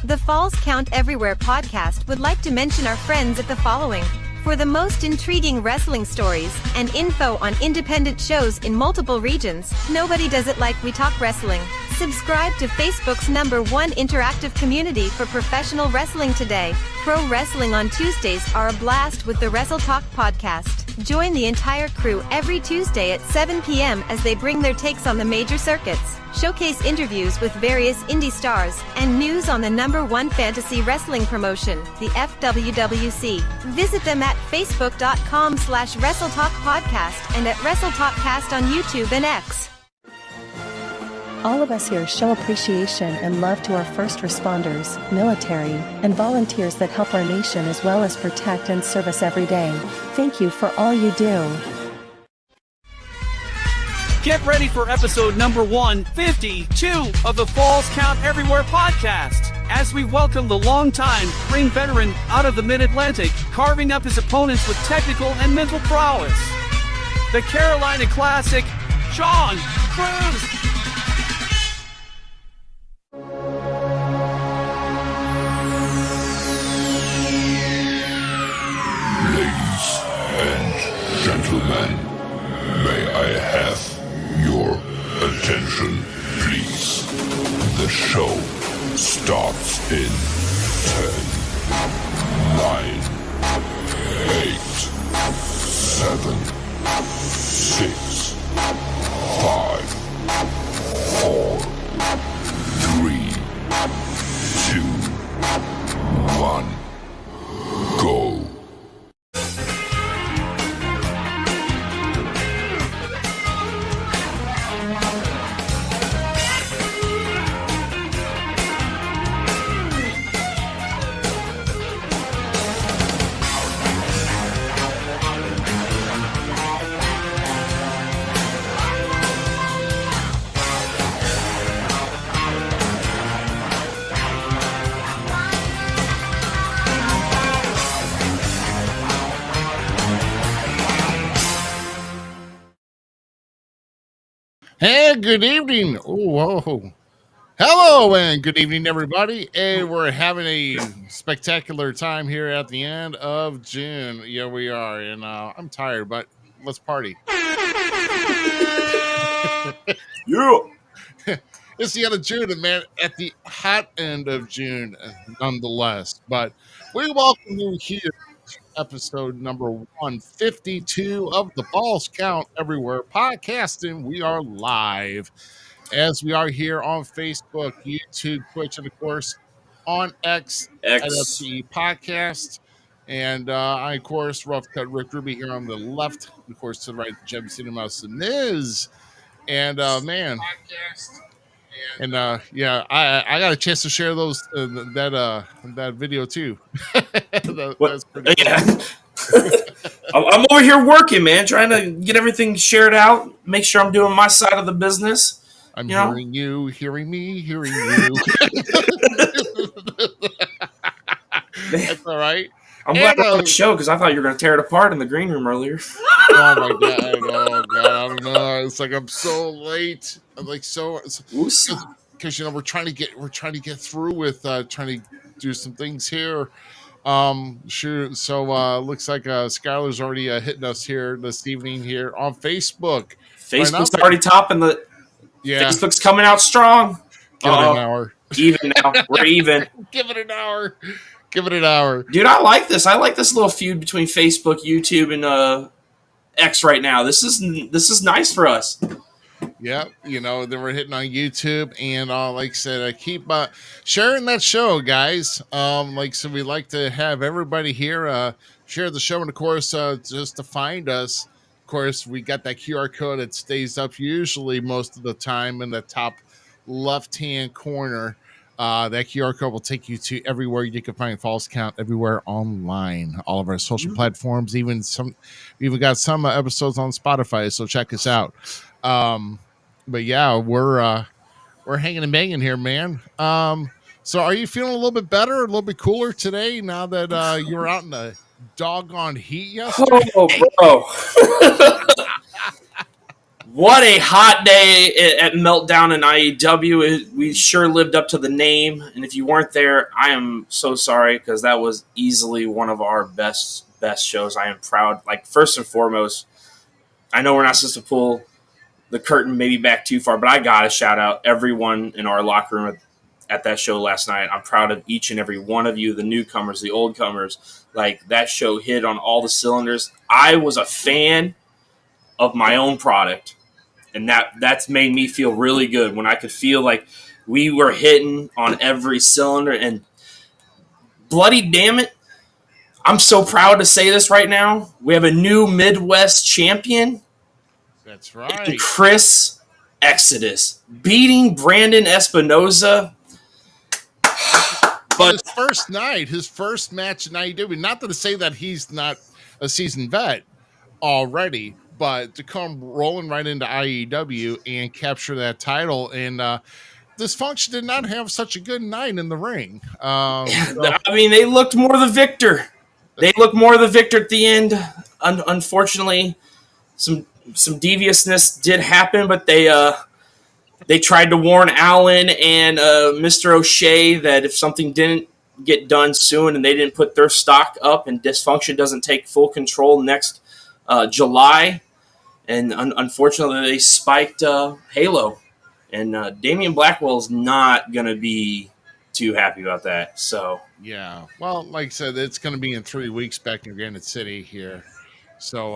The Falls Count Everywhere podcast would like to mention our friends at the following. For the most intriguing wrestling stories and info on independent shows in multiple regions, nobody does it like We Talk Wrestling. Subscribe to Facebook's #1 interactive community for professional wrestling today. Pro wrestling on Tuesdays are a blast with the Wrestle Talk podcast. Join the entire crew every Tuesday at 7 p.m. as they bring their takes on the major circuits, showcase interviews with various indie stars, and news on the #1 fantasy wrestling promotion, the FWWC. Visit them at facebook.com/WrestleTalkPodcast and at WrestleTalkCast on YouTube and X. All of us here show appreciation and love to our first responders, military, and volunteers that help our nation as well as protect and serve us every day. Thank you for all you do. Get ready for episode number 152 of the Falls Count Everywhere podcast, as we welcome the longtime ring veteran out of the Mid-Atlantic, carving up his opponents with technical and mental prowess. The Carolina Classic, Sean Cruz. Ladies and gentlemen, may I have your attention, please? The show starts in 10, 9, 8, 7, 6, 5, 4, 3, 2, 1, go. Hey, good evening. Oh, whoa. Hello, and good evening, everybody. And we're having a spectacular time here at the end of June. Yeah, we are. And I'm tired, but let's party. Yeah. It's the end of June, and man, at the hot end of June, nonetheless. But we welcome you here to episode number 152 of the Falls Count Everywhere podcasting. We are live, as we are here on Facebook, YouTube, Twitch, and of course on X. At the podcast. And I, of course, Rough Cut Rick Ruby here on the left. Of course, to the right, Jeb Cinema's Zmiz. And man, and yeah, I got a chance to share those that video too. That's pretty cool. I'm over here working, man, trying to get everything shared out, make sure I'm doing my side of the business. I'm hearing you, hearing me, hearing you. That's all right. I'm glad I'm on the show because I thought you were going to tear it apart in the green room earlier. Oh my god! Oh god! I don't know. It's like I'm so late. I'm like so because we're trying to get through with trying to do some things here. Sure. So looks like Skylar's already hitting us here this evening here on Facebook. Facebook's already topping the. Yeah. Facebook's coming out strong. Give it an hour. Even now. We're even. Give it an hour. Give it an hour. Dude, I like this. I like this little feud between Facebook, YouTube, and X right now. This is nice for us. Yeah, then we're hitting on YouTube, and like I said, I keep sharing that show, guys. So we like to have everybody here share the show, and of course, just to find us, of course, we got that QR code that stays up usually most of the time in the top left-hand corner. That QR code will take you to everywhere you can find Falls Count Everywhere online. All of our social platforms, we've even got some episodes on Spotify, so check us out. But yeah, we're hanging and banging here, man. So are you feeling a little bit better, a little bit cooler today now that you were out in the doggone heat yesterday? Oh, bro. What a hot day at Meltdown in IEW. We sure lived up to the name. And if you weren't there, I am so sorry because that was easily one of our best shows. I am proud. Like, first and foremost, I know we're not supposed to pull the curtain maybe back too far, but I got to shout out everyone in our locker room at that show last night. I'm proud of each and every one of you, the newcomers, the old comers. Like, that show hit on all the cylinders. I was a fan of my own product. And that's made me feel really good when I could feel like we were hitting on every cylinder. And bloody damn it, I'm so proud to say this right now. We have a new Midwest champion. That's right. Chris Exodus beating Brandon Espinoza. But his first night, his first match in IEW, not to say that he's not a seasoned vet already, but to come rolling right into IEW and capture that title, and Dysfunction did not have such a good night in the ring. I mean, they looked more the victor. They looked more the victor at the end. Unfortunately, some deviousness did happen, but they tried to warn Allen and Mr. O'Shea that if something didn't get done soon and they didn't put their stock up and Dysfunction doesn't take full control next July, and unfortunately they spiked Halo, and Damian Blackwell's not going to be too happy about that. So yeah, well, like I said, it's going to be in 3 weeks back in Granite City here. So,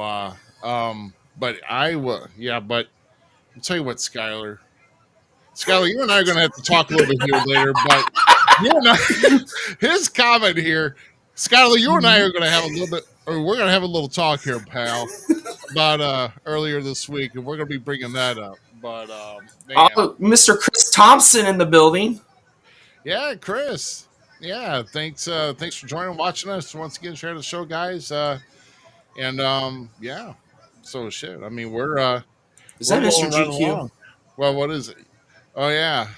but I will, yeah, but I'll tell you what, Skylar, you and I are going to have to talk a little bit here later, but you and I, his comment here, Skylar, you and I are going to have a little bit, or we're going to have a little talk here, pal, about earlier this week, and we're going to be bringing that up. But Mr. Chris Thompson in the building. Yeah, Chris. Yeah, thanks for joining and watching us once again. Share the show, guys. And yeah, so shit. I mean, we're is that Mr. GQ? Along. Well, what is it? Oh yeah,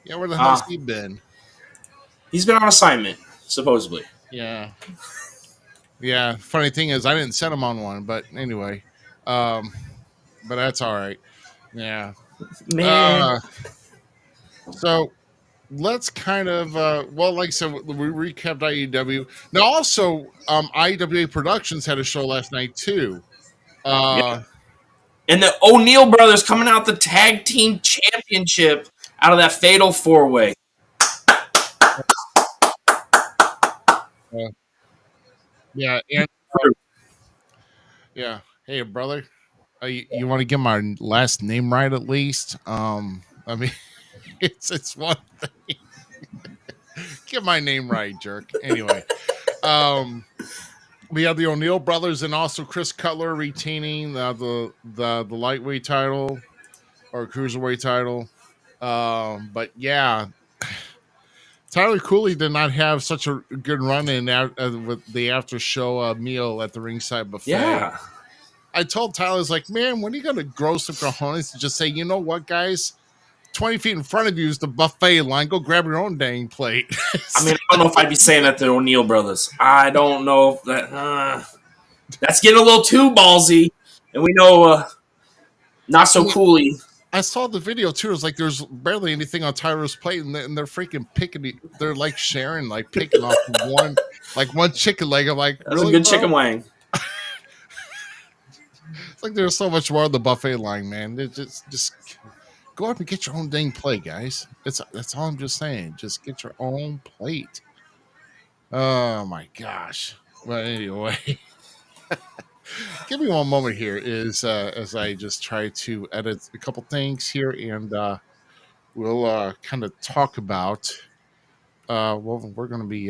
where the hell's he been? He's been on assignment, supposedly. Yeah. Funny thing is, I didn't send him on one, but anyway, but that's all right. Yeah, man. So let's kind of like I said, we recapped IEW. Now also, IEWA Productions had a show last night too. Yeah. And the O'Neal brothers coming out the tag team championship out of that fatal 4-way. Yeah, and yeah. Hey, brother, you want to get my last name right at least? I mean, it's one thing. Get my name right, jerk. Anyway, we have the O'Neal brothers and also Chris Cutler retaining the lightweight title or cruiserweight title. But yeah, Tyler Cooley did not have such a good run in with the after show meal at the ringside buffet. Yeah, I told Tyler, I was like, man, when are you going to grow some cojones and just say, you know what, guys? 20 feet in front of you is the buffet line. Go grab your own dang plate. I mean, I don't know if I'd be saying that to the O'Neal brothers. I don't know if that. That's getting a little too ballsy. And we know not so coolly. I saw the video too. It was like there's barely anything on Tyler's plate, and they're freaking picking. They're like sharing, like picking off one chicken leg. I'm like, that's really, a good bro? Chicken wang. It's like there's so much more on the buffet line, man. Just go up and get your own dang plate, guys. That's all I'm just saying. Just get your own plate. Oh my gosh. But anyway, give me one moment here as I just try to edit a couple things here, and we'll kind of talk about. Well, we're going to be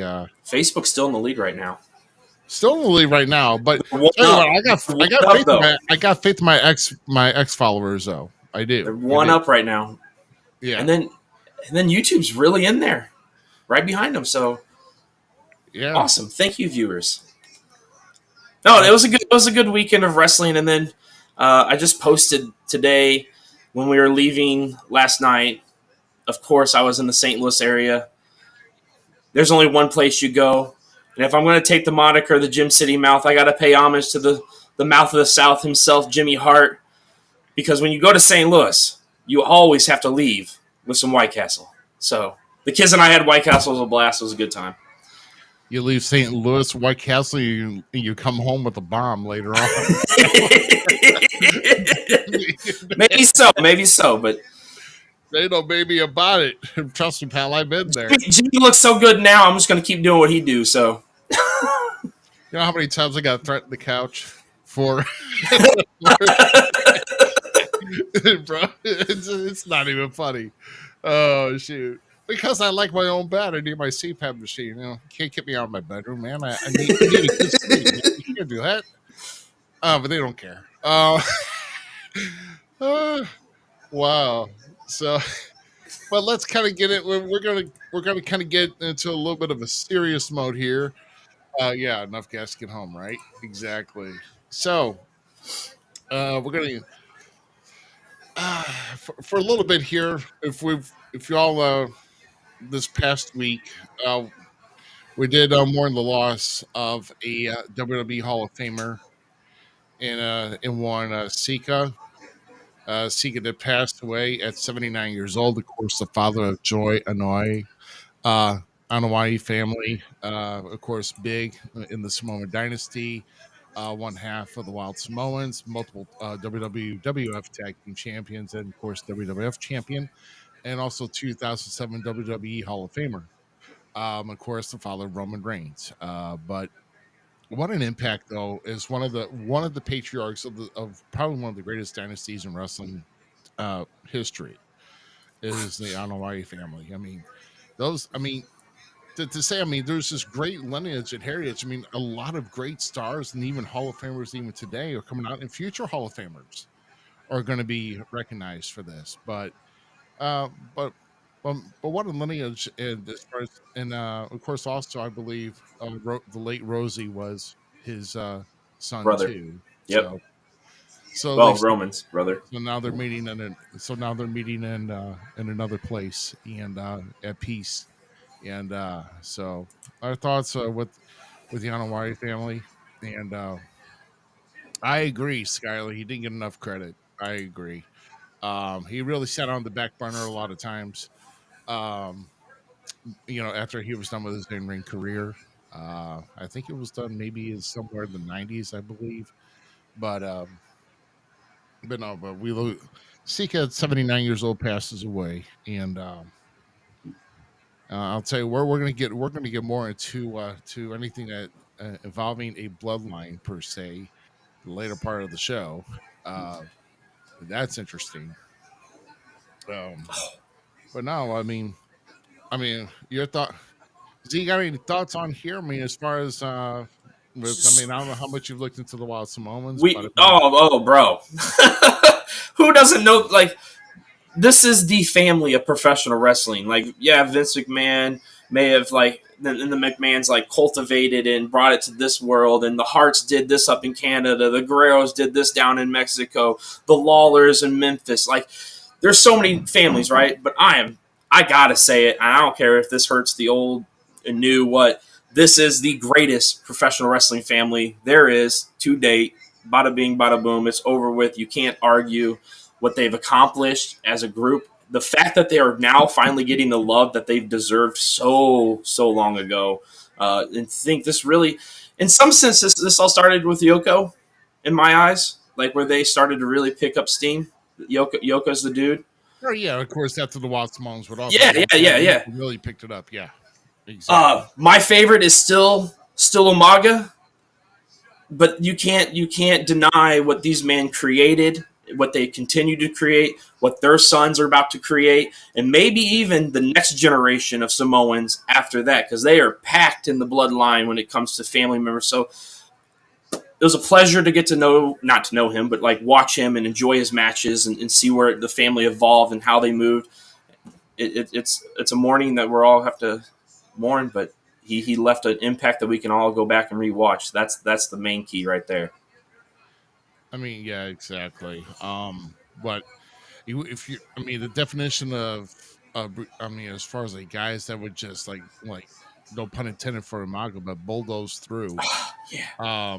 Facebook's still in the lead right now. Still in the lead right now, but tell you what, I got faith in my ex followers though. I do. They're one up right now. Yeah, and then YouTube's really in there, right behind them. So yeah, awesome. Thank you, viewers. No, it was a good weekend of wrestling, and then I just posted today when we were leaving last night. Of course, I was in the St. Louis area. There's only one place you go. And if I'm going to take the moniker the Gym City Mouth, I got to pay homage to the mouth of the South himself, Jimmy Hart. because when you go to St. Louis, you always have to leave with some White Castle. So the kids and I had White Castle. It was a blast. It was a good time. You leave St. Louis, White Castle, you come home with a bomb later on. maybe so, but They know maybe about it. Trust me, pal, I've been there. Jimmy looks so good now. I'm just going to keep doing what he do. So, you know how many times I got threatened the couch for? Bro, it's not even funny. Oh shoot! Because I like my own bed. I need my CPAP machine. You know, you can't get me out of my bedroom, man. I need a good sleep. You can't do that. But they don't care. Wow. So, but let's kind of get it. We're gonna kind of get into a little bit of a serious mode here. Yeah, enough gas to get home, right? Exactly. So, we're gonna for a little bit here. If y'all this past week, we did mourn the loss of a WWE Hall of Famer in one Sika. Sika that passed away at 79 years old. Of course, the father of Joy Anoa'i. Anoa'i family, of course, big in the Samoan dynasty. One half of the Wild Samoans, multiple WWF Tag Team Champions, and of course WWF Champion, and also 2007 WWE Hall of Famer. Of course, the father of Roman Reigns. But what an impact, though, is one of the patriarchs of probably one of the greatest dynasties in wrestling history is the Anoa'i family. I mean, those. I mean, to say, I mean, there's this great lineage and heritage. I mean, a lot of great stars and even Hall of Famers, even today, are coming out, and future Hall of Famers are going to be recognized for this. Uh, but, but what a lineage! And as far as, and of course, also I believe the late Rosie was his son brother. too. Yep. So well, Roman's brother. So now they're meeting in another place and at peace. And so our thoughts with the Anawari family, and I agree, Skylar. He didn't get enough credit. I agree. He really sat on the back burner a lot of times. Um, after he was done with his in-ring career, I think it was done maybe somewhere in the '90s, I believe. But no, but Sika at 79 years old passes away, and I'll tell you where we're gonna get more into to anything that involving a bloodline per se, the later part of the show. Uh, that's interesting. Um, but no, I mean, your thought. Z, you got any thoughts on here? I mean, as far as I don't know how much you've looked into the Wild Samoans, but I mean, Bro, who doesn't know? Like, this is the family of professional wrestling. Like, yeah, Vince McMahon may have and the McMahons cultivated and brought it to this world, and the Harts did this up in Canada, the Guerreros did this down in Mexico, the Lawlers in Memphis. Like, there's so many families, right? But I gotta say it, and I don't care if this hurts the old and new. What this is the greatest professional wrestling family there is to date. Bada bing, bada boom. It's over with. You can't argue what they've accomplished as a group. The fact that they are now finally getting the love that they've deserved so long ago, and think this really, in some sense, this all started with Yoko, in my eyes, like where they started to really pick up steam. Yoko's the dude. oh yeah, of course, after the Wild Samoans would also Yeah. really picked it up. Yeah, exactly. My favorite is still Umaga, but you can't deny what these men created, what they continue to create, what their sons are about to create, and maybe even the next generation of Samoans after that, because they are packed in the bloodline when it comes to family members. So it was a pleasure to get to not to know him, but watch him and enjoy his matches and see where the family evolved and how they moved. It's a mourning that we're all have to mourn, but he left an impact that we can all go back and rewatch. That's the main key right there. I mean, yeah, exactly. But if you, I mean, the definition I mean, as far as guys that would just no pun intended for Imago, but bulldoze through, Yeah.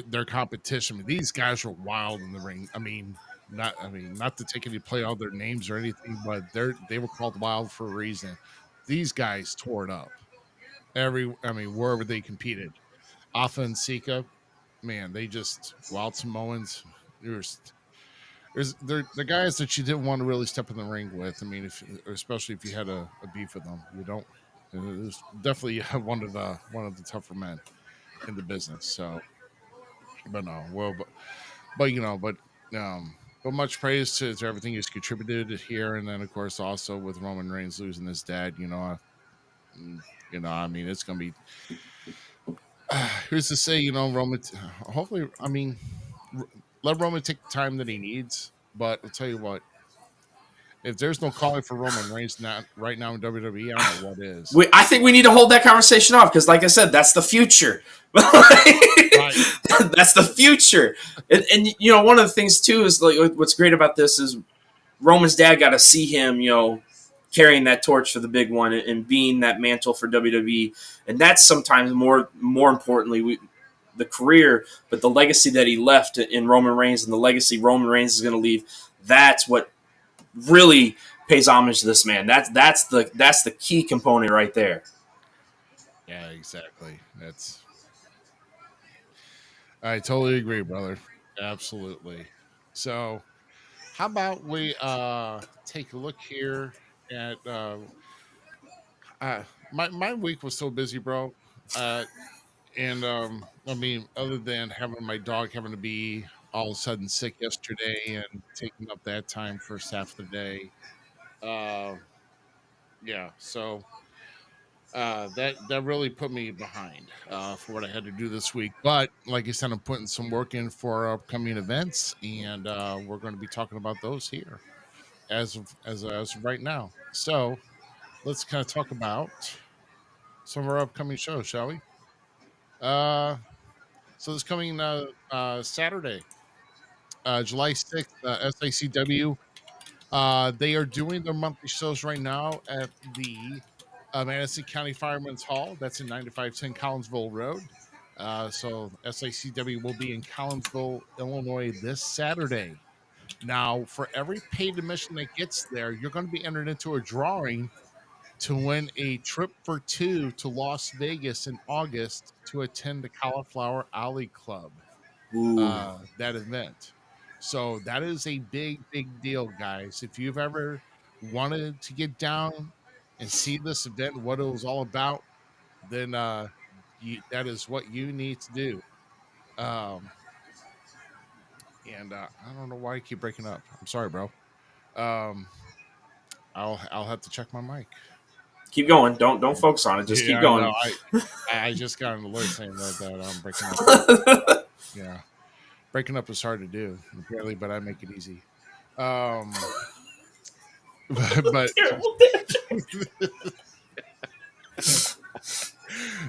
their competition. I mean, these guys were wild in the ring. I mean, not to take any play on their names or anything, but they were called wild for a reason. These guys tore it up wherever they competed. Alpha and Sika, man, they just wild Samoans. There's they're the guys that you didn't want to really step in the ring with. I mean, if especially if you had a beef with them, you don't. It was definitely one of the tougher men in the business. So, but no, well, but but much praise to everything he's contributed here, and then of course also with Roman Reigns losing his dad. Mm, I mean, it's gonna be. Who's to say? Roman. Hopefully, I mean, r- let Roman take the time that he needs. But I'll tell you what, if there's no calling for Roman Reigns not right now in WWE, I don't know what is. I think we need to hold that conversation off because, like I said, that's the future. Right. That's the future. And one of the things too is like what's great about this is Roman's dad got to see him, carrying that torch for the big one and being that mantle for WWE, and that's sometimes more importantly the career, but the legacy that he left in Roman Reigns and the legacy Roman Reigns is going to leave. That's what really pays homage to this man. That's the key component right there. Yeah, exactly. I totally agree, brother. Absolutely. So, how about we take a look here at my week was so busy, bro. Uh and I mean, other than having my dog having to be all of a sudden sick yesterday and taking up that time first half of the day. Uh yeah, so that really put me behind for what I had to do this week. But like I said, I'm putting some work in for our upcoming events, and we're going to be talking about those here as of right now. So let's kind of talk about some of our upcoming shows, shall we? Uh, so this coming Saturday, July 6th, SICW. They are doing their monthly shows right now at the Madison County Firemen's Hall. That's in 9510 Collinsville Road. So SICW will be in Collinsville, Illinois this Saturday. Now, for every paid admission that gets there, you're going to be entered into a drawing to win a trip for two to Las Vegas in August to attend the Cauliflower Alley Club, Ooh. that event. So that is a big, big deal, guys. If you've ever wanted to get down and see this event, what it was all about, then that is what you need to do. Um, and I don't know why I keep breaking up. I'm sorry, bro. Um, I'll have to check my mic. Keep going. Don't focus on it. Just keep Yeah, I know. going. I just got an alert saying that I'm breaking up. Yeah, breaking up is hard to do, apparently, but I make it easy. Um, but Terrible.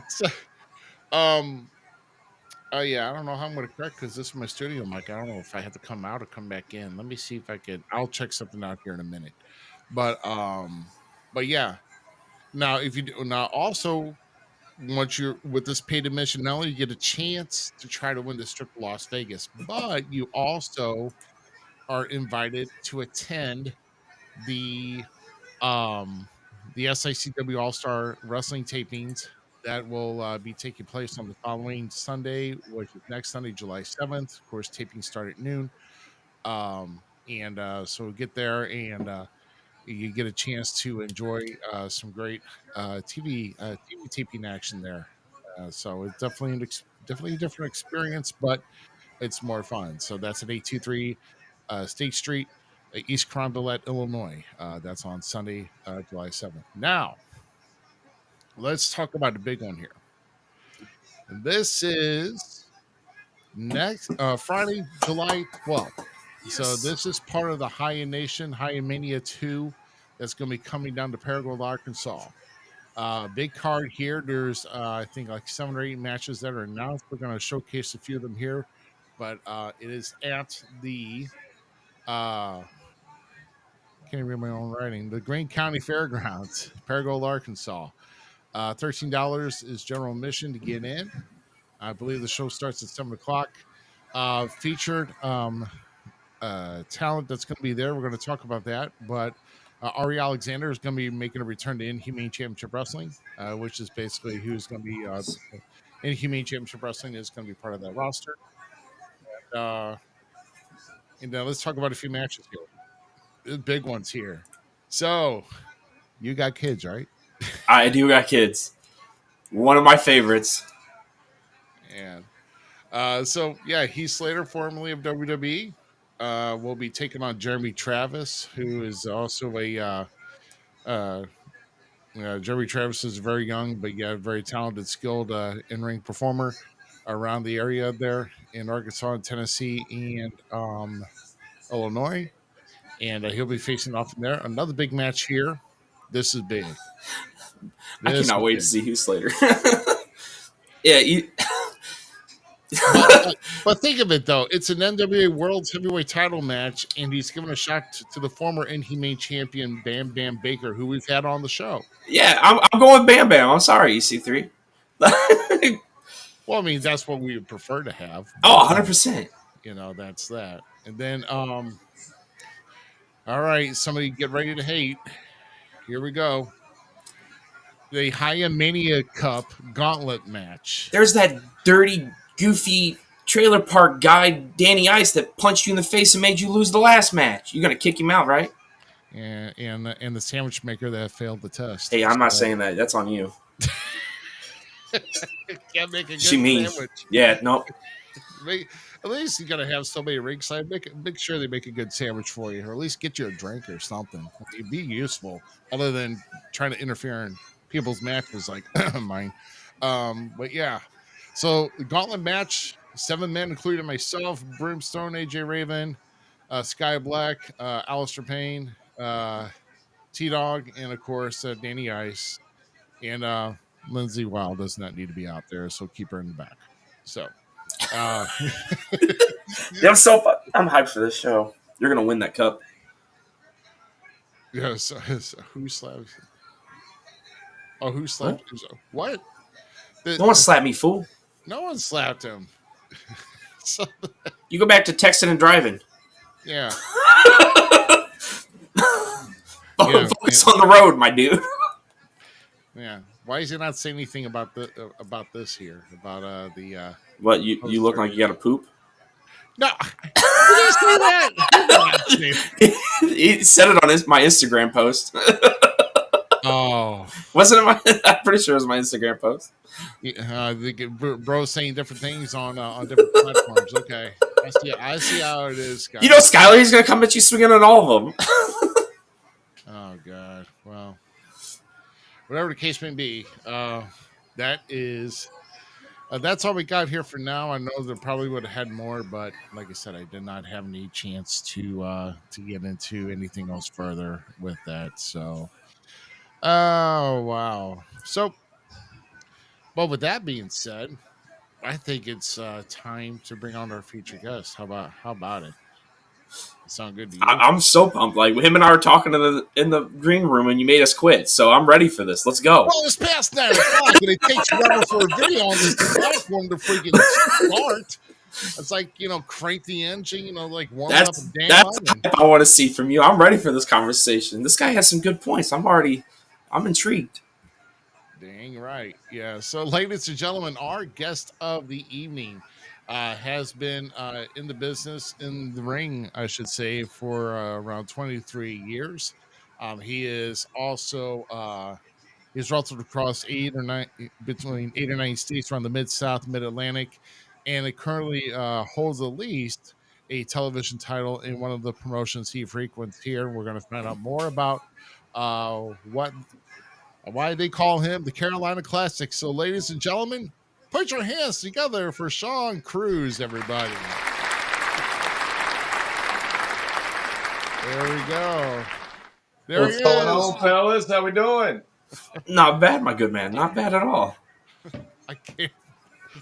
so, um, oh yeah, I don't know how I'm gonna correct because this is my studio mic. I don't know if I have to come out or come back in. Let me see if I could. I'll check something out here in a minute. But but yeah. Now, if you do now, also once you're with this paid admission, not only you get a chance to try to win this trip to Las Vegas, but you also are invited to attend the um the SICW All Star Wrestling tapings that will be taking place on the following Sunday, which is next Sunday, July 7th. Of course, tapings start at noon. And so get there and you get a chance to enjoy some great TV taping action there. So it's definitely definitely a different experience, but it's more fun. So that's at 823 State Street, East Carondelet, Illinois. That's on Sunday, July 7th. Now, let's talk about the big one here. And this is next Friday, July 12th. So this is part of the High Nation, High Mania 2 that's going to be coming down to Paragould, Arkansas. Big card here. There's I think like 7 or 8 matches that are announced. We're going to showcase a few of them here, but it is at the can't read my own writing. The Greene County Fairgrounds, Paragould, Arkansas. $13 is general admission to get in. I believe the show starts at 7 o'clock. Featured talent that's going to be there. We're going to talk about that. But Ari Alexander is going to be making a return to Inhumane Championship Wrestling, which is basically who's going to be Inhumane Championship Wrestling is going to be part of that roster. Uh, and let's talk about a few matches here. The big ones here. So, you got kids, right? I do got kids. One of my favorites. And Heath Slater, formerly of WWE, will be taking on Jeremy Travis, who is also Jeremy Travis is very young, but very talented, skilled in-ring performer around the area there in Arkansas and Tennessee and Illinois. And he'll be facing off in there. Another big match here. This is big. I cannot wait to see Heath Slater. Yeah, but think of it though, it's an NWA World Heavyweight Title match, and he's giving a shot to the former Inhumane champion Bam Bam Baker, who we've had on the show. Yeah, I'm going Bam Bam. I'm sorry, EC3. Well, I mean, that's what we would prefer to have. Oh, 100%. That's that. And then, all right, somebody get ready to hate. Here we go. The Haya Mania Cup Gauntlet match. There's that dirty, goofy trailer park guy, Danny Ice, that punched you in the face and made you lose the last match. You're going to kick him out, right? And the sandwich maker that failed the test. Hey, I'm not saying that. That's on you. Can't make a good She means. sandwich. Yeah, no. At least you got to have somebody ringside. Make sure they make a good sandwich for you, or at least get you a drink or something. It'd be useful, other than trying to interfere in people's matches like mine. But yeah, so the gauntlet match, 7 men, including myself, Brimstone, AJ Raven, Sky Black, Alistair Payne, T-Dog, and of course Danny Ice. And Lindsay Wild does not need to be out there, so keep her in the back. So I'm hyped for this show. You're gonna win that cup. yeah, so who slapped? Oh, who slapped? What? No one slapped me, fool. No one slapped him. So, You go back to texting and driving. yeah. Focus on the road, my dude. Yeah. Why is he not saying anything about this here? About the What, you look like you got to poop? No. Who did say that? He said it on my Instagram post. Oh. Wasn't it I'm pretty sure it was my Instagram post. Bro's saying different things on different platforms. Okay. I see how it is, guys. You know Skylar, he's going to come at you swinging on all of them. Oh, God. Well, whatever the case may be, that's all we got here for now. I know there probably would have had more, but like I said, I did not have any chance to get into anything else further with that. So, oh wow. So, but with that being said, I think it's time to bring on our featured guest. How about it? Sound good to you? I'm so pumped. Like him and I were talking in the green room, and you made us quit. So I'm ready for this. Let's go. Well, it's past 9 o'clock, and it takes forever for a video on this platform to freaking start. It's like crank the engine, like warm up and damn. That's what I want to see from you. I'm ready for this conversation. This guy has some good points. I'm intrigued. Dang right, yeah. So, ladies and gentlemen, our guest of the evening has been in the business, in the ring, I should say, for around 23 years. He is also he's wrestled across between 8 or 9 states around the Mid-South, Mid-Atlantic, and it currently holds at least a television title in one of the promotions he frequents here. We're going to find out more about why they call him the Carolina Classic. So, ladies and gentlemen, put your hands together for Sean Cruz, everybody. There we go. What's going on, fellas? How we doing? Not bad, my good man. Not bad at all. I can't.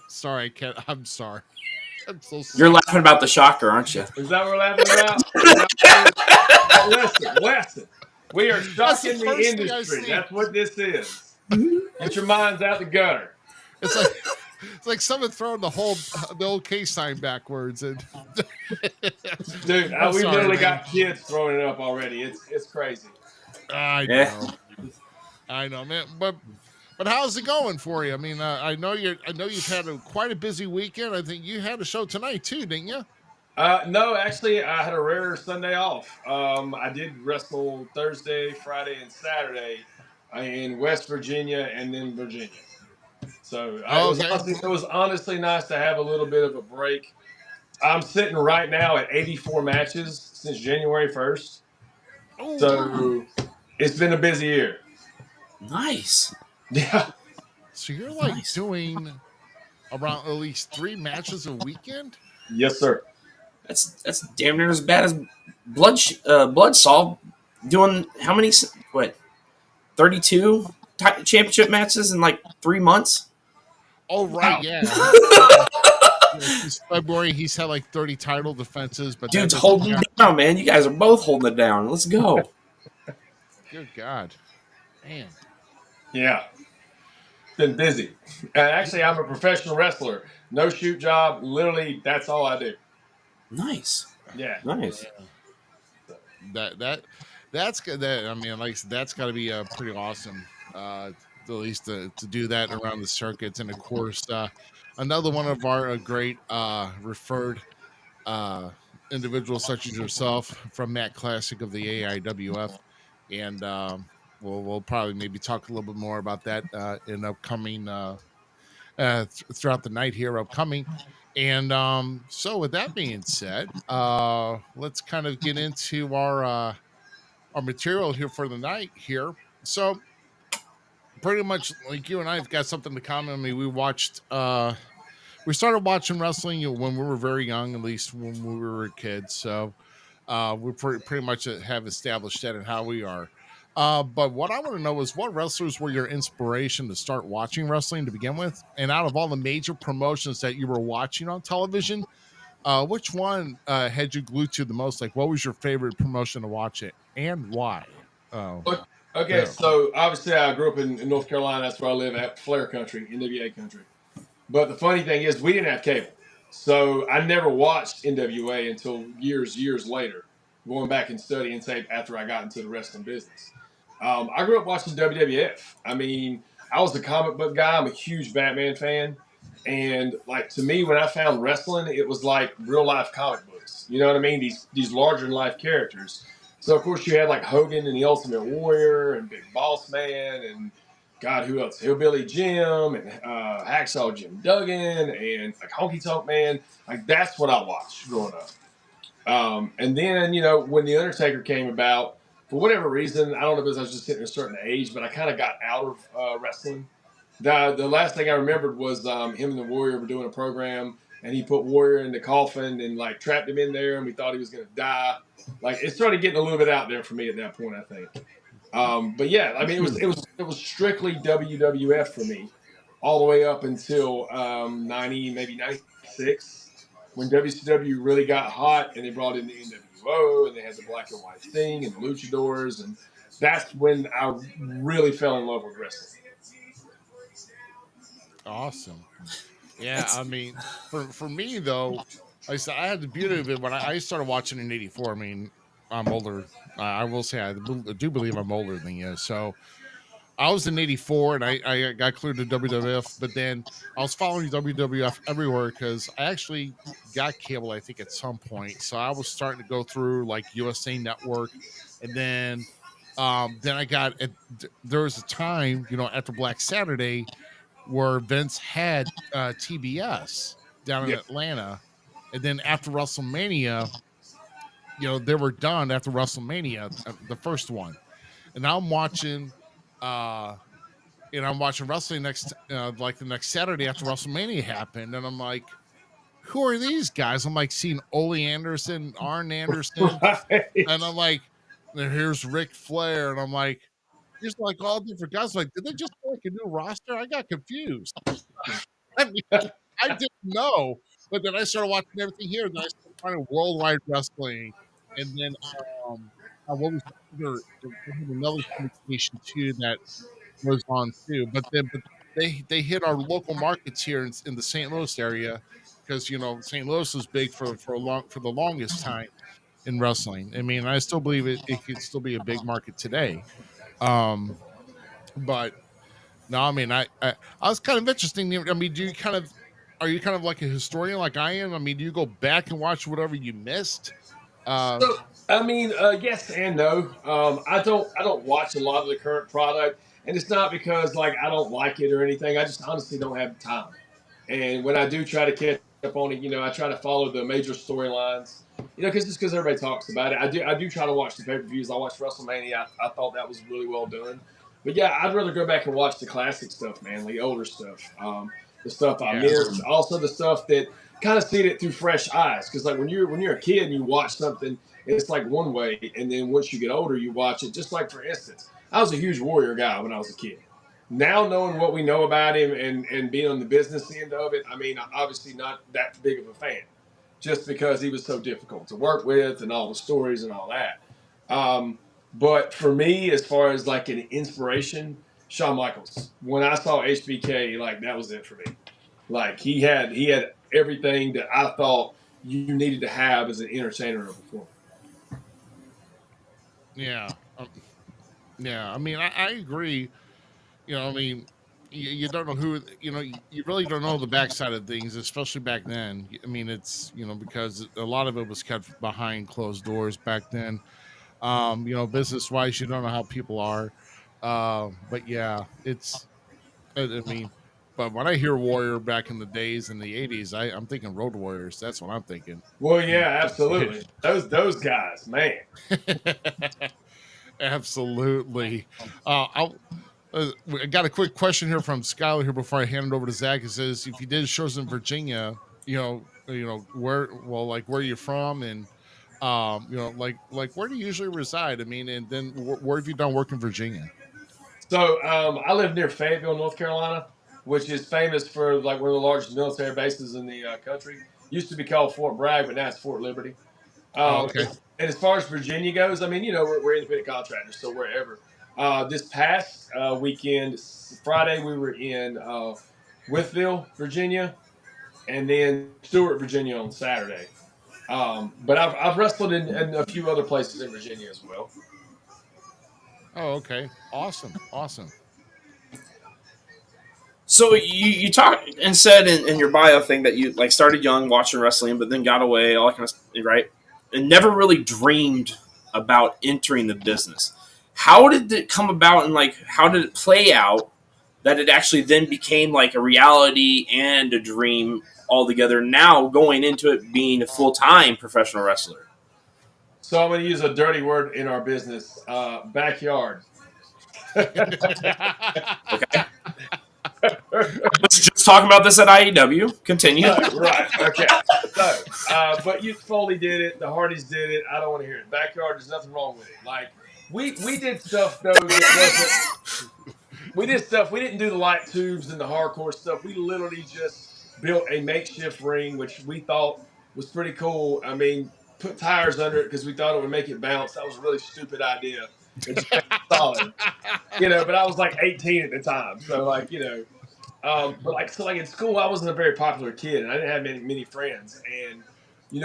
Sorry, I can't. I'm sorry. I'm so sorry. You're laughing about the shocker, aren't you? Is that what we're laughing about? Listen. We are shocking the industry. That's what this is. Get your minds out the gutter. It's like It's like someone throwing the old case sign backwards. And Dude, I'm we sorry, literally man. got kids throwing it up already. It's crazy. I Yeah. know, man. But how's it going for you? I mean, I know you've had quite a busy weekend. I think you had a show tonight too, didn't you? No, actually, I had a rare Sunday off. I did wrestle Thursday, Friday, and Saturday in West Virginia and then Virginia. So Oh, okay. it was honestly nice to have a little bit of a break. I'm sitting right now at 84 matches since January 1st. Oh, So it's been a busy year. Nice. Yeah. so you're like Nice. doing around at least 3 matches a weekend? Yes, sir. That's damn near as bad as Bloodsaw doing how many? What 32 championship matches in like 3 months? Oh, right, Wow. yeah. Since February, he's had like 30 title defenses, but that Dude's doesn't holding count. it down, man. You guys are both holding it down. Let's go. Good God, man. Yeah. Been busy. And actually, I'm a professional wrestler. No shoot job. Literally, that's all I do. Nice. Yeah. Nice. That's good. That I mean, like that's got to be pretty awesome. At least to do that around the circuits, and of course, another one of our great referred uh, individuals such as yourself from Matt Classic of the AIWF, and we'll probably maybe talk a little bit more about that in upcoming throughout the night here upcoming. And so with that being said, let's kind of get into our material here for the night here. So pretty much like you and I have got something to common. I mean, we started watching wrestling when we were very young, at least when we were kids. So we pretty much have established that and how we are. But what I want to know is what wrestlers were your inspiration to start watching wrestling to begin with? And out of all the major promotions that you were watching on television, which one had you glued to the most? Like, what was your favorite promotion to watch it and why? Oh, Okay, yeah. so obviously I grew up in North Carolina. That's where I live at, Flair country, NWA country. But the funny thing is, we didn't have cable. So I never watched NWA until years later, going back and studying tape after I got into the wrestling business. I grew up watching WWF. I mean, I was a comic book guy. I'm a huge Batman fan. And like to me, when I found wrestling, it was like real life comic books. You know what I mean? These larger than life characters. So of course you had like Hogan and the Ultimate Warrior and Big Boss Man and God, who else? Hillbilly Jim and Hacksaw Jim Duggan and like Honky Tonk Man. Like that's what I watched growing up. And then when the Undertaker came about, for whatever reason, I don't know if it was I was just hitting a certain age, but I kind of got out of wrestling. The last thing I remembered was him and the Warrior were doing a program, and he put Warrior in the coffin and like trapped him in there, and we thought he was going to die. Like it started getting a little bit out there for me at that point, I think. But yeah, I mean, it was strictly WWF for me, all the way up until 90, maybe 96, when WCW really got hot and they brought in the NWO and they had the black and white thing and the luchadors, and that's when I really fell in love with wrestling. Awesome. Yeah, I mean, for me though, like I said, I had the beauty of it when I started watching in '84. I mean, I'm older. I will say I do believe I'm older than you. So I was in '84 and I got cleared to WWF, but then I was following WWF everywhere because I actually got cable, I think, at some point. So I was starting to go through like USA Network, and then I got there was a time, after Black Saturday where Vince had TBS down in Yeah. Atlanta, and then after WrestleMania, they were done after WrestleMania, the first one, and now I'm watching, I'm watching wrestling like the next Saturday after WrestleMania happened, and I'm like, who are these guys? I'm like seeing Ole Anderson, Arn Anderson, Right. and I'm like, and here's Ric Flair, and I'm like, here's like all different guys. I'm like, did they just make like a new roster? I got confused. I mean, I didn't know, but then I started watching everything here. Then I started finding worldwide wrestling, and then what was another syndication too that was on too. But they hit our local markets here in the St. Louis area because St. Louis was big for the longest time in wrestling. I mean, I still believe it could still be a big market today. Um, but no, I mean, I was kind of interesting. I mean, are you kind of like a historian like I am? I mean, do you go back and watch whatever you missed? Uh, So I mean, yes and no. I don't watch a lot of the current product, and it's not because like I don't like it or anything. I just honestly don't have time. And when I do try to catch up on it, I try to follow the major storylines. Because everybody talks about it. I do try to watch the pay per views. I watched WrestleMania. I thought that was really well done. But yeah, I'd rather go back and watch the classic stuff, man, the older stuff, the stuff I Yeah. missed, also the stuff that kind of see it through fresh eyes. Because like when you're a kid and you watch something, it's like one way, and then once you get older, you watch it. Just like for instance, I was a huge Warrior guy when I was a kid. Now knowing what we know about him and being on the business end of it, I mean, obviously not that big of a fan, just because he was so difficult to work with and all the stories and all that. Um, but for me, as far as like an inspiration, Shawn Michaels. When I saw HBK, like that was it for me. Like he had everything that I thought you needed to have as an entertainer or performer. yeah, yeah. I mean, I agree. I mean, you don't know who. You really don't know the backside of things, especially back then. I mean, it's because a lot of it was kept behind closed doors back then. Business wise, you don't know how people are. But yeah, I mean, but when I hear Warrior back in the days in the '80s, I'm thinking Road Warriors. That's what I'm thinking. Well, You yeah, absolutely. Those guys, man. Absolutely. I got a quick question here from Skylar here before I hand it over to Zach. It says, if you did shows in Virginia, where are you from, and like where do you usually reside? I mean, and then where have you done work in Virginia? So I live near Fayetteville, North Carolina, which is famous for like one of the largest military bases in the country. Used to be called Fort Bragg, but now it's Fort Liberty. Oh, okay. And as far as Virginia goes, I mean, we're independent contractors, so wherever. This past weekend, Friday, we were in Withville, Virginia, and then Stewart, Virginia on Saturday. But I've wrestled in a few other places in Virginia as well. Oh, okay. Awesome. Awesome. So you talked and said in your bio thing that you like started young watching wrestling, but then got away, all that kind of stuff, right? And never really dreamed about entering the business. How did it come about, and like how did it play out that it actually then became like a reality and a dream altogether? Now going into it being a full-time professional wrestler. So I'm going to use a dirty word in our business, backyard. Okay. Let's just talk about this at IEW. Continue. Right. Okay. So, but you Foley did it. The Hardys did it. I don't want to hear it. Backyard. There's nothing wrong with it. Like we did stuff though that wasn't. We did stuff. We didn't do the light tubes and the hardcore stuff. We literally just built a makeshift ring, which we thought was pretty cool. I mean, put tires under it because we thought it would make it bounce. That was a really stupid idea. It just made it solid. But I was like 18 at the time, so like but like in school, I wasn't a very popular kid, and I didn't have many friends. And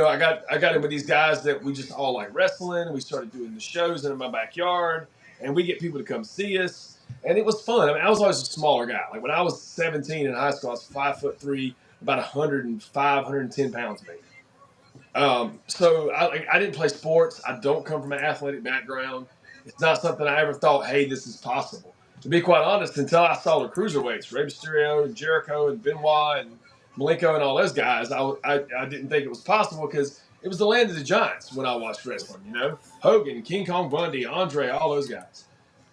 I got in with these guys that we just all like wrestling, and we started doing the shows in my backyard, and we get people to come see us, and it was fun. I mean, I was always a smaller guy. Like when I was 17 in high school, I was 5'3", about 105, 110 pounds maybe. So I didn't play sports. I don't come from an athletic background. It's not something I ever thought, hey, this is possible. To be quite honest, until I saw the cruiserweights, Rey Mysterio and Jericho and Benoit and Malenko and all those guys, I didn't think it was possible because it was the land of the giants when I watched wrestling, Hogan, King Kong Bundy, Andre, all those guys.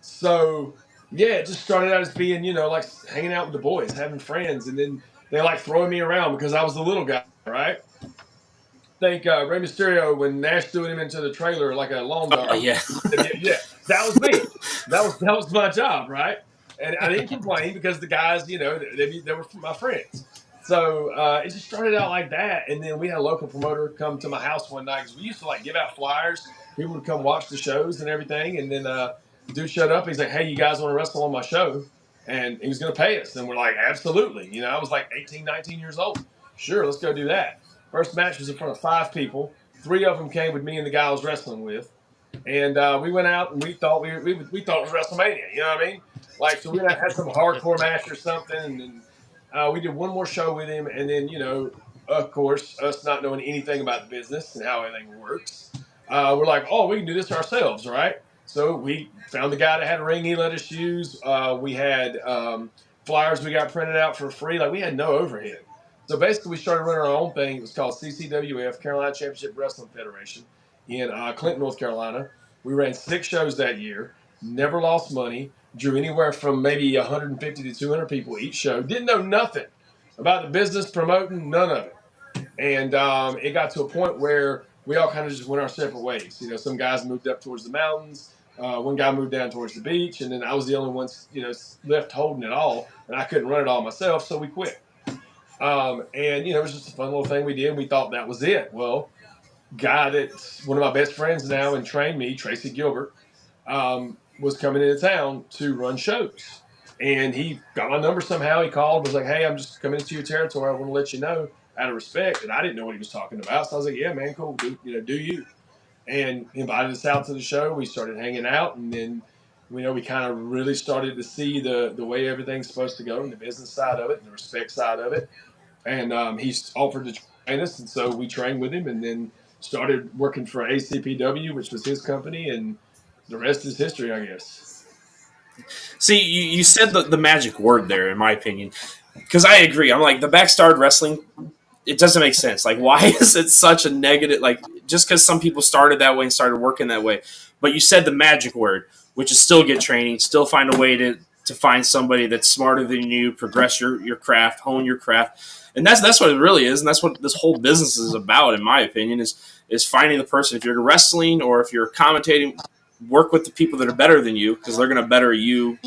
So, yeah, it just started out as being, like hanging out with the boys, having friends, and then they like throwing me around because I was the little guy, right? Think Rey Mysterio when Nash threw him into the trailer like a lawn dart. Yeah. Yeah, that was me. That was my job, right? And I didn't complain because the guys, they were my friends. So it just started out like that, and then we had a local promoter come to my house one night because we used to like give out flyers. People would come watch the shows and everything, and then the dude showed up. He's like, "Hey, you guys want to wrestle on my show?" and he was going to pay us. And we're like, absolutely. You know, I was like 18, 19 years old. Sure, let's go do that. First match was in front of 5 people. 3 of them came with me and the guy I was wrestling with. And we went out and we thought we thought it was WrestleMania. You know what I mean? Like, so we had some hardcore match or something. And then we did one more show with him. And then, you know, of course, us not knowing anything about the business and how everything works, we're like, oh, we can do this ourselves, right? So we found the guy that had a ring he let us use. We had flyers we got printed out for free. Like, we had no overhead. So basically, we started running our own thing. It was called CCWF, Carolina Championship Wrestling Federation, in Clinton, North Carolina. We ran 6 shows that year, never lost money, drew anywhere from maybe 150 to 200 people each show. Didn't know nothing about the business, promoting, none of it. And it got to a point where we all kind of just went our separate ways. You know, some guys moved up towards the mountains. One guy moved down towards the beach, and then I was the only one, you know, left holding it all, and I couldn't run it all myself, so we quit. And, you know, it was just a fun little thing we did. We thought that was it. Well, guy that's one of my best friends now and trained me, Tracy Gilbert, was coming into town to run shows. And he got my number somehow. He called, was like, hey, I'm just coming into your territory. I want to let you know out of respect. And I didn't know what he was talking about. So I was like, yeah, man, cool. Do you. And he invited us out to the show. We started hanging out. And then, you know, we kind of really started to see the way everything's supposed to go and the business side of it and the respect side of it. And he's offered to train us. And so we trained with him and then started working for ACPW, which was his company. And the rest is history, I guess. See, you said the magic word there, in my opinion, because I agree. I'm like, the backstarred wrestling, it doesn't make sense. Like, why is it such a negative? Like, just because some people started that way and started working that way. But you said the magic word, which is still get training, still find a way to find somebody that's smarter than you, progress your craft, hone your craft. And that's what it really is. And that's what this whole business is about, in my opinion, is finding the person. If you're wrestling or if you're commentating, work with the people that are better than you because they're going to better you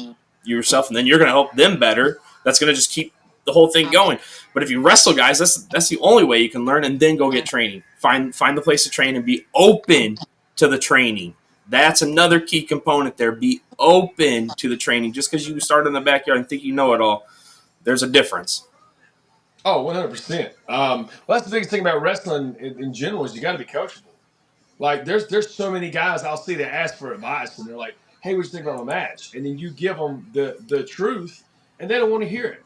yourself, and then you're going to help them better. That's going to just keep the whole thing going. But if you wrestle guys, that's the only way you can learn, and then go get training. Find the place to train and be open to the training. That's another key component there. Be open to the training. Just because you start in the backyard and think you know it all, there's a difference. Oh, 100%. Well, that's the biggest thing about wrestling in general is you got to be coachable. Like, there's so many guys I'll see that ask for advice, and they're like, hey, what do you think about my match? And then you give them the truth, and they don't want to hear it.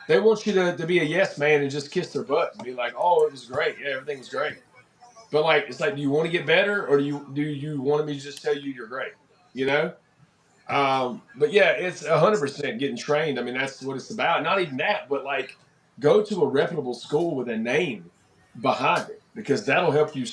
They want you to be a yes man and just kiss their butt and be like, oh, it was great. Yeah, everything was great. But, like, it's like, do you want to get better, or do you want me to just tell you you're great? You know? But, yeah, it's 100% getting trained. I mean, that's what it's about. Not even that, but, like, go to a reputable school with a name behind it, because that'll help you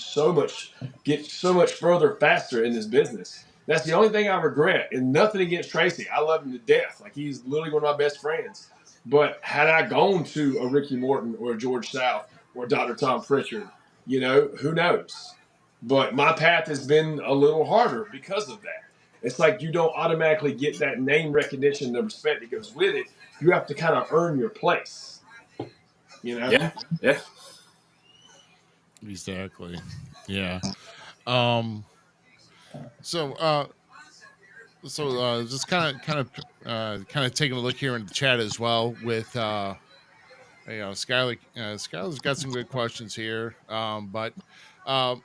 get so much further faster in this business. That's the only thing I regret, and nothing against Tracy. I love him to death. Like, he's literally one of my best friends. But had I gone to a Ricky Morton or a George South or Dr. Tom Pritchard, you know, who knows? But my path has been a little harder because of that. It's like you don't automatically get that name recognition and the respect that goes with it. You have to kind of earn your place. You know? Yeah. Exactly. Yeah. So just kind of taking a look here in the chat as well with Skylar's got some good questions here. But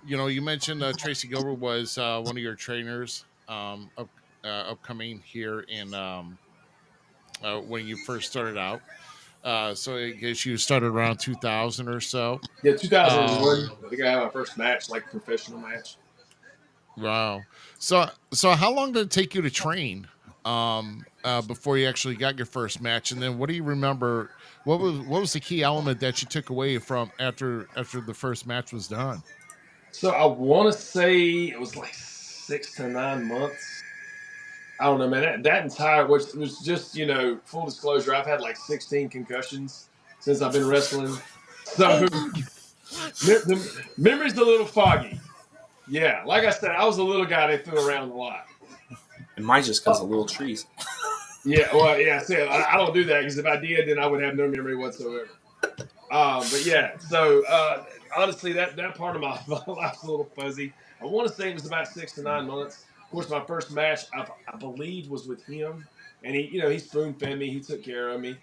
you mentioned Tracy Gilbert was one of your trainers upcoming here in when you first started out. So I guess you started around 2000 or so. Yeah, 2001. I think I had my first match, like professional match. Wow. So how long did it take you to train before you actually got your first match? And then what do you remember? What was the key element that you took away from after the first match was done? So I want to say it was like 6 to 9 months. I don't know, man. That entire, which was just, full disclosure, I've had like 16 concussions since I've been wrestling. So the memory's a little foggy. Yeah, like I said, I was a little guy they threw around a lot. And mine's just because of little trees. Yeah, well, yeah. See, I don't do that because if I did, then I would have no memory whatsoever. But yeah, so honestly, that part of my life's a little fuzzy. I want to say it was about 6 to 9 months. Of course, my first match, I believe, was with him. and he spoon fed me. He took care of me.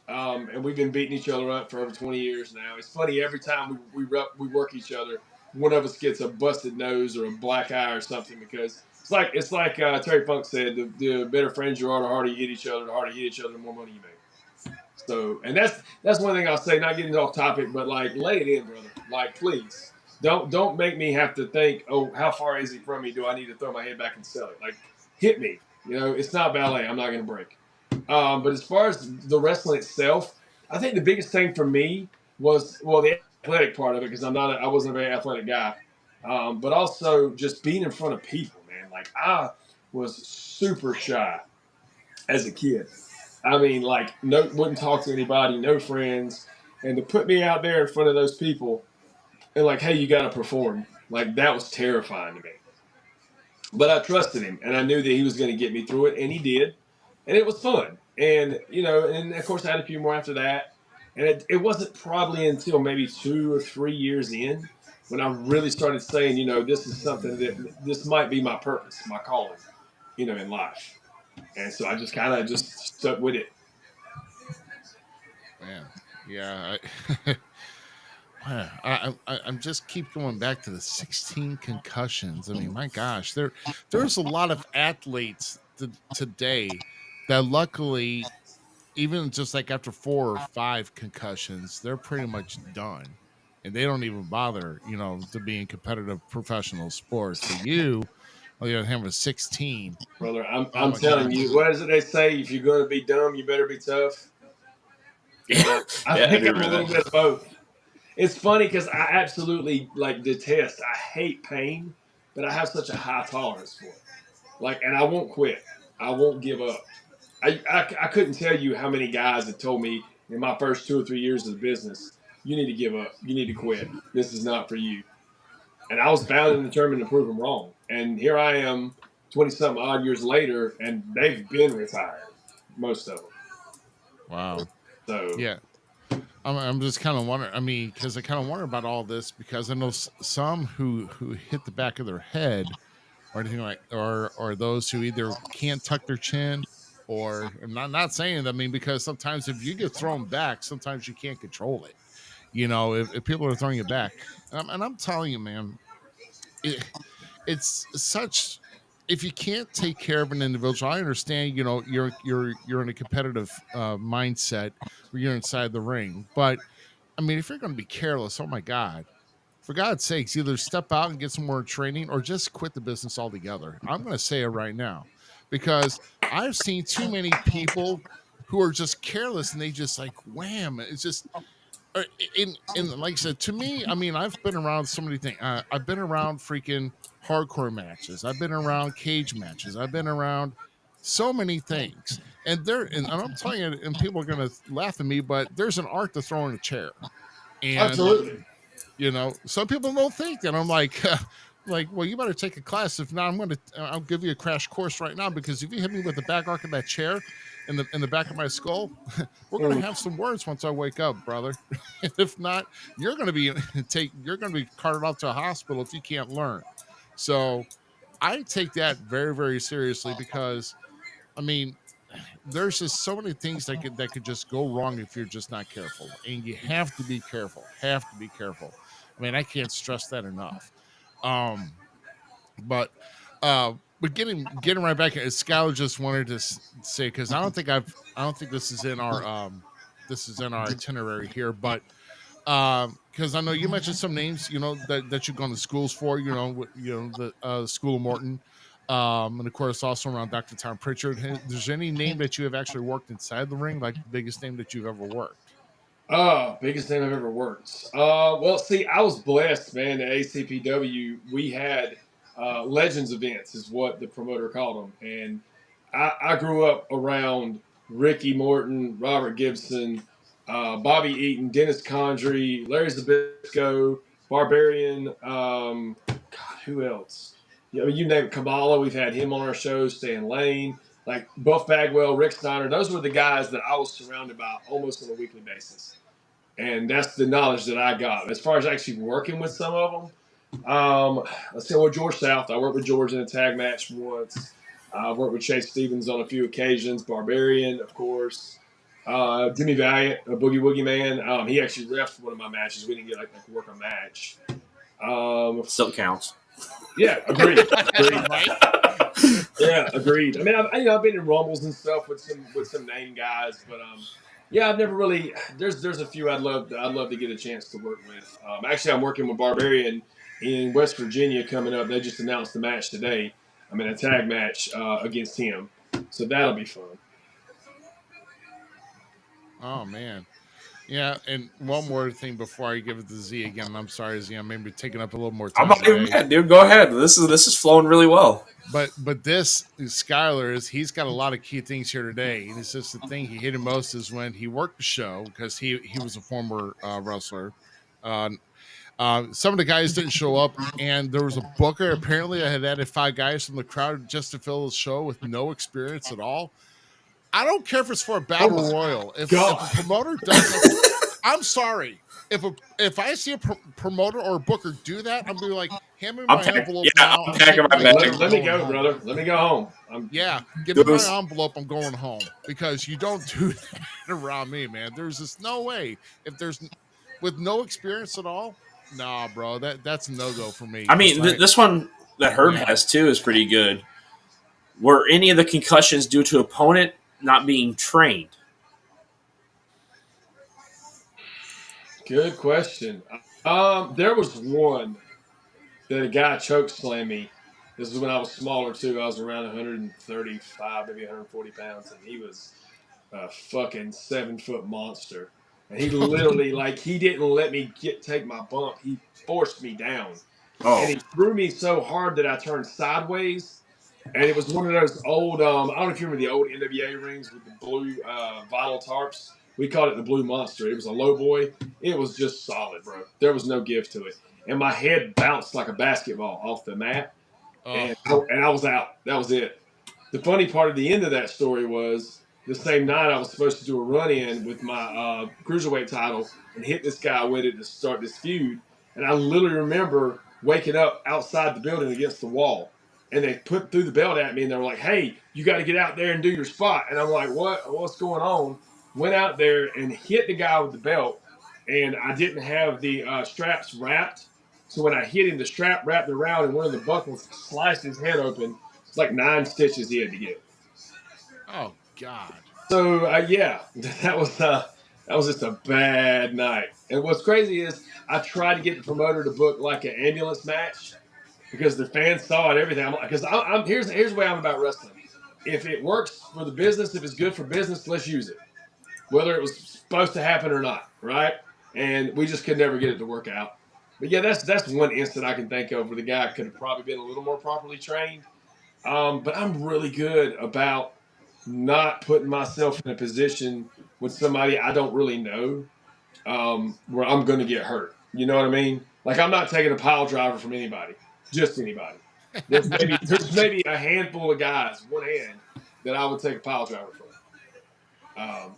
And we've been beating each other up for over 20 years now. It's funny, every time we work each other, one of us gets a busted nose or a black eye or something, because it's like Terry Funk said, the better friends you are, the harder you hit each other. The harder you hit each other, the more money you make. So, and that's one thing I'll say. Not getting off topic, but like, lay it in, brother. Like, please don't make me have to think, oh, how far is he from me? Do I need to throw my head back and sell it? Like, hit me. It's not ballet. I'm not going to break. But as far as the wrestling itself, I think the biggest thing for me was, well, the athletic part of it, because I wasn't a very athletic guy, but also just being in front of people, man. Like, I was super shy as a kid. I mean, like, wouldn't talk to anybody, no friends, and to put me out there in front of those people and like, hey, you got to perform, like, that was terrifying to me. But I trusted him, and I knew that he was going to get me through it, and he did, and it was fun. And and of course, I had a few more after that, and it wasn't probably until maybe 2 or 3 years in when I really started saying, this is something this might be my purpose, my calling, in life. And so I just kind of just stuck with it. Man, yeah. I'm just keep going back to the 16 concussions. I mean, my gosh, there's a lot of athletes today that luckily, even just like after 4 or 5 concussions, they're pretty much done, and they don't even bother, to be in competitive professional sports. But you, on the other hand, with 16, Brother, oh I'm my telling gosh, you, what is it they say? If you're going to be dumb, you better be tough. Yeah, I yeah, I think do I'm a remember little that. bit of both. It's funny because I absolutely detest. I hate pain, but I have such a high tolerance for it. Like, and I won't quit. I won't give up. I couldn't tell you how many guys have told me in my first 2 or 3 years of the business, you need to give up. You need to quit. This is not for you. And I was bound and determined to prove them wrong. And here I am, 20-something odd years later, and they've been retired, most of them. wow, So, yeah. I'm just kind of wondering. I mean, because I kind of wonder about all this, because I know some who hit the back of their head or anything like, or those who either can't tuck their chin, or I'm not saying that. I mean, because sometimes if you get thrown back, sometimes you can't control it. If people are throwing you back, and I'm telling you, man, it, it's such. If you can't take care of an individual, I understand. You're in a competitive mindset where you're inside the ring, but I mean, if you're going to be careless, oh my God, for God's sakes, either step out and get some more training or just quit the business altogether. I'm going to say it right now, because I've seen too many people who are just careless and they just like wham. It's just in like I said, to me, I mean, I've been around so many things. I've been around freaking hardcore matches. I've been around cage matches. I've been around so many things, and I'm telling you, and people are going to laugh at me, but there's an art to throwing a chair. And absolutely. some people don't think that. I'm like, like, well, you better take a class. If not, I'll give you a crash course right now, because if you hit me with the back arc of that chair in the back of my skull, we're gonna have some words once I wake up, brother. If not, you're gonna be carted off to a hospital if you can't learn. So I take that very, very seriously, because I mean, there's just so many things that could just go wrong if you're just not careful, and you have to be careful. Have to be careful. I mean, I can't stress that enough. Um, but getting right back, Skylar just wanted to say, because I don't think this is in our itinerary here, but because I know you mentioned some names, that you've gone to schools for, the School of Morton, and of course also around Dr. Tom Pritchard. There's any name that you have actually worked inside the ring, like the biggest name that you've ever worked? Biggest name I've ever worked. Well, see, I was blessed, man. At ACPW, we had Legends events, is what the promoter called them, and I grew up around Ricky Morton, Robert Gibson, Bobby Eaton, Dennis Condrey, Larry Zabisco, Barbarian. God, who else? You name it, Kamala. We've had him on our show. Stan Lane, like Buff Bagwell, Rick Steiner. Those were the guys that I was surrounded by almost on a weekly basis. And that's the knowledge that I got. As far as actually working with some of them, let's say, George South. I worked with George in a tag match once. I've worked with Chase Stevens on a few occasions. Barbarian, of course. Jimmy Valiant, a Boogie Woogie Man. He actually refed one of my matches. We didn't get like work a match. Still counts. Yeah, agreed. Right? Yeah, agreed. I mean, I've been in rumbles and stuff with some name guys, but yeah, I've never really. There's a few I'd love to get a chance to work with. Actually, I'm working with Barbarian in West Virginia coming up. They just announced the match today. I'm in a tag match against him, so that'll be fun. Oh man. Yeah, and one more thing before I give it to Z again. And I'm sorry, Z, I'm maybe taking up a little more time. I'm not even mad, dude. Go ahead. This is flowing really well. But this Skylar he's got a lot of key things here today, and it's just the thing he hated most is when he worked the show because he was a former wrestler. Some of the guys didn't show up, and there was a booker. Apparently, I had added 5 guys from the crowd just to fill the show with no experience at all. I don't care if it's for a battle royal. If a promoter does, I'm sorry. If I see a promoter or a booker do that, I'm gonna be like, hand me my envelope now. I'm packing my bag. Let me go, brother. Let me go home. Give me my envelope. I'm going home because you don't do that around me, man. There's just no way. If there's with no experience at all, nah, bro. That's a no go for me. I mean, this one that Herb has too is pretty good. Were any of the concussions due to opponent not being trained? Good question. There was one that a guy choke slammed me. This is when I was smaller too. I was around 135, maybe 140 pounds, and he was a fucking 7-foot monster. And he literally, he didn't let me take my bump. He forced me down. Oh. And he threw me so hard that I turned sideways. And it was one of those old, I don't know if you remember the old NWA rings with the blue vinyl tarps. We called it the Blue Monster. It was a low boy. It was just solid, bro. There was no give to it. And my head bounced like a basketball off the mat. And I was out. That was it. The funny part of the end of that story was the same night I was supposed to do a run-in with my cruiserweight title and hit this guy with it to start this feud. And I literally remember waking up outside the building against the wall. And they threw the belt at me, and they were like, hey, you got to get out there and do your spot. And I'm like, what's going on? Went out there and hit the guy with the belt, and I didn't have the straps wrapped. So when I hit him, the strap wrapped around, and one of the buckles sliced his head open. It's like 9 stitches he had to get. Oh, God. So, yeah, that was just a bad night. And what's crazy is I tried to get the promoter to book like an ambulance match, because the fans saw it, everything. Because here's the way I'm about wrestling. If it works for the business, if it's good for business, let's use it. Whether it was supposed to happen or not, right? And we just could never get it to work out. But yeah, that's one instant I can think of where the guy could have probably been a little more properly trained. But I'm really good about not putting myself in a position with somebody I don't really know where I'm going to get hurt. You know what I mean? Like, I'm not taking a pile driver from anybody. Just anybody. There's maybe a handful of guys, one hand, that I would take a pile driver from.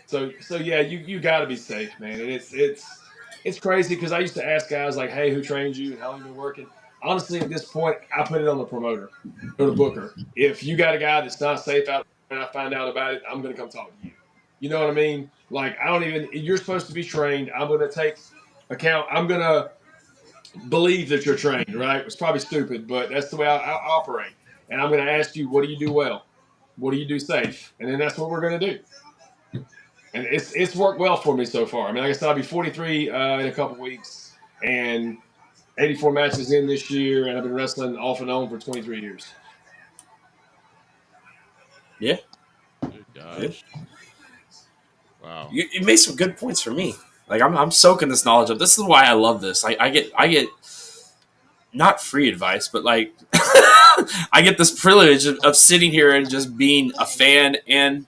So yeah, you got to be safe, man. And it's crazy because I used to ask guys like, hey, who trained you and how long you been working? Honestly, at this point, I put it on the promoter or the booker. If you got a guy that's not safe out there and I find out about it, I'm going to come talk to you. You know what I mean? Like, you're supposed to be trained. I'm going to take account. I'm going to believe that you're trained, right? It's probably stupid, but that's the way I operate. And I'm going to ask you, what do you do well? What do you do safe? And then that's what we're going to do. And it's worked well for me so far. I mean, like I said, I'll be 43 in a couple weeks and 84 matches in this year, and I've been wrestling off and on for 23 years. Yeah. Good gosh. Wow. You made some good points for me. Like, I'm soaking this knowledge up. This is why I love this. I get not free advice, but like I get this privilege of sitting here and just being a fan and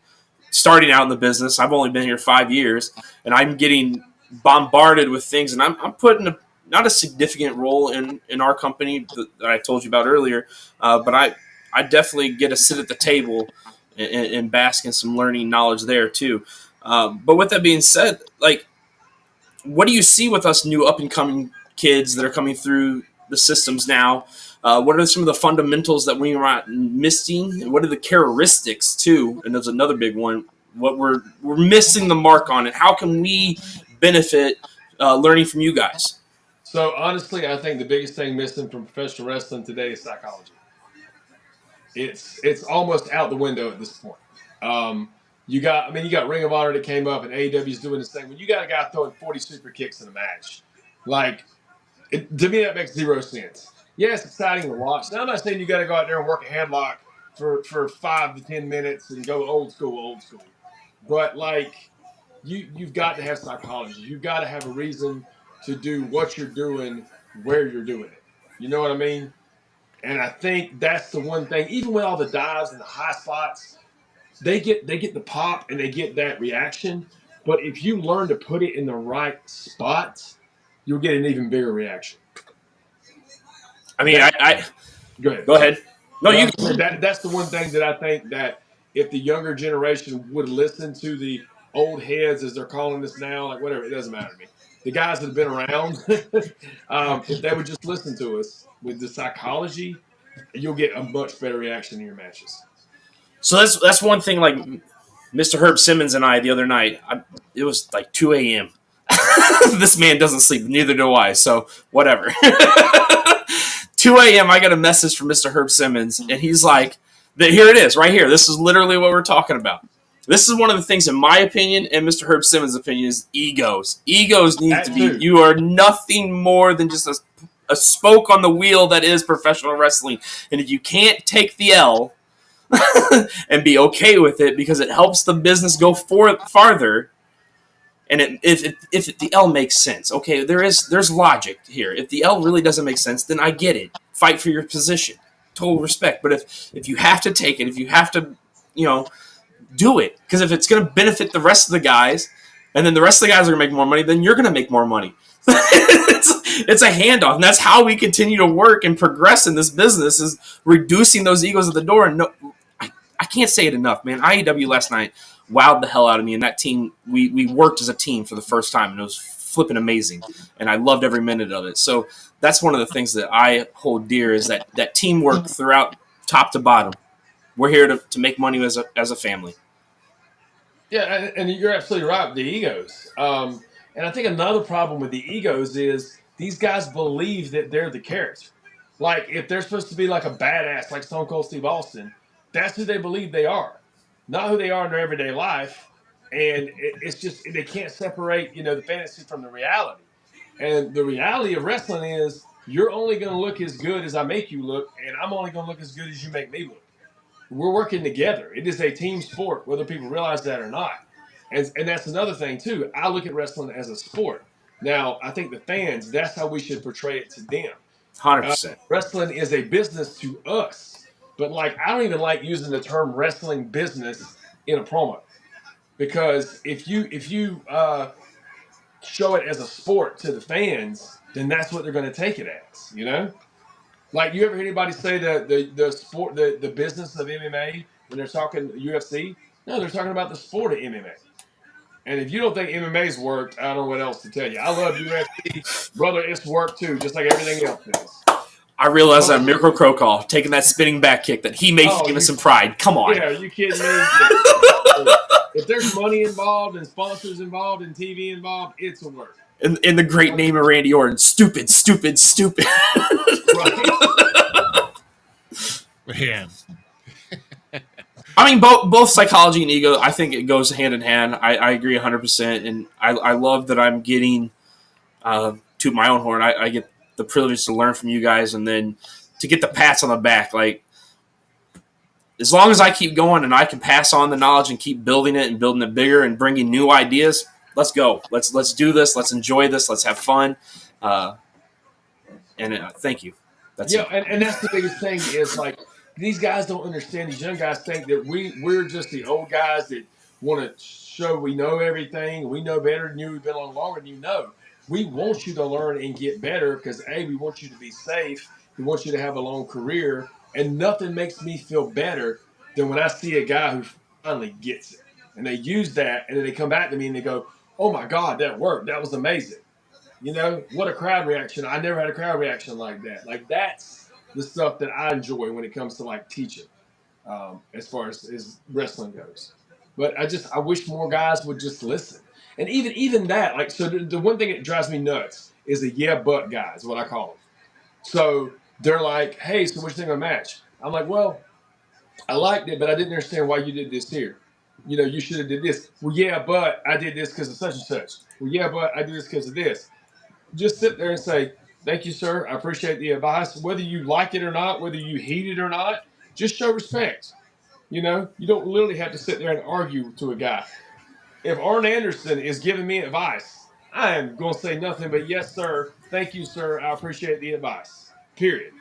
starting out in the business. I've only been here 5 years, and I'm getting bombarded with things, and I'm putting not a significant role in our company that I told you about earlier, but I definitely get to sit at the table and bask in some learning knowledge there too. But with that being said, like, what do you see with us new up and coming kids that are coming through the systems now? What are some of the fundamentals that we are missing? And what are the characteristics too? And there's another big one. What we're missing the mark on, and how can we benefit learning from you guys? So honestly, I think the biggest thing missing from professional wrestling today is psychology. It's almost out the window at this point. You got Ring of Honor that came up, and AEW is doing this thing. When you got a guy throwing 40 super kicks in a match, to me that makes zero sense. Yeah, it's exciting to watch. Now I'm not saying you got to go out there and work a headlock for 5 to 10 minutes and go old school, but you've got to have psychology. You've got to have a reason to do what you're doing, where you're doing it. You know what I mean? And I think that's the one thing. Even with all the dives and the high spots, they get the pop and they get that reaction. But if you learn to put it in the right spot, you'll get an even bigger reaction. I mean, Go ahead. Go ahead. No, you. That's the one thing that I think that if the younger generation would listen to the old heads, as they're calling this now, like whatever, it doesn't matter to me. The guys that have been around, if they would just listen to us with the psychology, you'll get a much better reaction in your matches. So that's one thing. Like Mr. Herb Simmons and I the other night, it was like 2 a.m. This man doesn't sleep, neither do I. So whatever. 2 a.m. I got a message from Mr. Herb Simmons, and he's like, "Here it is, right here. This is literally what we're talking about." This is one of the things, in my opinion, and Mr. Herb Simmons' opinion, is egos. Egos need to be. You are nothing more than just a spoke on the wheel that is professional wrestling, and if you can't take the L and be okay with it because it helps the business go farther. And if the L makes sense, okay, there's logic here. If the L really doesn't make sense, then I get it. Fight for your position, total respect. But if you have to take it, if you have to, do it, because if it's going to benefit the rest of the guys, and then the rest of the guys are going to make more money, then you're going to make more money. It's a handoff, and that's how we continue to work and progress in this business, is reducing those egos at the door. And no, I can't say it enough, man. IEW last night wowed the hell out of me, and that team, we worked as a team for the first time, and it was flipping amazing, and I loved every minute of it. So that's one of the things that I hold dear, is that teamwork throughout, top to bottom. We're here to make money as a family. Yeah, and you're absolutely right with the egos. And I think another problem with the egos is these guys believe that they're the character. Like, if they're supposed to be like a badass, like Stone Cold Steve Austin, that's who they believe they are, not who they are in their everyday life. And it's just, they can't separate, the fantasy from the reality. And the reality of wrestling is, you're only going to look as good as I make you look, and I'm only going to look as good as you make me look. We're working together. It is a team sport, whether people realize that or not. And that's another thing, too. I look at wrestling as a sport. Now, I think the fans, that's how we should portray it to them. 100%. Wrestling is a business to us. But, I don't even like using the term wrestling business in a promo. Because if you show it as a sport to the fans, then that's what they're going to take it as, Like, you ever hear anybody say the sport, the business of MMA when they're talking UFC? No, they're talking about the sport of MMA. And if you don't think MMA's worked, I don't know what else to tell you. I love UFC. Brother, it's worked too, just like everything else is. I realize that Miracle Crow call, taking that spinning back kick that he made famous in Pride. Come on. Yeah, are you kidding me? If there's money involved and sponsors involved and TV involved, it's a work. In the great name of Randy Orton, stupid, stupid, stupid. Right. Man. I mean, both psychology and ego, I think it goes hand in hand. I agree 100%. And I love that I'm getting, to my own horn, I get the privilege to learn from you guys, and then to get the pats on the back. Like, as long as I keep going and I can pass on the knowledge and keep building it bigger and bringing new ideas, let's go. Let's do this. Let's enjoy this. Let's have fun. Thank you. That's it. And that's the biggest thing is, these guys don't understand. These young guys think that we're just the old guys that want to show we know everything. We know better than you. We've been on longer than you know. We want you to learn and get better because, A, we want you to be safe. We want you to have a long career. And nothing makes me feel better than when I see a guy who finally gets it. And they use that, and then they come back to me and they go, oh, my God, that worked. That was amazing. You know, what a crowd reaction. I never had a crowd reaction like that. Like, that's the stuff that I enjoy when it comes to like teaching, as far as wrestling goes. But I wish more guys would just listen. And even that, like, so the one thing that drives me nuts is the yeah but guys, what I call them. So they're like, hey, so what you think of the match? I'm like, well, I liked it, but I didn't understand why you did this here. You know, you should have did this. Well, yeah, but I did this because of such and such. Well, yeah, but I did this because of this. Just sit there and say, thank you, sir. I appreciate the advice. Whether you like it or not, whether you heed it or not, just show respect. You know, you don't literally have to sit there and argue to a guy. If Arn Anderson is giving me advice, I am going to say nothing but yes, sir. Thank you, sir. I appreciate the advice. Period.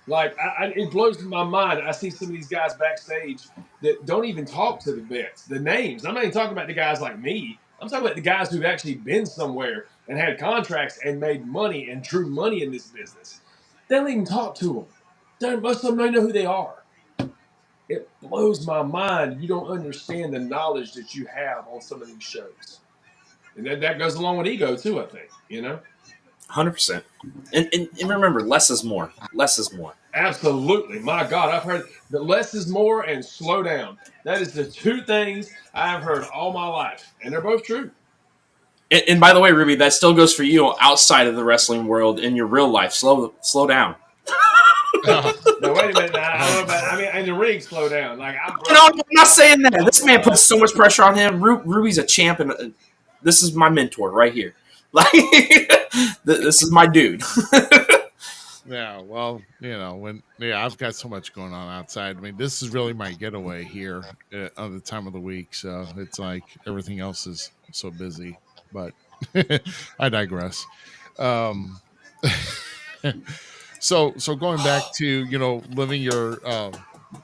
Like, it blows my mind. I see some of these guys backstage that don't even talk to the vets, the names. I'm not even talking about the guys like me. I'm talking about the guys who've actually been somewhere and had contracts and made money and drew money in this business. They don't even talk to them. Most of them don't know who they are. It blows my mind. You don't understand the knowledge that you have on some of these shows. And that goes along with ego, too, I think, you know? 100%. And remember, less is more. Less is more. Absolutely. My God, I've heard that less is more and slow down. That is the two things I've heard all my life. And they're both true. And by the way, Ruby, that still goes for you outside of the wrestling world in your real life. Slow down. No, wait a minute. I don't know about, I mean, in the ring, slow down. Like, I'm not saying that. This man puts so much pressure on him. Ruby's a champ, and this is my mentor right here. Like, this is my dude. Yeah, well, you know, I've got so much going on outside. I mean, this is really my getaway here on the time of the week. So it's like everything else is so busy. But I digress. Um, so going back to, you know, living your,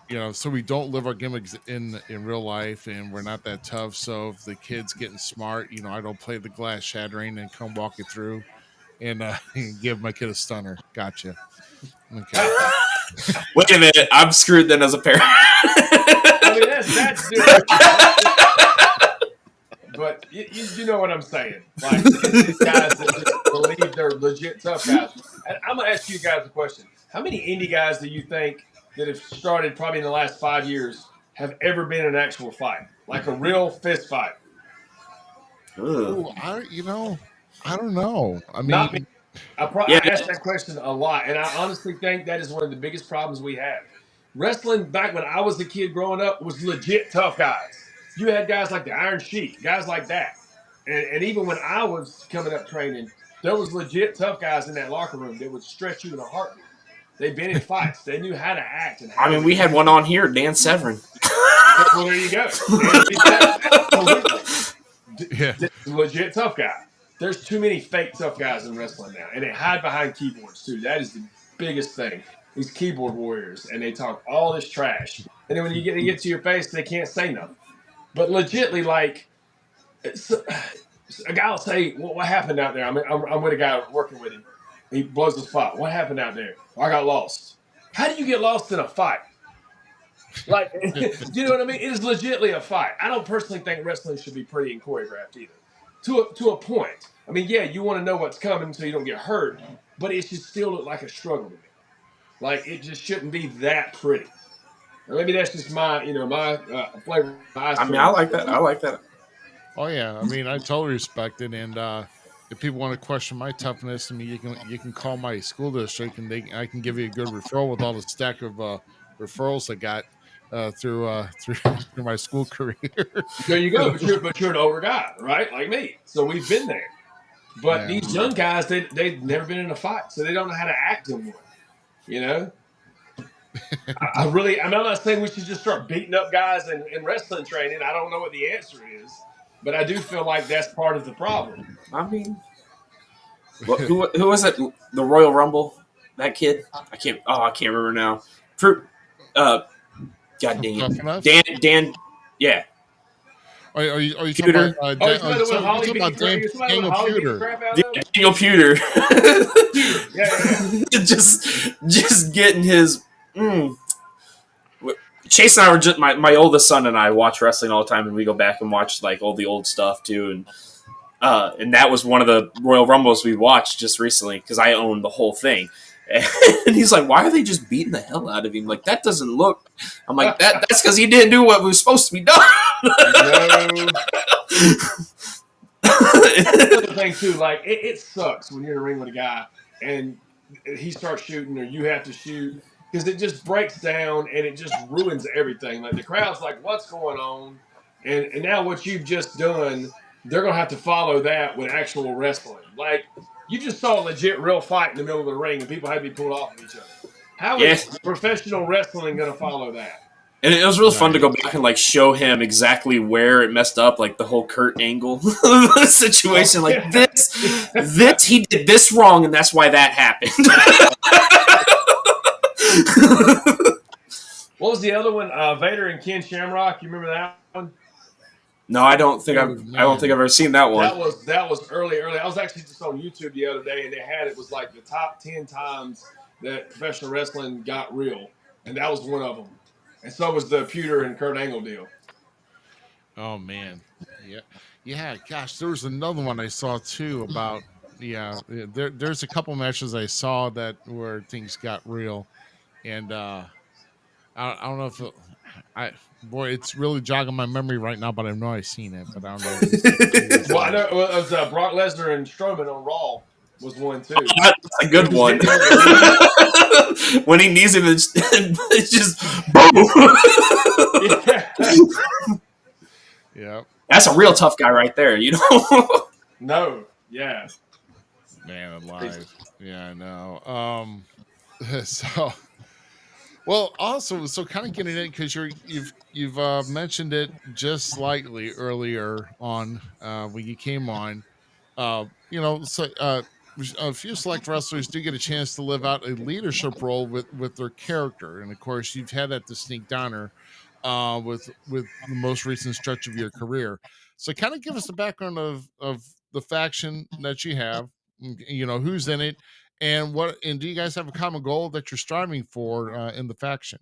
you know, so we don't live our gimmicks in real life, and we're not that tough. So if the kid's getting smart, you know, I don't play the glass shattering and come walk it through and give my kid a stunner. Gotcha. Okay. Wait a minute, I'm screwed then as a parent. I mean, that's different. But you know what I'm saying. Like, these guys that just believe they're legit tough guys. And I'm going to ask you guys a question. How many indie guys do you think that have started probably in the last 5 years have ever been in an actual fight? Like a real fist fight? Ooh, I don't know. I mean, Not me. I ask that question a lot, and I honestly think that is one of the biggest problems we have. Wrestling back when I was a kid growing up was legit tough guys. You had guys like the Iron Sheik, guys like that, and even when I was coming up training, there was legit tough guys in that locker room that would stretch you in a heartbeat. They've been in fights. They knew how to act and how. I mean, we had one on here, Dan Severin. Well, there you go. Yeah. Legit tough guy. There's too many fake tough guys in wrestling now, and they hide behind keyboards too. That is the biggest thing. These keyboard warriors, and they talk all this trash, and then when you get to your face, they can't say nothing. But legitly, like, a guy will say, well, "What happened out there?" I'm with a guy working with him. He blows the spot. What happened out there? I got lost. How do you get lost in a fight? Like, you know what I mean? It is legitimately a fight. I don't personally think wrestling should be pretty and choreographed either. To a point. I mean, yeah, you want to know what's coming so you don't get hurt, but it should still look like a struggle to me. Like, it just shouldn't be that pretty. Or maybe that's just my flavor. I mean, I like that. I like that. Oh yeah, I mean, I totally respect it, and if people want to question my toughness, I mean, you can call my school district, and I can give you a good referral with all the stack of referrals I got through my school career. There you go. But you're an older guy, right? Like me. So we've been there. But these young guys, they've never been in a fight, so they don't know how to act in one. You know? I'm not saying we should just start beating up guys in wrestling training. I don't know what the answer is, but I do feel like that's part of the problem. I mean, who was it? The Royal Rumble? That kid? I can't remember now. God dang it. Dan, yeah. Are you talking about Daniel Pewter? Daniel Pewter. Yeah. just getting his. Chase and I were just my oldest son and I watch wrestling all the time, and we go back and watch like all the old stuff too. And And that was one of the Royal Rumbles we watched just recently because I own the whole thing. And he's like, "Why are they just beating the hell out of him? Like that doesn't look." I'm like, "That's because he didn't do what was supposed to be done." No. Another thing too, like it sucks when you're in a ring with a guy and he starts shooting or you have to shoot because it just breaks down and it just ruins everything. Like the crowd's like, "What's going on?" And now what you've just done, they're gonna have to follow that with actual wrestling. Like you just saw a legit real fight in the middle of the ring and people had to be pulled off of each other. How Yeah. is professional wrestling gonna follow that? And it was real fun to go back and like show him exactly where it messed up, like the whole Kurt Angle situation. Like this he did this wrong, and that's why that happened. What was the other one? Vader and Ken Shamrock. You remember that one? No, I don't think I've ever seen that one. That was early. I was actually just on YouTube the other day, and they had it was like the top 10 times that professional wrestling got real, and that was one of them. And so was the Pewter and Kurt Angle deal. Oh man, yeah. Gosh, there was another one I saw too about there's a couple matches I saw that where things got real, and I don't know if it's really jogging my memory right now, but I know I've seen it, but I don't know. Well, I know it was Brock Lesnar and Strowman on Raw was one too. That's a good one. When he needs him, it's just boom. Yeah. That's a real tough guy right there, you know. No, yeah, man alive. Yeah, I know. So. Well, also, so kind of getting in because you've mentioned it just slightly earlier on when you came on. A few select wrestlers do get a chance to live out a leadership role with their character, and of course, you've had that distinct honor with the most recent stretch of your career. So, kind of give us the background of the faction that you have. Who's in it, and do you guys have a common goal that you're striving for in the faction?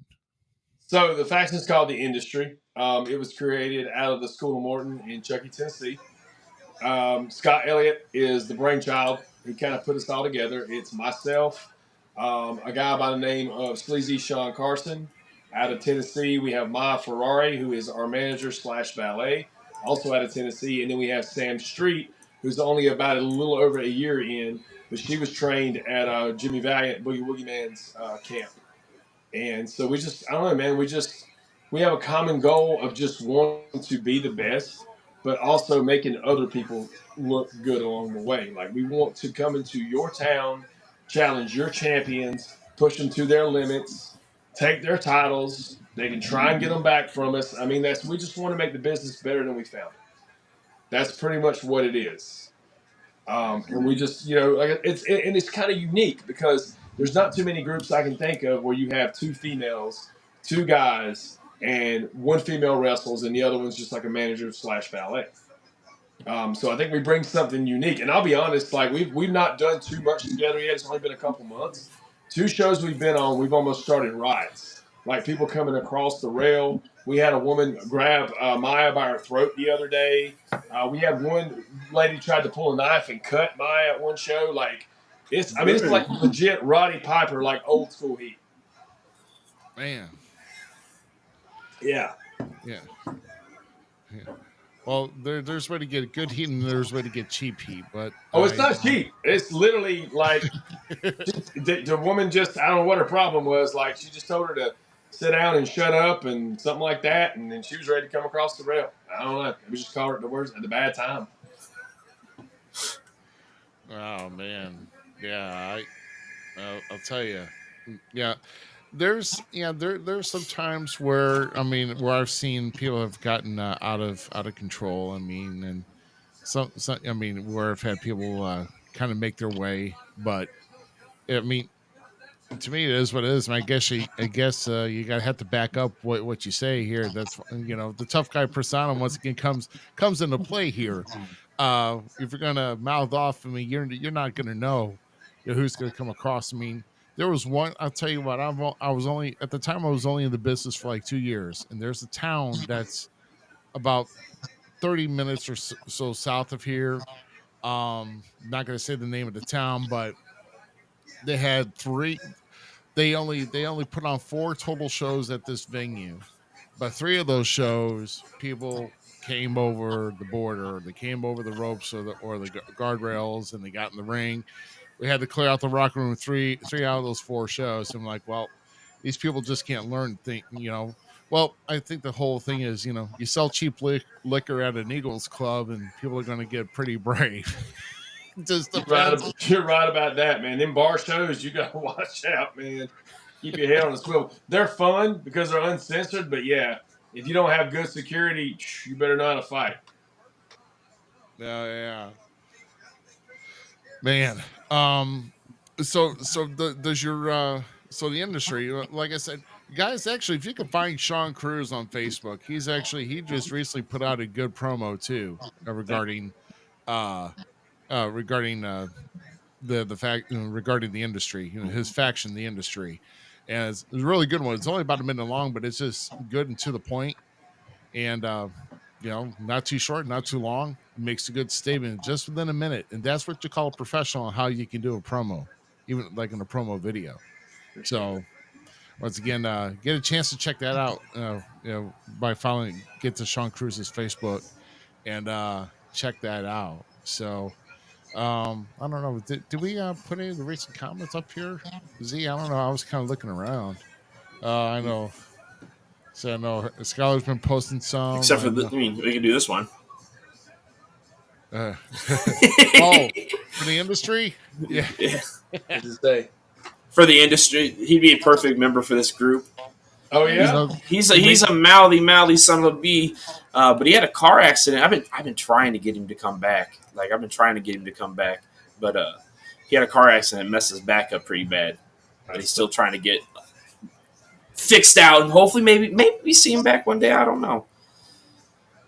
So the faction is called the Industry. It was created out of the School of Morton in Chuckey, Tennessee. Scott Elliott is the brainchild. He kind of put us all together. It's myself, a guy by the name of Sleazy Sean Carson out of Tennessee. We have Maya Ferrari, who is our manager / valet, also out of Tennessee. And then we have Sam Street, who's only about a little over a year in, but she was trained at Jimmy Valiant, Boogie Woogie Man's camp. And so I don't know, man, we have a common goal of just wanting to be the best, but also making other people look good along the way. Like we want to come into your town, challenge your champions, push them to their limits, take their titles. They can try and get them back from us. I mean, we just want to make the business better than we found it. That's pretty much what it is. And we just, it's kind of unique because there's not too many groups I can think of where you have two females, two guys, and one female wrestles, and the other one's just like a manager / valet. So I think we bring something unique. And I'll be honest, like we've not done too much together yet. It's only been a couple months. 2 shows we've been on, we've almost started riots. Like people coming across the rail. We had a woman grab Maya by her throat the other day. We had one lady tried to pull a knife and cut Maya at one show. Like it's like legit Roddy Piper, like old school heat. Man. Yeah. Yeah. Well, there's way to get good heat and there's way to get cheap heat, but it's not cheap. It's literally like the woman just I don't know what her problem was. Like she just told her to sit down and shut up and something like that, and then she was ready to come across the rail. I don't know. We just called her at the bad time. Oh man, yeah. I'll tell you, yeah. There's some times where where I've seen people have gotten out of control. And some where I've had people kind of make their way, but to me it is what it is. And I guess you gotta have to back up what you say here. That's the tough guy persona once again comes into play here. If you're gonna mouth off, you're not gonna know who's gonna come across. There was one. I'll tell you what. I was only at the time. I was only in the business for like 2 years, and there's a town that's about 30 minutes or so south of here, Not going to say the name of the town, but they had three. They only put on 4 total shows at this venue, but 3 of those shows, people came over the border, they came over the ropes or the guardrails, and they got in the ring. We had to clear out the locker room three out of those 4 shows. I'm like, well, these people just can't learn thing. Well, I think the whole thing is, you sell cheap liquor at an Eagles club, and people are going to get pretty brave. Just depends. You're right about that, man. Them bar shows, you got to watch out, man. Keep your head on the swivel. They're fun because they're uncensored, but yeah, if you don't have good security, you better know how to fight. Yeah. Man. Does your the industry, like I said, guys, actually, if you can find Sean Cruz on Facebook, he just recently put out a good promo too, regarding the fact, regarding the industry, his faction, the industry. And it's a really good one. It's only about a minute long, but it's just good and to the point, and not too short, not too long. It makes a good statement just within a minute, and that's what you call a professional on how you can do a promo, even like in a promo video. So once again, get a chance to check that out, by get to Sean Cruz's Facebook and check that out. So I don't know. Did we put any of the recent comments up here? Z, I don't know. I was kind of looking around. I know. So I know Skylar's been posting some. Except for we can do this one. Oh, for the industry? Yeah. For the industry, he'd be a perfect member for this group. Oh yeah, he's a mouthy son of a bee, but he had a car accident. I've been trying to get him to come back. But he had a car accident, messed his back up pretty bad. But he's still trying to get fixed out, and hopefully maybe we see him back one day. I don't know.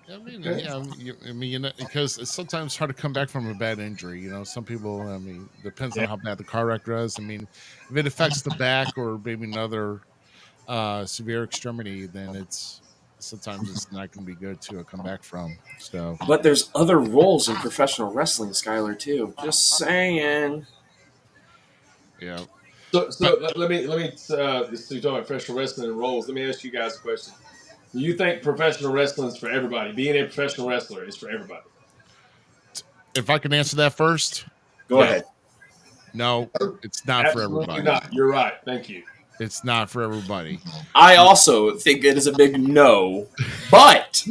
I mean, because it's sometimes hard to come back from a bad injury. Some people, depends on how bad the car wreck was. I mean, if it affects the back or maybe another severe extremity, then it's not going to be good to come back from. So, but there's other roles in professional wrestling, Skylar, too. Just saying. Yeah. So let me talking about professional wrestling and roles. Let me ask you guys a question. Do you think professional wrestling is for everybody? Being a professional wrestler is for everybody? If I can answer that first, go ahead. No, it's not for everybody. Not. You're right. Thank you. It's not for everybody. I also think it is a big no, but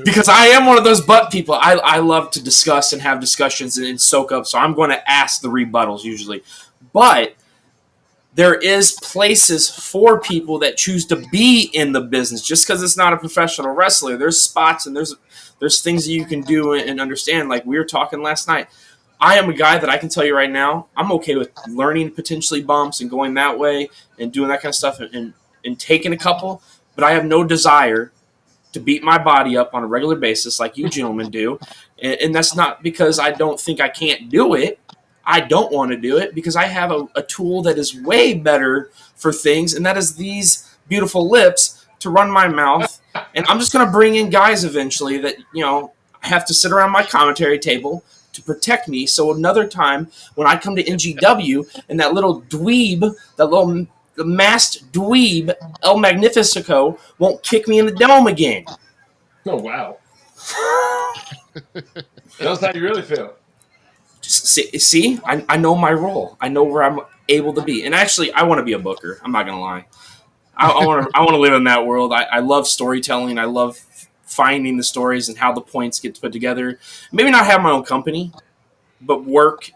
because I am one of those but people, I love to discuss and have discussions and soak up, so I'm going to ask the rebuttals usually. But there is places for people that choose to be in the business. Just because it's not a professional wrestler, there's spots and there's things that you can do and understand. Like we were talking last night, I am a guy that I can tell you right now, I'm okay with learning potentially bumps and going that way and doing that kind of stuff and taking a couple, but I have no desire to beat my body up on a regular basis like you gentlemen do. And that's not because I don't think I can't do it. I don't want to do it because I have a tool that is way better for things, and that is these beautiful lips to run my mouth. And I'm just going to bring in guys eventually that, have to sit around my commentary table to protect me. So another time when I come to NGW and that little dweeb, the masked dweeb, El Magnifico, won't kick me in the dome again. Oh, wow. That's how you really feel. See, I know my role. I know where I'm able to be. And actually, I want to be a booker. I'm not going to lie. I want to live in that world. I love storytelling. I love finding the stories and how the points get put together. Maybe not have my own company, but work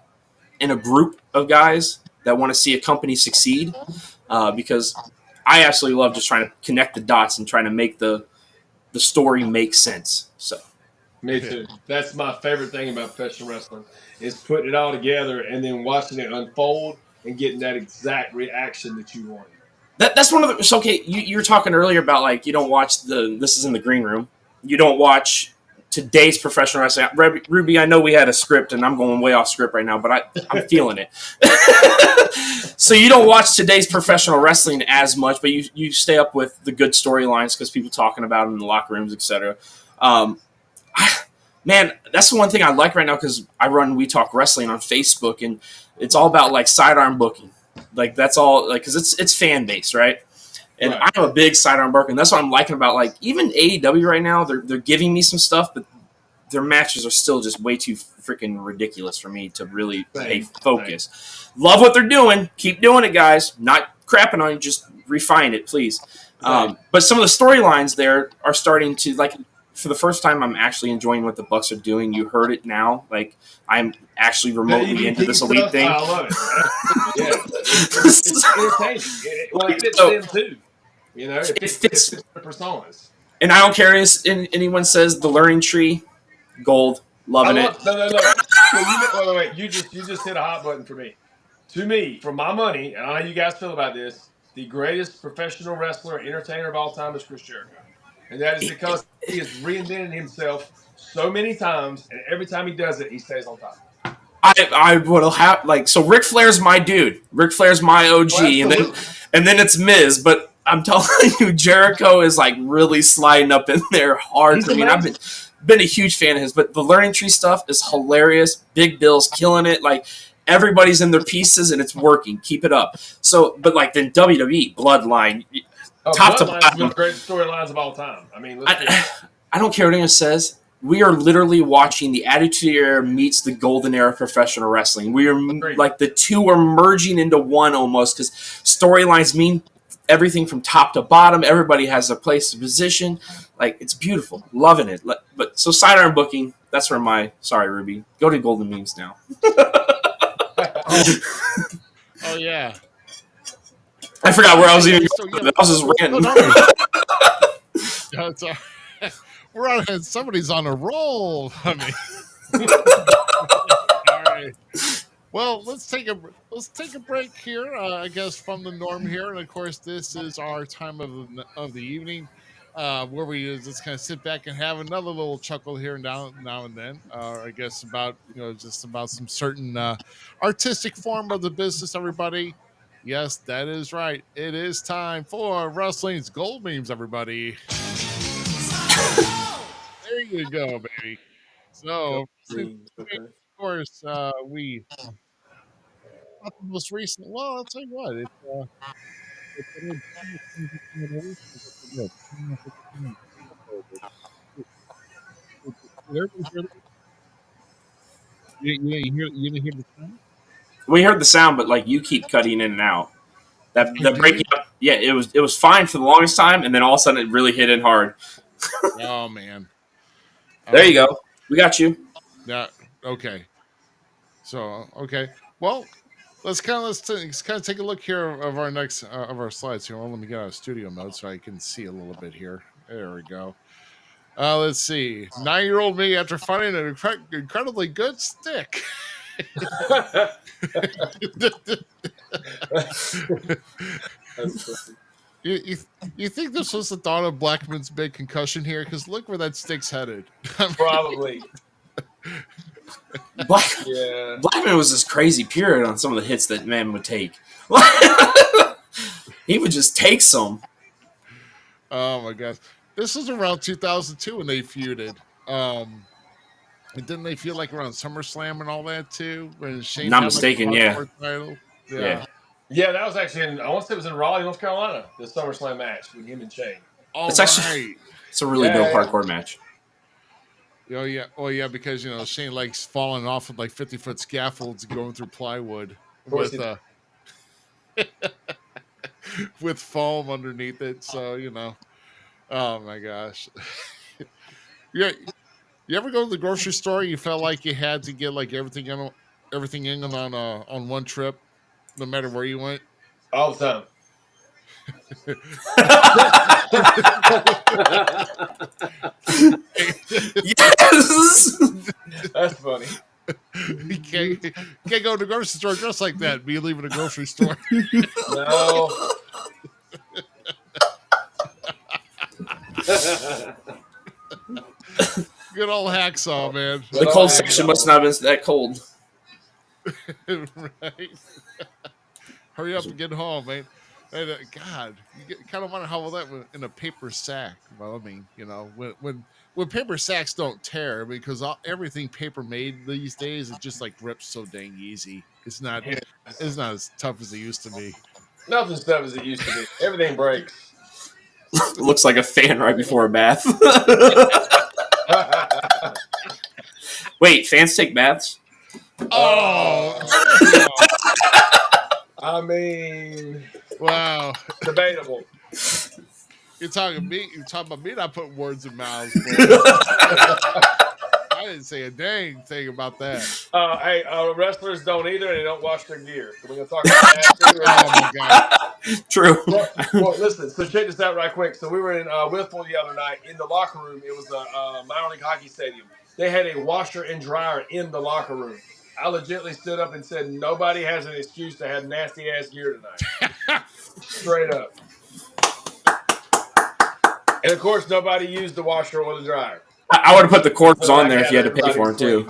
in a group of guys that want to see a company succeed. Because I absolutely love just trying to connect the dots and trying to make the story make sense. So. Me too. That's my favorite thing about professional wrestling is putting it all together and then watching it unfold and getting that exact reaction that you want. That's one of the. So okay, you were talking earlier about like you don't watch this is in the green room. You don't watch today's professional wrestling. Ruby, I know we had a script and I'm going way off script right now, but I'm feeling it. So you don't watch today's professional wrestling as much, but you stay up with the good storylines because people talking about them in the locker rooms, etc. Man, that's the one thing I like right now because I run We Talk Wrestling on Facebook, and it's all about like sidearm booking. Like that's all like because it's fan based, right? And Right. I'm a big sidearm booker, and that's what I'm liking about like even AEW right now. They're giving me some stuff, but their matches are still just way too freaking ridiculous for me to really pay focus. Love what they're doing. Keep doing it, guys. Not crapping on you. Just refine it, please. But some of the storylines there are starting to like. For the first time, I'm actually enjoying what the Bucks are doing. You heard it now. Like I'm actually remotely into this elite thing. I love it. Yeah, it's entertaining. Well, it fits them too. You know, it fits their personas. And I don't care if anyone says the learning tree, gold, loving it. No. Wait. You just hit a hot button for me. To me, for my money, and I know how you guys feel about this, the greatest professional wrestler, entertainer of all time is Chris Jericho. And that is because he has reinvented himself so many times, and every time he does it, he stays on top. I would have like so. Ric Flair's my dude. Ric Flair's my OG, and then it's Miz. But I'm telling you, Jericho is like really sliding up in there hard. I mean, I've been a huge fan of his, but the learning tree stuff is hilarious. Big Bill's killing it. Like everybody's in their pieces, and it's working. Keep it up. So, but like then WWE Bloodline. Top to bottom, one of the greatest storylines of all time. I mean, I don't care what anyone says. We are literally watching the Attitude Era meets the Golden Era of professional wrestling. We are like the two are merging into one almost because storylines mean everything from top to bottom. Everybody has a place to position. Like it's beautiful, loving it. But so sidearm booking. That's where my sorry Ruby. Go to Golden Memes now. Oh yeah. I forgot where I was even going. I was just ranting. We're on. Somebody's on a roll. I mean, all right. Well, let's take a break here. I guess from the norm here, and of course, this is our time of the evening, where we just kind of sit back and have another little chuckle here now and then. I guess about just about some certain artistic form of the business. Everybody. Yes, that is right. It is time for Wrestling's Gold Memes, everybody. There you go, baby. So, of course, we not the most recent. Well, I'll tell you what. You didn't hear the sound? We heard the sound, but like you keep cutting in and out. That breaking up, yeah, it was fine for the longest time, and then all of a sudden it really hit in hard. Oh man! There you go. We got you. Yeah. Okay. So okay. Well, let's kind of take a look here of our next of our slides here. Well, let me get out of studio mode so I can see a little bit here. There we go. Let's see. 9-year-old me after finding an incredibly good stick. You think this was the thought of Blackman's big concussion here? Because look where that stick's headed. Probably. Blackman was this crazy period on some of the hits that man would take. He would just take some. Oh my gosh. This was around 2002 when they feuded. And didn't they feel like around SummerSlam and all that too? When Shane not mistaken, yeah. Title? Yeah. Yeah, that was actually I want to say it was in Raleigh, North Carolina, the SummerSlam match with him and Shane. It's actually it's a really dope hardcore match. Oh yeah. Oh yeah, because Shane likes falling off of like 50-foot scaffolds going through plywood with with foam underneath it. So oh my gosh. Yeah. You ever go to the grocery store? You felt like you had to get like everything in on one trip, no matter where you went. All the time. Yes, that's funny. You can't go to the grocery store dressed like that. Be leaving a grocery store. No. Good old hacksaw, man. The cold section must not have been that cold. Right. Hurry up and get home, man. And, God, you kind of wonder how well that went in a paper sack. Well, I mean, when Well, paper sacks don't tear because everything paper made these days, it just like rips so dang easy. It's not as tough as it used to be. Nothing's tough as it used to be. Everything breaks. Looks like a fan right before a bath. Wait, fans take baths? Oh, I mean, wow. debatable. You're talking about me not putting words in mouths. I didn't say a dang thing about that. Hey, wrestlers don't either, and they don't wash their gear. We're going to talk about that too. Oh my god. True. Well, listen. So check this out right quick. So we were in Whitfield the other night. In the locker room, it was a minor league hockey stadium. They had a washer and dryer in the locker room. I legitimately stood up and said, nobody has an excuse to have nasty ass gear tonight. Straight up. And of course, nobody used the washer or the dryer. I would have put the cords on there if you had to pay for them too.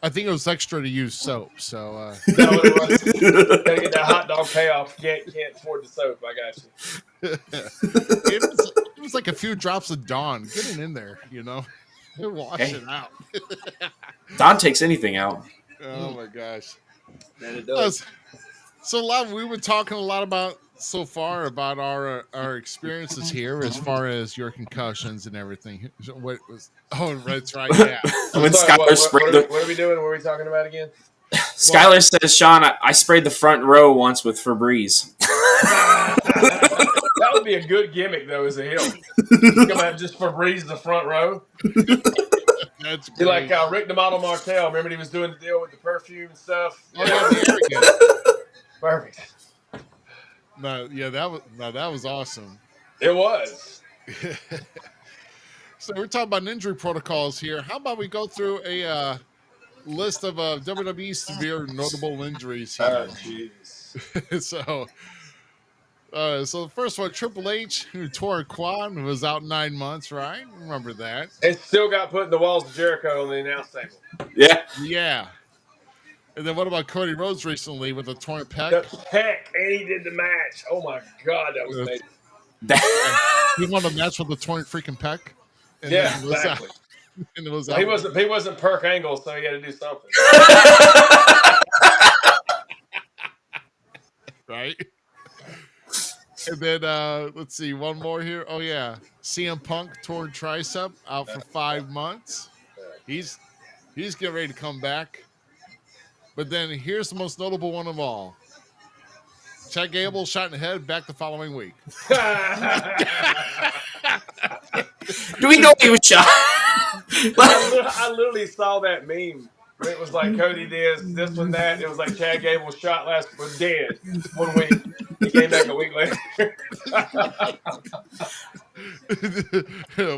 I think it was extra to use soap. So no, it wasn't. Gotta get that hot dog payoff. Can't afford the soap. I got you. it was like a few drops of Dawn. Get it in there, wash it out. Dawn takes anything out. Oh my gosh. Man, it does. So we were talking a lot about so far about our experiences here as far as your concussions and everything. What was? Oh, that's right. Yeah. When Sorry, Skylar sprayed what are we doing? What are we talking about again? Skylar says, Sean, I sprayed the front row once with Febreze. That would be a good gimmick, though, as a heel. Come out just Febreze the front row. That's be like Rick the Model Martel. Remember he was doing the deal with the perfume and stuff? Oh, yeah, there we go. Perfect. No, yeah, that was awesome. It was. So we're talking about injury protocols here. How about we go through a list of WWE severe notable injuries here? Oh, jeez. So the first one, Triple H, who tore a quad and was out 9 months, right? Remember that? It still got put in the walls of Jericho on the announce table. Yeah. Yeah. And then what about Cody Rhodes recently with a torn pec? The pec, and he did the match. Oh my God, that was amazing. He won a match with a torn freaking pec. And Yeah, exactly. And it was he wasn't Perk Angle, so he had to do something. Right. And then let's see, one more here. Oh yeah, CM Punk torn tricep, out for 5 months. He's getting ready to come back. But then here's the most notable one of all. Chad Gable shot in the head, back the following week. Do we know he was shot? I literally saw that meme. It was like Cody this one, that. It was like Chad Gable shot was dead 1 week. He came back a week later.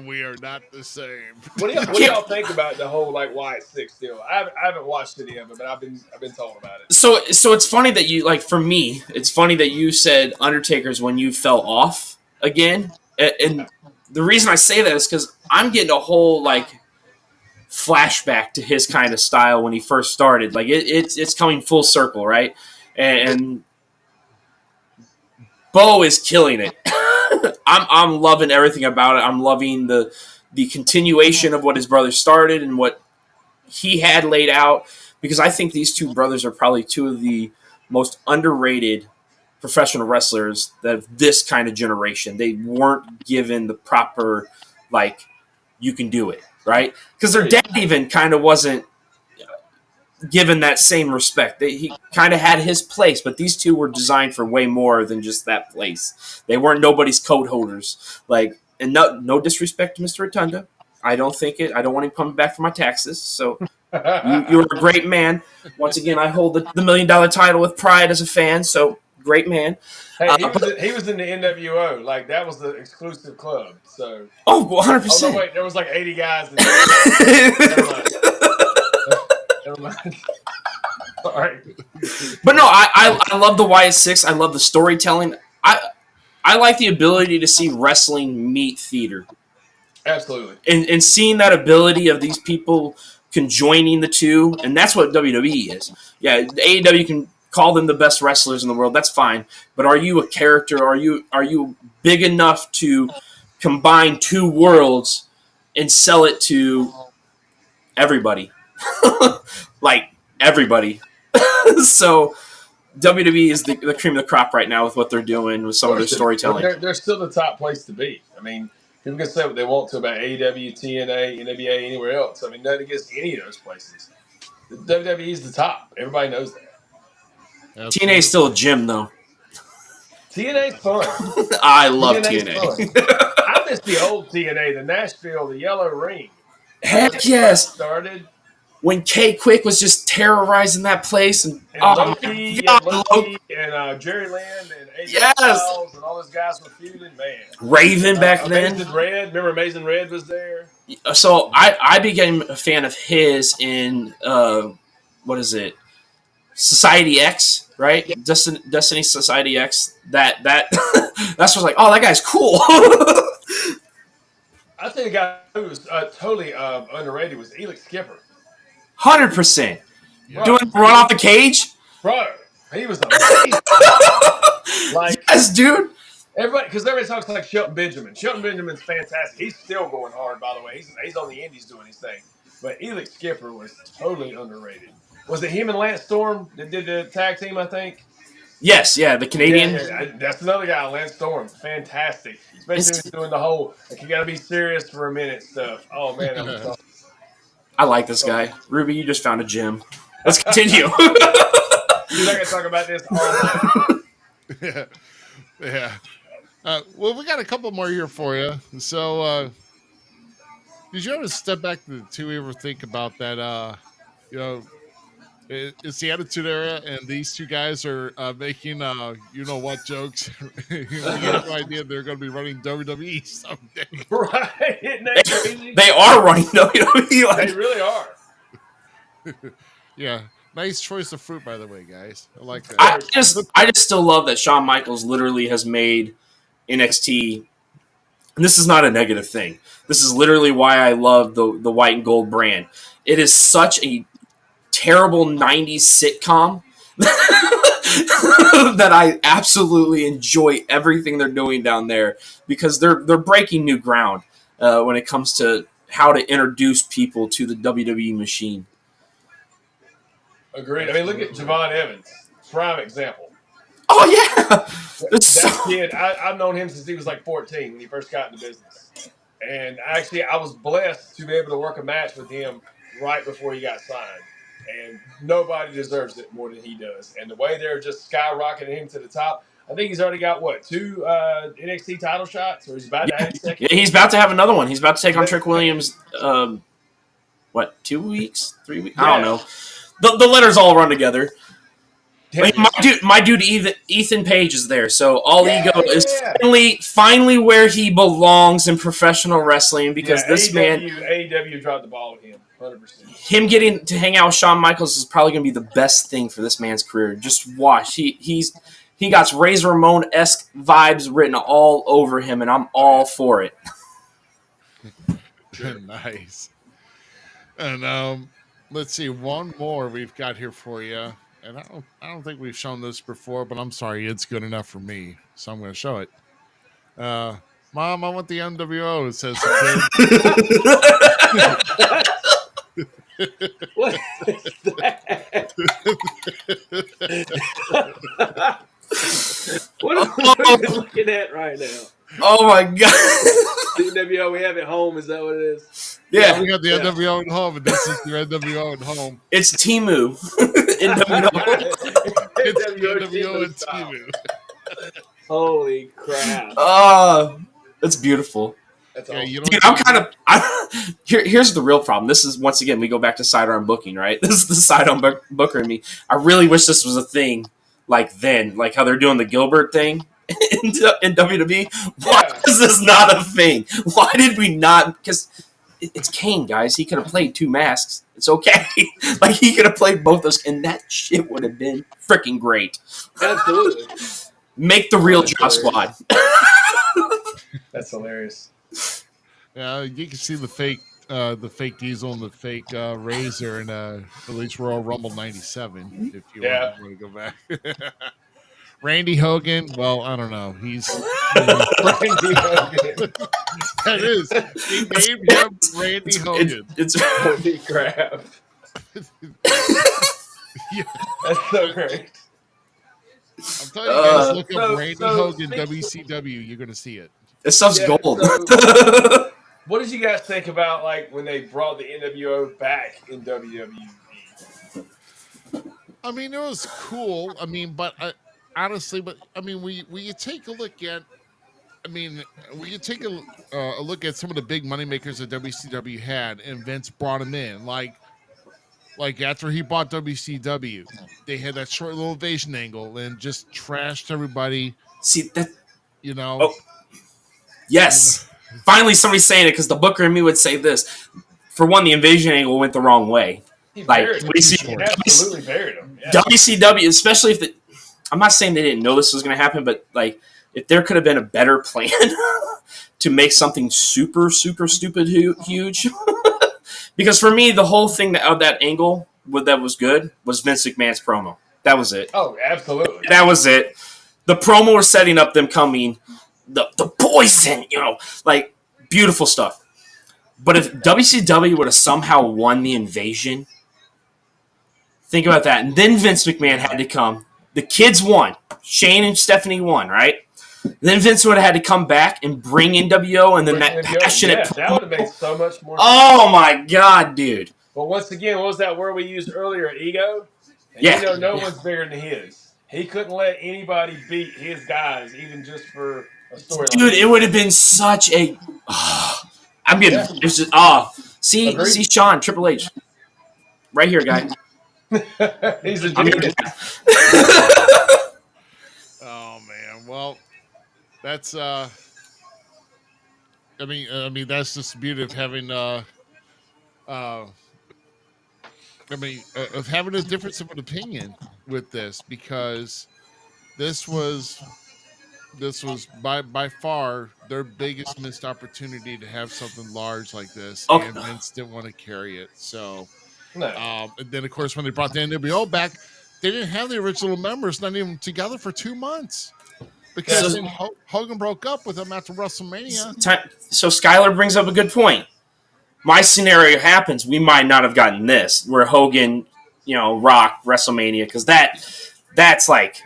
We are not the same. What do y'all think about the whole Wyatt Six deal? I haven't watched any of it, but I've been told about it. So it's funny that you for me, it's funny that you said Undertaker's when you fell off again, and the reason I say that is because I'm getting a whole flashback to his kind of style when he first started. It's coming full circle, right? And Bo is killing it. I'm loving everything about it. I'm loving the continuation of what his brother started and what he had laid out, because I think these two brothers are probably two of the most underrated professional wrestlers of this kind of generation. They weren't given the proper, you can do it, right? Because their dad even kind of wasn't given that same respect. He kind of had his place, but these two were designed for way more than just that place. They weren't nobody's coat holders. And no disrespect to Mr. Rotunda. I don't want him coming back for my taxes. So you're a great man. Once again, I hold the $1 million title with pride as a fan. So great man. Hey, he was in the NWO. That was the exclusive club. So 100%. Oh no, wait, there was 80 guys. Never mind. Never mind. Sorry. But no, I love the Wyatt Six. I love the storytelling. I like the ability to see wrestling meet theater. Absolutely. And seeing that ability of these people conjoining the two, and that's what WWE is. Yeah, AEW can call them the best wrestlers in the world. That's fine. But are you a character? Are you big enough to combine two worlds and sell it to everybody. Like everybody. So WWE is the cream of the crop right now with what they're doing with some of their storytelling. They're still the top place to be. I mean, people can say what they want to about AEW, TNA, NWA, anywhere else. I mean, nothing against any of those places. The WWE is the top. Everybody knows that. TNA is still a gym, though. TNA's fun. I love TNA. I miss the old TNA, the Nashville, the Yellow Ring. Heck yes. Started. When K Quick was just terrorizing that place, and Loki and Jerry Lynn and AJ Styles and all those guys were feuding, man. Raven back then. Amazing Red, remember Amazing Red was there? So I became a fan of his in what is it? Society X, right? Yeah. Destiny Society X. That's what's like, oh, that guy's cool. I think the guy who was totally underrated was Elix Skipper. 100%. Doing run off the cage? Bro, he was amazing. Yes, dude. Because everybody talks like Shelton Benjamin. Shelton Benjamin's fantastic. He's still going hard, by the way. He's on the Indies doing his thing. But Elix Skipper was totally underrated. Was it him and Lance Storm that did the tag team, I think? Yes, yeah, the Canadian. Yeah, that's another guy, Lance Storm. Fantastic. Especially doing the whole, like, you got to be serious for a minute stuff. Oh, man, that was awesome. I like this guy. Ruby, you just found a gym. Let's continue. Dude, I can talk about this all night. Yeah. Well, we got a couple more here for you. So, did you ever step back to ever think about that, it's the Attitude Era, and these two guys are making you-know-what jokes. You have no idea they're going to be running WWE someday. Right. Isn't that crazy? They are running WWE. They really are. Yeah. Nice choice of fruit, by the way, guys. I like that. I just still love that Shawn Michaels literally has made NXT, and this is not a negative thing. This is literally why I love the white and gold brand. It is such a terrible 90s sitcom that I absolutely enjoy everything they're doing down there, because they're breaking new ground when it comes to how to introduce people to the WWE machine. Agreed. I mean, look at Javon Evans. Prime example. Oh, yeah. That kid, I've known him since he was like 14 when he first got into business. And actually, I was blessed to be able to work a match with him right before he got signed. And nobody deserves it more than he does. And the way they're just skyrocketing him to the top, I think he's already got, 2 NXT title shots? Or he's about to have his second? Yeah, he's about to have another one. He's about to take on Trick Williams, 2 weeks? 3 weeks? I don't know. The letters all run together. Like, my dude Ethan Page is there, so All Ego is finally where he belongs in professional wrestling, because this man... AEW dropped the ball with him, 100%. Him getting to hang out with Shawn Michaels is probably going to be the best thing for this man's career. Just watch. He got Razor Ramon-esque vibes written all over him, and I'm all for it. Nice. And let's see, one more we've got here for you. And I don't think we've shown this before, but I'm sorry, it's good enough for me, so I'm going to show it. Mom, I want the NWO. It says What is that? What are we looking at right now? Oh my god! The NWO we have at home, is that what it is? Yeah, we got the NWO at home, and this is your NWO at home. It's Timu. It's NWO and Timu. Holy crap! That's beautiful. That's awesome. Dude, I'm kind of. Here's the real problem. This is, once again, we go back to sidearm booking, right? This is the sidearm booker in me. I really wish this was a thing, like how they're doing the Gilbert thing in WWE. Why is this not a thing? Why did we not? Because it's Kane, guys. He could have played 2 masks. It's okay. Like, he could have played both those, and that shit would have been freaking great. Absolutely. Make the real Job Squad. That's hilarious. Yeah, you can see the fake Diesel and the fake Razor in at least Royal Rumble '97. If you want to go back, Randy Hogan. Well, I don't know. He's Randy Hogan. that is. He named him Randy Hogan. It's Holy crap. Yeah. That's so great. I'm telling you guys, look up so- Randy so Hogan speak- WCW. You're gonna see it. this stuff's Yeah, gold. so- What did you guys think about like when they brought the NWO back in WWE? I mean, it was cool. I mean, but honestly, we take a look at. I mean, we could take a look at some of the big moneymakers that WCW had, and Vince brought him in. Like after he bought WCW, they had that short little invasion angle and just trashed everybody. See that? You know. Oh. Yes. Finally, somebody's saying it because the Booker and me would say this. For one, the invasion angle went the wrong way. He Like buried him. He absolutely buried him. Yeah. WCW, especially if I'm not saying they didn't know this was going to happen, but like if there could have been a better plan to make something super, super stupid huge. Because for me, the whole thing of that angle that was good was Vince McMahon's promo. That was it. Oh, absolutely. That was it. The promo was setting up them coming, the poison, like beautiful stuff. But if WCW would have somehow won the invasion, think about that. And then Vince McMahon had to come. The kids won. Shane and Stephanie won, right? Then Vince would have had to come back and bring NWO and then that passionate that would have made so much more sense. Oh my God, dude. But once again, what was that word we used earlier? Ego? And Yeah. no one's bigger than his. He couldn't let anybody beat his guys, even just for a story. Dude, it would have been such a. I'm getting. Yeah. It's just. Agreed. See Sean, Triple H. Right here, guy. He's a I'm genius. Oh man, well, that's I mean that's just the beauty of having of having a difference of an opinion with this, because this was by far their biggest missed opportunity to have something large like this, Oh. and Vince didn't want to carry it. So, No. and then of course when they brought the NWO back, they didn't have the original members, not even together for 2 months, because So- then Hogan broke up with them after WrestleMania. So Skylar brings up a good point. My scenario happens, we might not have gotten this, where Hogan, Rock WrestleMania, because that's like.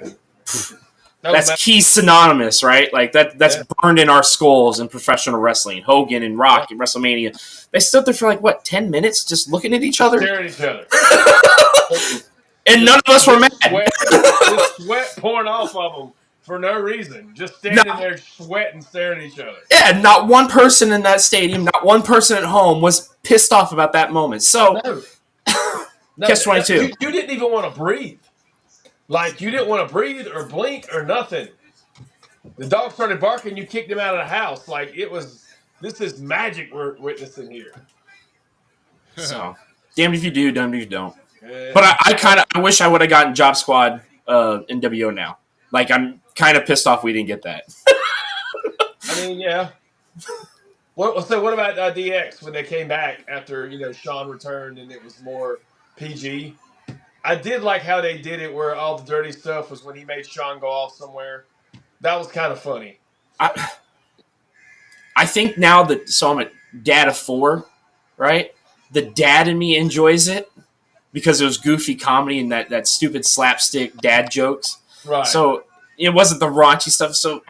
That's key synonymous, right? Like that's burned in our skulls in professional wrestling. Hogan and Rock and WrestleMania. They stood there for 10 minutes just looking at each other. Staring at each other. And none of us were mad. Sweat pouring off of them for no reason. Just standing there sweating, staring at each other. Yeah, not one person in that stadium, not one person at home was pissed off about that moment. So, No, Catch 22. You didn't even want to breathe. Like, you didn't want to breathe or blink or nothing. The dog started barking, you kicked him out of the house. Like, this is magic we're witnessing here. so damned if you do, damned if you don't. Yeah. But I wish I would have gotten Job Squad NWO now. Like, I'm kind of pissed off we didn't get that. I mean, yeah. So what about DX when they came back after, Sean returned and it was more PG? I did like how they did it where all the dirty stuff was when he made Sean go off somewhere. That was kind of funny. I think now so I'm a dad of 4, right? The dad in me enjoys it because it was goofy comedy and that stupid slapstick dad jokes. Right. So it wasn't the raunchy stuff. So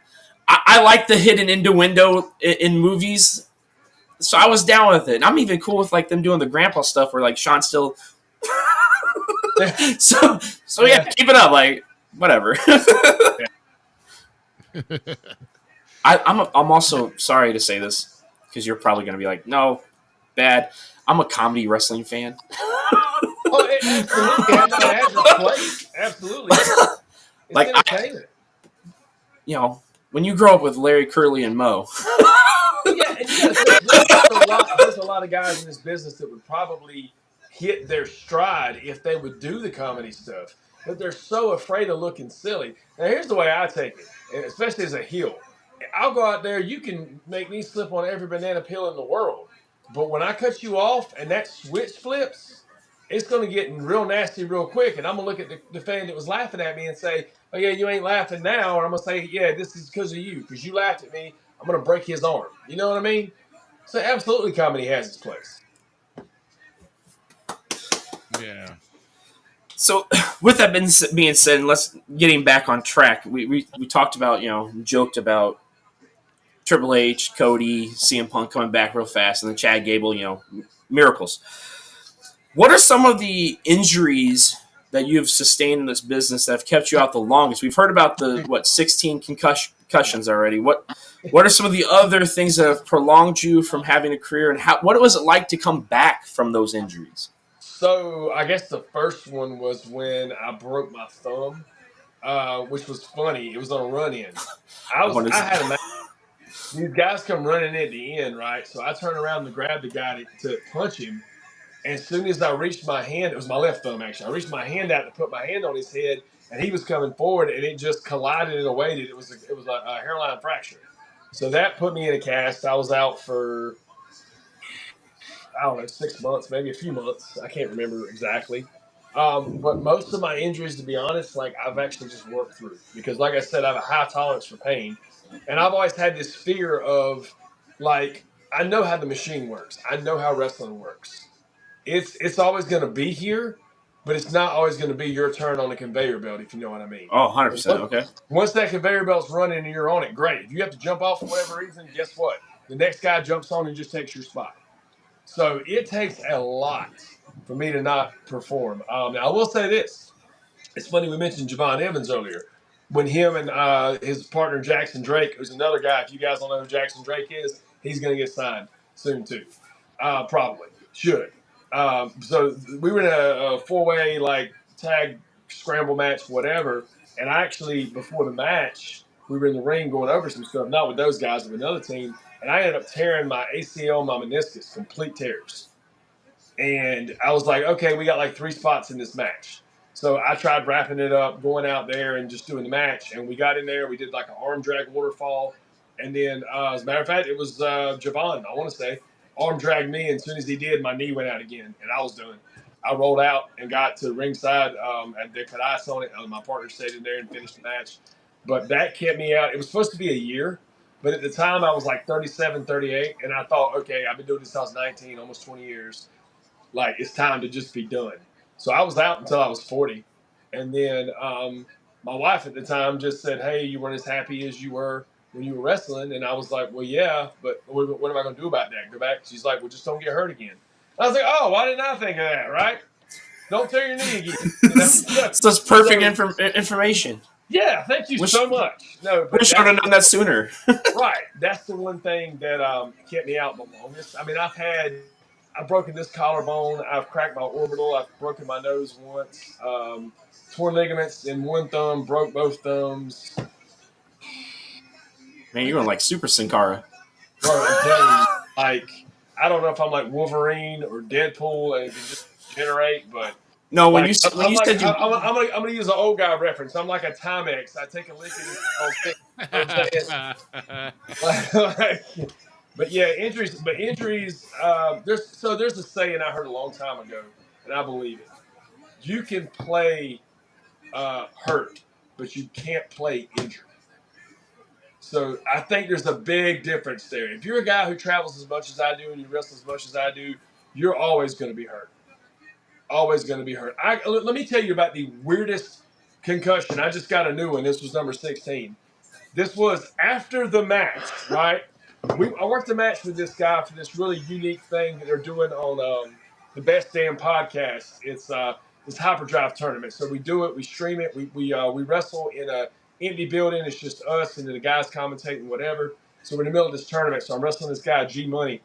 I like the hidden innuendo in movies. So I was down with it. And I'm even cool with them doing the grandpa stuff where Sean still. so yeah, keep it up. Whatever. I'm also sorry to say this because you're probably going to be like, no, bad. I'm a comedy wrestling fan. Oh, absolutely. It has its place. Absolutely. It's entertainment. When you grow up with Larry, Curly, and Moe. Yeah, there's a lot of guys in this business that would probably hit their stride if they would do the comedy stuff. But they're so afraid of looking silly. Now, here's the way I take it, and especially as a heel. I'll go out there, you can make me slip on every banana peel in the world. But when I cut you off and that switch flips, it's going to get real nasty real quick. And I'm going to look at the fan that was laughing at me and say, oh, yeah, you ain't laughing now. Or I'm going to say, yeah, this is because of you. Because you laughed at me. I'm going to break his arm. You know what I mean? So absolutely comedy has its place. Yeah. So, with that being said, let's getting back on track. We talked about, joked about Triple H, Cody, CM Punk coming back real fast, and then Chad Gable, miracles. What are some of the injuries that you've sustained in this business that have kept you out the longest? We've heard about the 16 concussions already. What are some of the other things that have prolonged you from having a career, and what was it like to come back from those injuries? So I guess the first one was when I broke my thumb, which was funny. It was on a run-in. I had a match. These guys come running at the end, right? So I turn around to grab the guy to punch him. And as soon as I reached my hand, it was my left thumb actually. I reached my hand out to put my hand on his head, and he was coming forward, and it just collided in a way that it was a hairline fracture. So that put me in a cast. I was out for, I don't know, 6 months, maybe a few months. I can't remember exactly. But most of my injuries, to be honest, like I've actually just worked through because, like I said, I have a high tolerance for pain, and I've always had this fear of, like, I know how the machine works. I know how wrestling works. It's always going to be here, but it's not always going to be your turn on the conveyor belt, if you know what I mean. Oh, 100%. Okay. Once that conveyor belt's running and you're on it, great. If you have to jump off for whatever reason, guess what? The next guy jumps on and just takes your spot. So it takes a lot for me to not perform. Now, I will say this. It's funny we mentioned Javon Evans earlier. When him and his partner Jackson Drake, who's another guy, if you guys don't know who Jackson Drake is, he's going to get signed soon too. Probably. Should. So we were in a four-way like tag scramble match, whatever. And actually, before the match, we were in the ring going over some stuff, not with those guys, but with another team. And I ended up tearing my ACL, my meniscus, complete tears. And I was like, okay, we got like 3 spots in this match. So I tried wrapping it up, going out there and just doing the match. And we got in there. We did like an arm drag waterfall. And then, as a matter of fact, it was Javon, I want to say, arm dragged me. And as soon as he did, my knee went out again. And I was done. I rolled out and got to ringside. And they put ice on it. My partner stayed in there and finished the match. But that kept me out. It was supposed to be a year. But at the time, I was like 37, 38. And I thought, okay, I've been doing this since I was 19, almost 20 years. Like, it's time to just be done. So I was out until I was 40. And then my wife at the time just said, hey, you weren't as happy as you were when you were wrestling. And I was like, well, yeah, but what am I going to do about that? Go back? She's like, well, just don't get hurt again. I was like, oh, why didn't I think of that, right? Don't tear your knee again. You know? So it's perfect information. Yeah, thank you so much. No, but we should have known that sooner. Right. That's the one thing that kept me out the longest. I mean, I've broken this collarbone. I've cracked my orbital. I've broken my nose once. Torn ligaments in one thumb. Broke both thumbs. Man, you're like Super Sin Cara. Bro, I'm telling you, like, I don't know if I'm like Wolverine or Deadpool and it can just generate, but no. When like, you said I'm gonna use an old guy reference. I'm like a Timex. I take a lick and But yeah, injuries. There's a saying I heard a long time ago, and I believe it. You can play hurt, but you can't play injured. So I think there's a big difference there. If you're a guy who travels as much as I do and you wrestle as much as I do, you're always going to be hurt. Always going to be hurt. Let me tell you about the weirdest concussion. I just got a new one. This was number 16. This was after the match, right? I worked a match with this guy for this really unique thing that they're doing on the Best Damn Podcast. It's this Hyperdrive tournament. So we do it, we stream it, we wrestle in a empty building. It's just us and then the guys commentating, whatever. So we're in the middle of this tournament. So I'm wrestling this guy, G Money,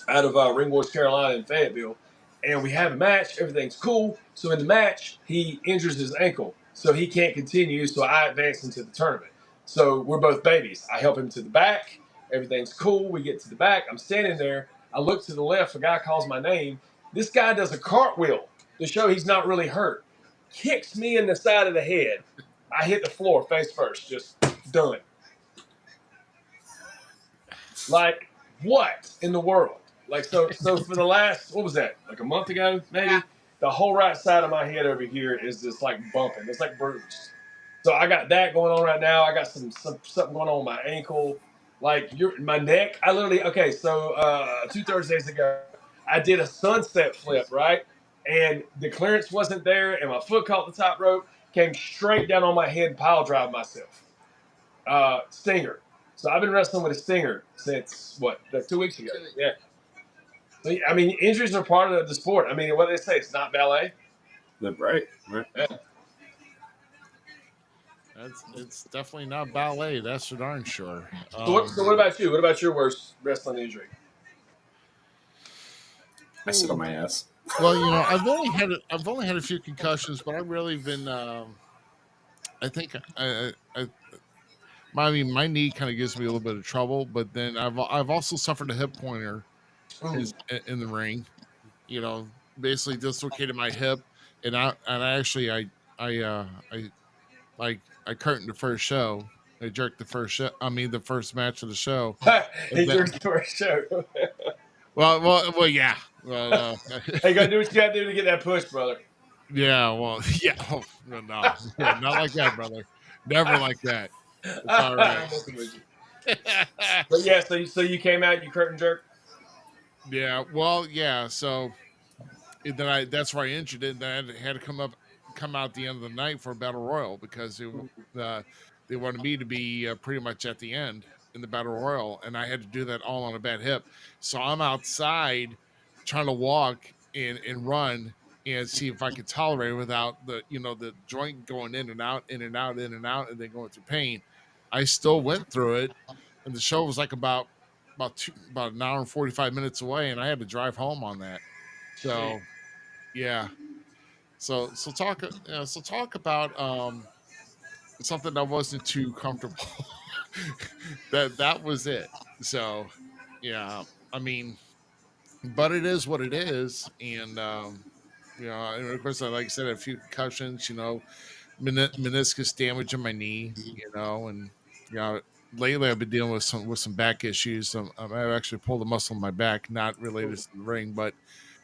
out of Ringwars, Carolina, in Fayetteville. And we have a match. Everything's cool. So in the match, he injures his ankle. So he can't continue. So I advance into the tournament. So we're both babies. I help him to the back. Everything's cool. We get to the back. I'm standing there. I look to the left. A guy calls my name. This guy does a cartwheel to show he's not really hurt. Kicks me in the side of the head. I hit the floor face first. Just done. Like, what in the world? Like, so for the last, what was that? Like a month ago, maybe? the whole right side of my head over here is just like bumping. It's like bruised. So I got that going on right now. I got something going on with my ankle, like my neck. I literally So 2 Thursdays ago, I did a sunset flip, right, and the clearance wasn't there, and my foot caught the top rope, came straight down on my head, and pile drive myself. Stinger. So I've been wrestling with a stinger since like 2 weeks ago. Yeah. So, I mean, injuries are part of the sport. I mean, what do they say? It's not ballet. Right. Yeah. It's definitely not ballet. That's for darn sure. So what about you? What about your worst wrestling injury? I sit on my ass. Well, I've only had a few concussions, but I've really been. I think my knee kind of gives me a little bit of trouble, but then I've also suffered a hip pointer in the ring. Basically dislocated my hip, and I actually I curtained the first show. I jerked the first show. I mean, the first match of the show. He jerked the first show. Well, yeah. Well, Hey, you gotta do what you gotta do to get that push, brother. yeah. Well, yeah. Oh, no, yeah, not like that, brother. Never like that. It's all right. But yeah, so you came out, you curtain jerk. Yeah. Well, yeah. So then that's where I injured it. Then I had to come out at the end of the night for a battle royal because they wanted me to be pretty much at the end in the battle royal, and I had to do that all on a bad hip. So I'm outside trying to walk and run and see if I could tolerate it without the joint going in and out, in and out, in and out, and then going through pain. I still went through it, and the show was like about an hour and 45 minutes away, and I had to drive home on that. So yeah. So talk about something that wasn't too comfortable. that was it. So yeah, I mean, but it is what it is, and and of course, like I said, a few concussions, meniscus damage in my knee, and lately I've been dealing with some back issues. I've actually pulled a muscle in my back, not related to the ring, but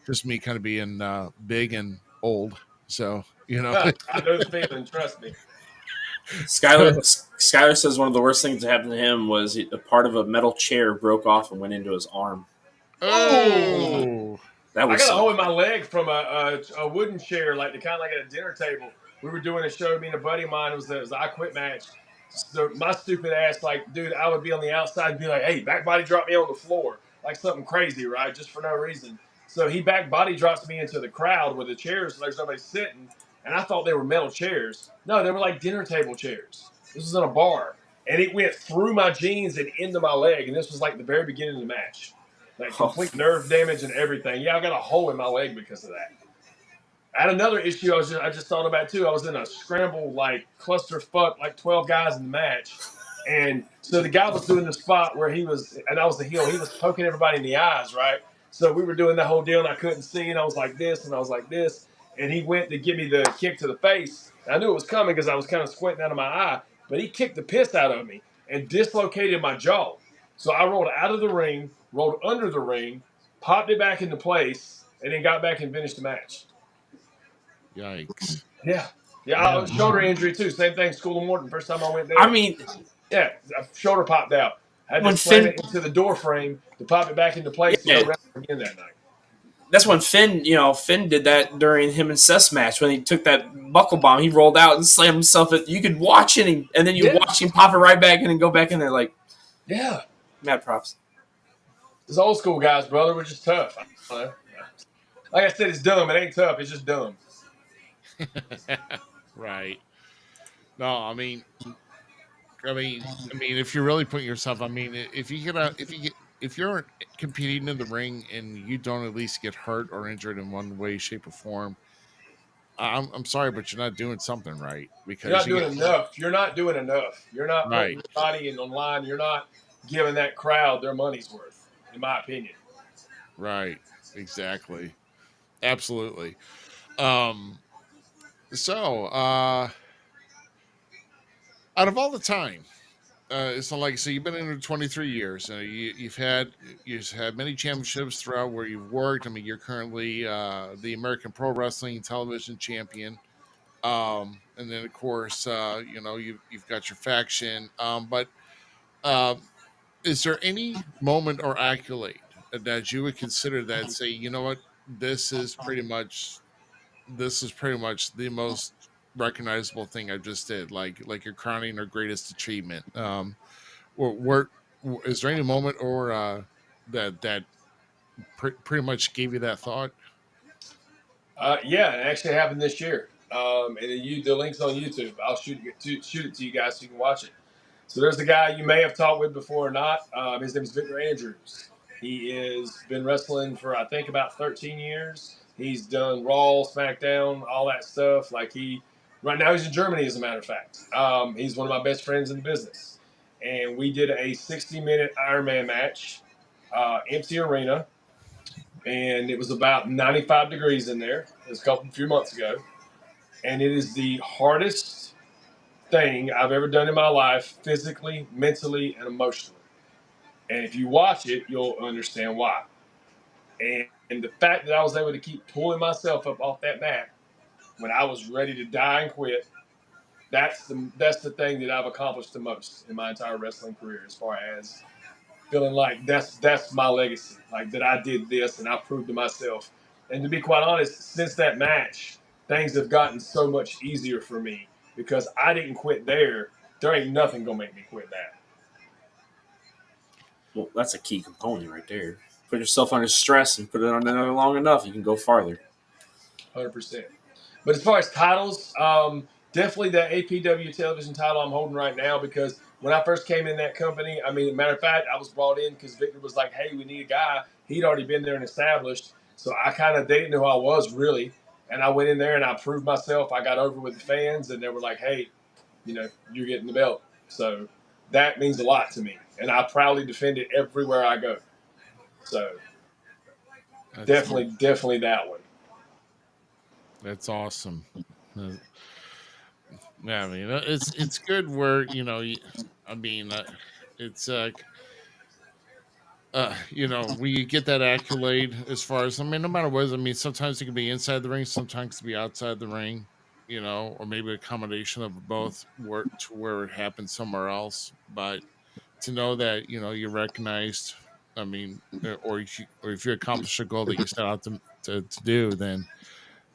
just me kind of being big and old. So I know the feeling. Trust me. Skyler says one of the worst things that happened to him was a part of a metal chair broke off and went into his arm. Oh, that was. I got a hole in my leg from a wooden chair, like the kind like at a dinner table. We were doing a show. Me and a buddy of mine. It was an I Quit match. So my stupid ass, like, dude, I would be on the outside and be like, "Hey, back body drop me on the floor," like something crazy, right? Just for no reason. So he back body drops me into the crowd with the chairs. So there's nobody sitting, and I thought they were metal chairs. No, they were like dinner table chairs. This was in a bar, and it went through my jeans and into my leg. And this was like the very beginning of the match, like complete nerve damage and everything. Yeah, I got a hole in my leg because of that. I had another issue I just thought about too. I was in a scramble, like clusterfuck, like 12 guys in the match. And so the guy was doing the spot where he was, and I was the heel, he was poking everybody in the eyes, right? So we were doing that whole deal, and I couldn't see, and I was like this, and I was like this. And he went to give me the kick to the face. And I knew it was coming because I was kind of squinting out of my eye, but he kicked the piss out of me and dislocated my jaw. So I rolled out of the ring, rolled under the ring, popped it back into place, and then got back and finished the match. Yikes. Yeah, shoulder injury too. Same thing, School of Morton. First time I went there. I mean, yeah, shoulder popped out. I had to slam it into the door frame to pop it back into place to go wrestle again that night. That's when Finn did that during him and Seth's match when he took that buckle bomb. He rolled out and slammed himself. You could watch it, and then you watch him pop it right back in and go back in there like. Yeah. Mad props. Those old school guys, brother, were just tough. Like I said, it's dumb. It ain't tough. It's just dumb. Right. No, I mean, if you're really putting yourself, if you're competing in the ring and you don't at least get hurt or injured in one way, shape, or form, I'm sorry, but you're not doing something right because you're not doing enough. You're not doing enough. You're not putting your body in online. You're not giving that crowd their money's worth, in my opinion. Right. Exactly. Absolutely. So, out of all the time it's not like so you've been in it 23 years. You've had many championships throughout where you've worked. I mean, you're currently the American Pro Wrestling Television Champion. And then of course, you've got your faction. But uh, is there any moment or accolade that you would consider that say, you know what, this is pretty much the most recognizable thing I just did, like you're crowning our greatest achievement. Where is there any moment or that pretty much gave you that thought? Yeah, it actually happened this year. And the link's on YouTube. I'll shoot it to you guys so you can watch it. So there's a guy you may have talked with before or not. His name is Victor Andrews. He has been wrestling for I think about 13 years. He's done Raw, SmackDown, all that stuff. Right now he's in Germany, as a matter of fact. He's one of my best friends in the business, and we did a 60-minute Ironman match, empty arena, and it was about 95 degrees in there. It was a few months ago, and it is the hardest thing I've ever done in my life, physically, mentally, and emotionally. And if you watch it, you'll understand why. And the fact that I was able to keep pulling myself up off that mat when I was ready to die and quit, that's the thing that I've accomplished the most in my entire wrestling career, as far as feeling like that's my legacy, like that I did this and I proved to myself. And to be quite honest, since that match, things have gotten so much easier for me because I didn't quit there. There ain't nothing gonna make me quit that. Well, that's a key component right there. Put yourself under stress and put it on there long enough, you can go farther. 100%. But as far as titles, definitely that APW television title I'm holding right now, because when I first came in that company, I mean, matter of fact, I was brought in because Victor was like, hey, we need a guy. He'd already been there and established. So they didn't know who I was really. And I went in there and I proved myself. I got over with the fans and they were like, hey, you're getting the belt. So that means a lot to me. And I proudly defend it everywhere I go. So definitely that one. That's awesome. Yeah, I mean, it's good where I mean, it's we get that accolade as far as, I mean, no matter what. I mean, sometimes it can be inside the ring, sometimes it can be outside the ring, or maybe a combination of both, where it happens somewhere else. But to know that you're recognized, I mean, or if you accomplish a goal that you set out to do, then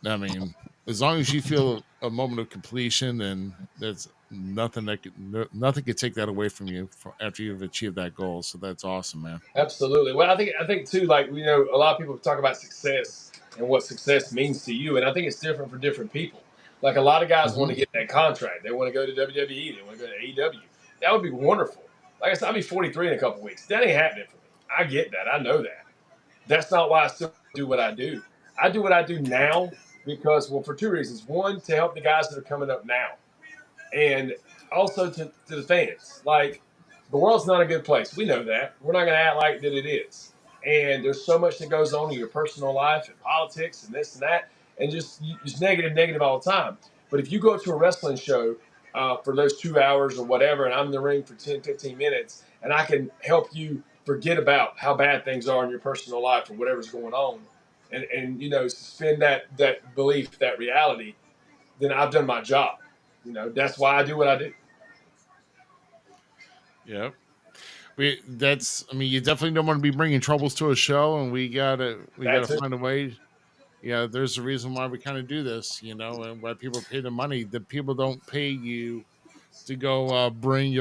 I mean, as long as you feel a moment of completion, then there's nothing could take that away from you after you've achieved that goal. So that's awesome, man. Absolutely. Well, I think too, like, a lot of people talk about success and what success means to you, and I think it's different for different people. Like, a lot of guys want to get that contract. They want to go to WWE. They want to go to AEW. That would be wonderful. Like I said, I'll be 43 in a couple weeks. That ain't happening for me. I get that. I know that. That's not why I still do what I do. I do what I do now because, well, for two reasons. One, to help the guys that are coming up now, and also to the fans. Like, the world's not a good place. We know that. We're not going to act like that it is. And there's so much that goes on in your personal life and politics and this and that, and just negative all the time. But if you go to a wrestling show for those 2 hours or whatever, and I'm in the ring for 10, 15 minutes, and I can help you forget about how bad things are in your personal life or whatever's going on, and suspend that belief, that reality, then I've done my job. That's why I do what I do. Yeah. I mean, you definitely don't want to be bringing troubles to a show, and we gotta find a way. Yeah, there's a reason why we kind of do this, and why people pay the money. The people don't pay you to go bring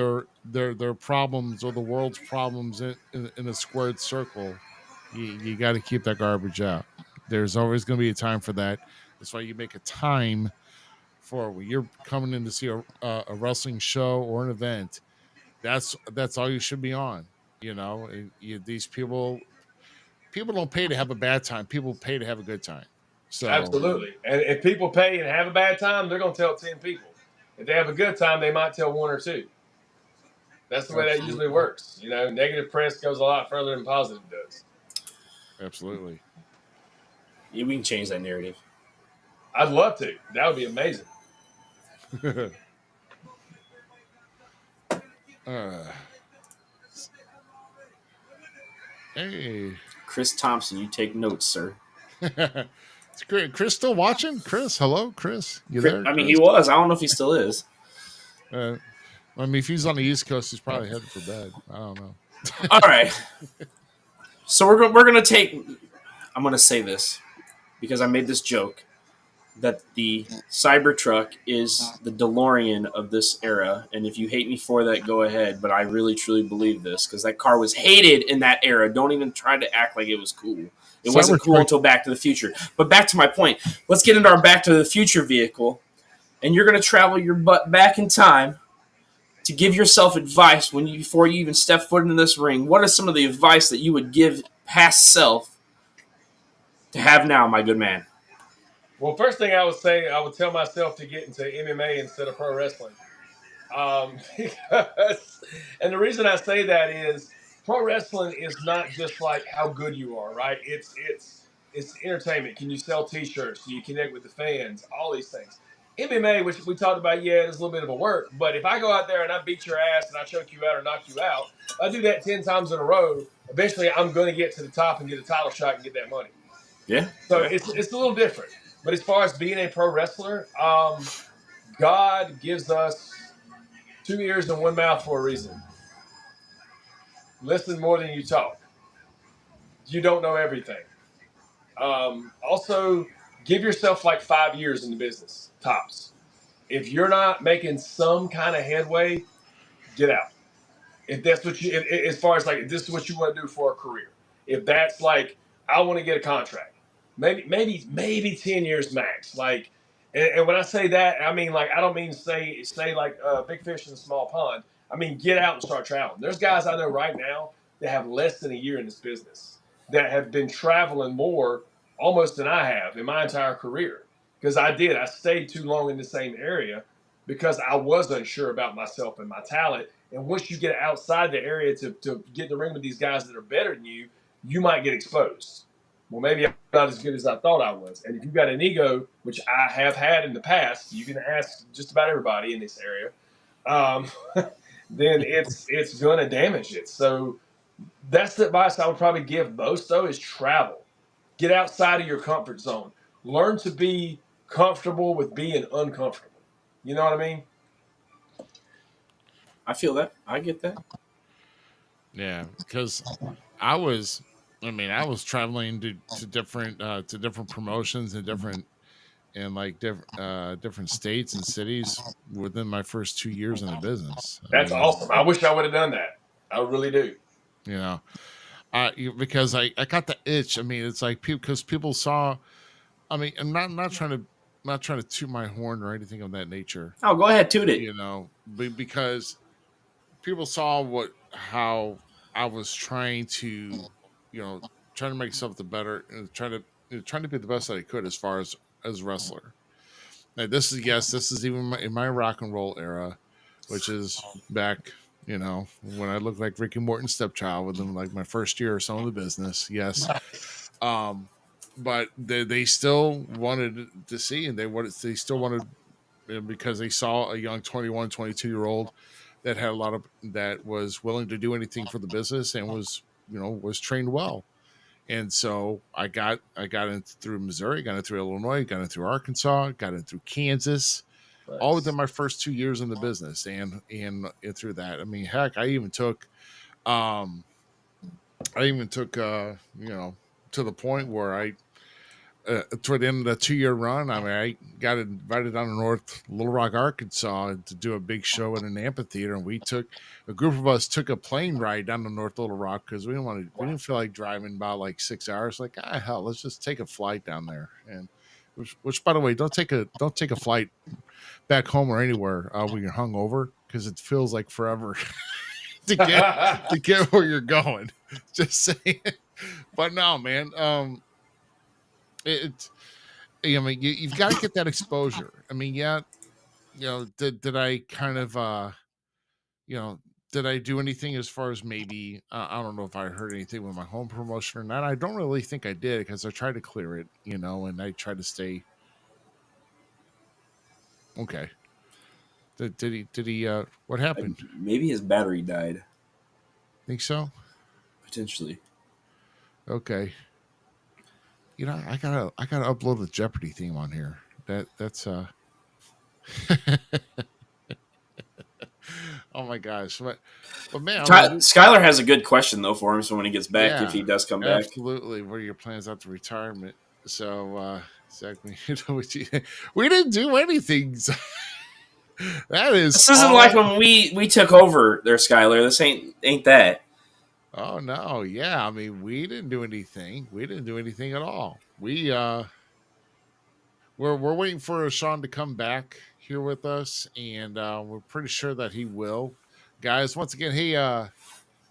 their problems or the world's problems in a squared circle. You got to keep that garbage out. There's always going to be a time for that. That's why you make a time for when you're coming in to see a wrestling show or an event. That's all you should be on. These people don't pay to have a bad time. People pay to have a good time. So Absolutely. And if people pay and have a bad time, they're going to tell 10 people. If they have a good time, they might tell one or two. That's the way that usually works. Negative press goes a lot further than positive does. Absolutely. Yeah, we can change that narrative. I'd love to. That would be amazing. Uh, hey. Chris Thompson, you take notes, sir. It's great. Chris still watching? Chris, hello, Chris. You Chris, there, I mean, he Chris? was. I don't know if he still is. Uh, I mean, if he's on the East Coast, he's probably headed for bed. I don't know. All right. So we're gonna take. I'm gonna say this because I made this joke that the Cybertruck is the DeLorean of this era, and if you hate me for that, go ahead. But I really truly believe this because that car was hated in that era. Don't even try to act like it was cool. It wasn't cool until Back to the Future. But back to my point. Let's get into our Back to the Future vehicle, and you're gonna travel your butt back in time to give yourself advice before you even step foot into this ring. What is some of the advice that you would give past self to have now, my good man? Well, first thing I would say, I would tell myself to get into MMA instead of pro wrestling. And the reason I say that is pro wrestling is not just like how good you are, right? It's entertainment. Can you sell T-shirts? Do you connect with the fans? All these things. MMA, which we talked about, yeah, it's a little bit of a work. But if I go out there and I beat your ass and I choke you out or knock you out, I do that 10 times in a row. Eventually, I'm going to get to the top and get a title shot and get that money. Yeah. So it's a little different. But as far as being a pro wrestler, God gives us 2 ears and 1 mouth for a reason. Listen more than you talk. You don't know everything. Also, give yourself like 5 years in the business, tops. If you're not making some kind of headway, get out. If that's what you, as far as like, this is what you want to do for a career. If that's like, I want to get a contract, maybe 10 years max. Like, and when I say that, I mean like I don't mean say like big fish in a small pond. I mean get out and start traveling. There's guys I know right now that have less than a year in this business that have been traveling more almost than I have in my entire career because I stayed too long in the same area because I was unsure about myself and my talent. And once you get outside the area to get in the ring with these guys that are better than you, you might get exposed. Well, maybe I'm not as good as I thought I was. And if you've got an ego, which I have had in the past, you can ask just about everybody in this area, then it's going to damage it. So that's the advice I would probably give most, though, is travel. Get outside of your comfort zone. Learn to be comfortable with being uncomfortable. You know what I mean? I feel that. I get that. Yeah, because I was, I was traveling to different promotions and different states and cities within my first 2 years in the business. That's awesome. I wish I would have done that. I really do. You know, because I got the itch. I mean, it's like because people saw. I mean, I'm not trying to toot my horn or anything of that nature. Oh, go ahead, toot it. You know, because people saw how I was trying to, trying to make something better and trying to be the best that I could as far as a wrestler. Now, this is even in my rock and roll era, which is back, when I looked like Ricky Morton's stepchild within like my first year or so in the business. Yes. But they still wanted to see, and they still wanted, because they saw a young 21, 22-year-old that had that was willing to do anything for the business and was trained well. And so I got in through Missouri, got in through Illinois, got in through Arkansas, got in through Kansas, Nice. all within my first 2 years in the business. And through that, I mean, heck, I even took, to the point where toward the end of the 2-year run, I mean, I got invited down to North Little Rock, Arkansas, to do a big show in an amphitheater, and a group of us took a plane ride down to North Little Rock because we didn't feel like driving about like 6 hours. Like, hell, let's just take a flight down there. And which, by the way, don't take a flight back home or anywhere when you're hungover, because it feels like forever to get where you're going. Just saying. But no, man. I mean, you've got to get that exposure. I mean, yeah, did I kind of, did I do anything as far as maybe, I don't know if I heard anything with my home promotion or not. I don't really think I did, because I tried to clear it, and I tried to stay okay. Did he? What happened? Maybe his battery died. Think so? Potentially. Okay. I gotta upload the Jeopardy theme on here. That's oh my gosh. But man, I mean, Skylar has a good question though for him. So when he gets back, if yeah, he does come back, absolutely. What are your plans after retirement? So exactly. We didn't do anything. That is this isn't like when we took over there, Skylar. This ain't that. Oh no, yeah. I mean, we didn't do anything. We didn't do anything at all. We're waiting for Sean to come back here with us, and we're pretty sure that he will. Guys, once again, hey,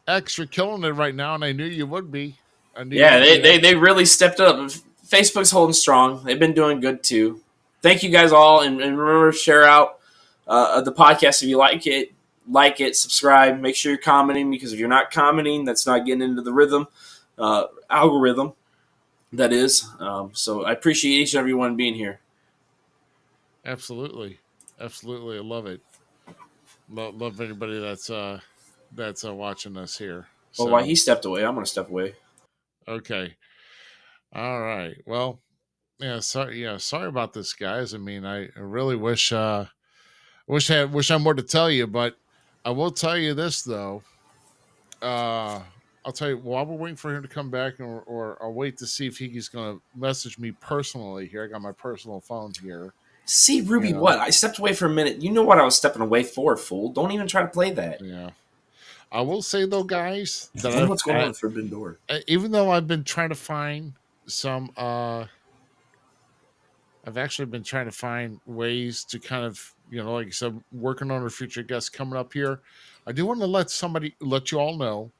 extra killing it right now, and I knew you would be. I knew Yeah, you'd be. they really stepped up. Facebook's holding strong. They've been doing good too. Thank you guys all, and remember to share out the podcast if you like it. Like it, subscribe. Make sure you're commenting, because if you're not commenting, that's not getting into the rhythm algorithm. That is. So I appreciate each and every one being here. Absolutely, absolutely. I love it. Love anybody that's watching us here. Well, while he stepped away, I'm going to step away. Okay. All right. Well, yeah. Sorry. Yeah. Sorry about this, guys. I mean, I really wish I had more to tell you, but I will tell you this though. I'll tell you while we're waiting for him to come back, or I'll wait to see if he's going to message me personally here. I got my personal phone here. See, Ruby, what? I stepped away for a minute. You know what I was stepping away for, fool. Don't even try to play that. Yeah. I will say, though, guys, that what's going on in Forbidden Door. Even though I've been trying to find some, I've actually been trying to find ways to kind of, like I said, working on our future guests coming up here. I do want to let you all know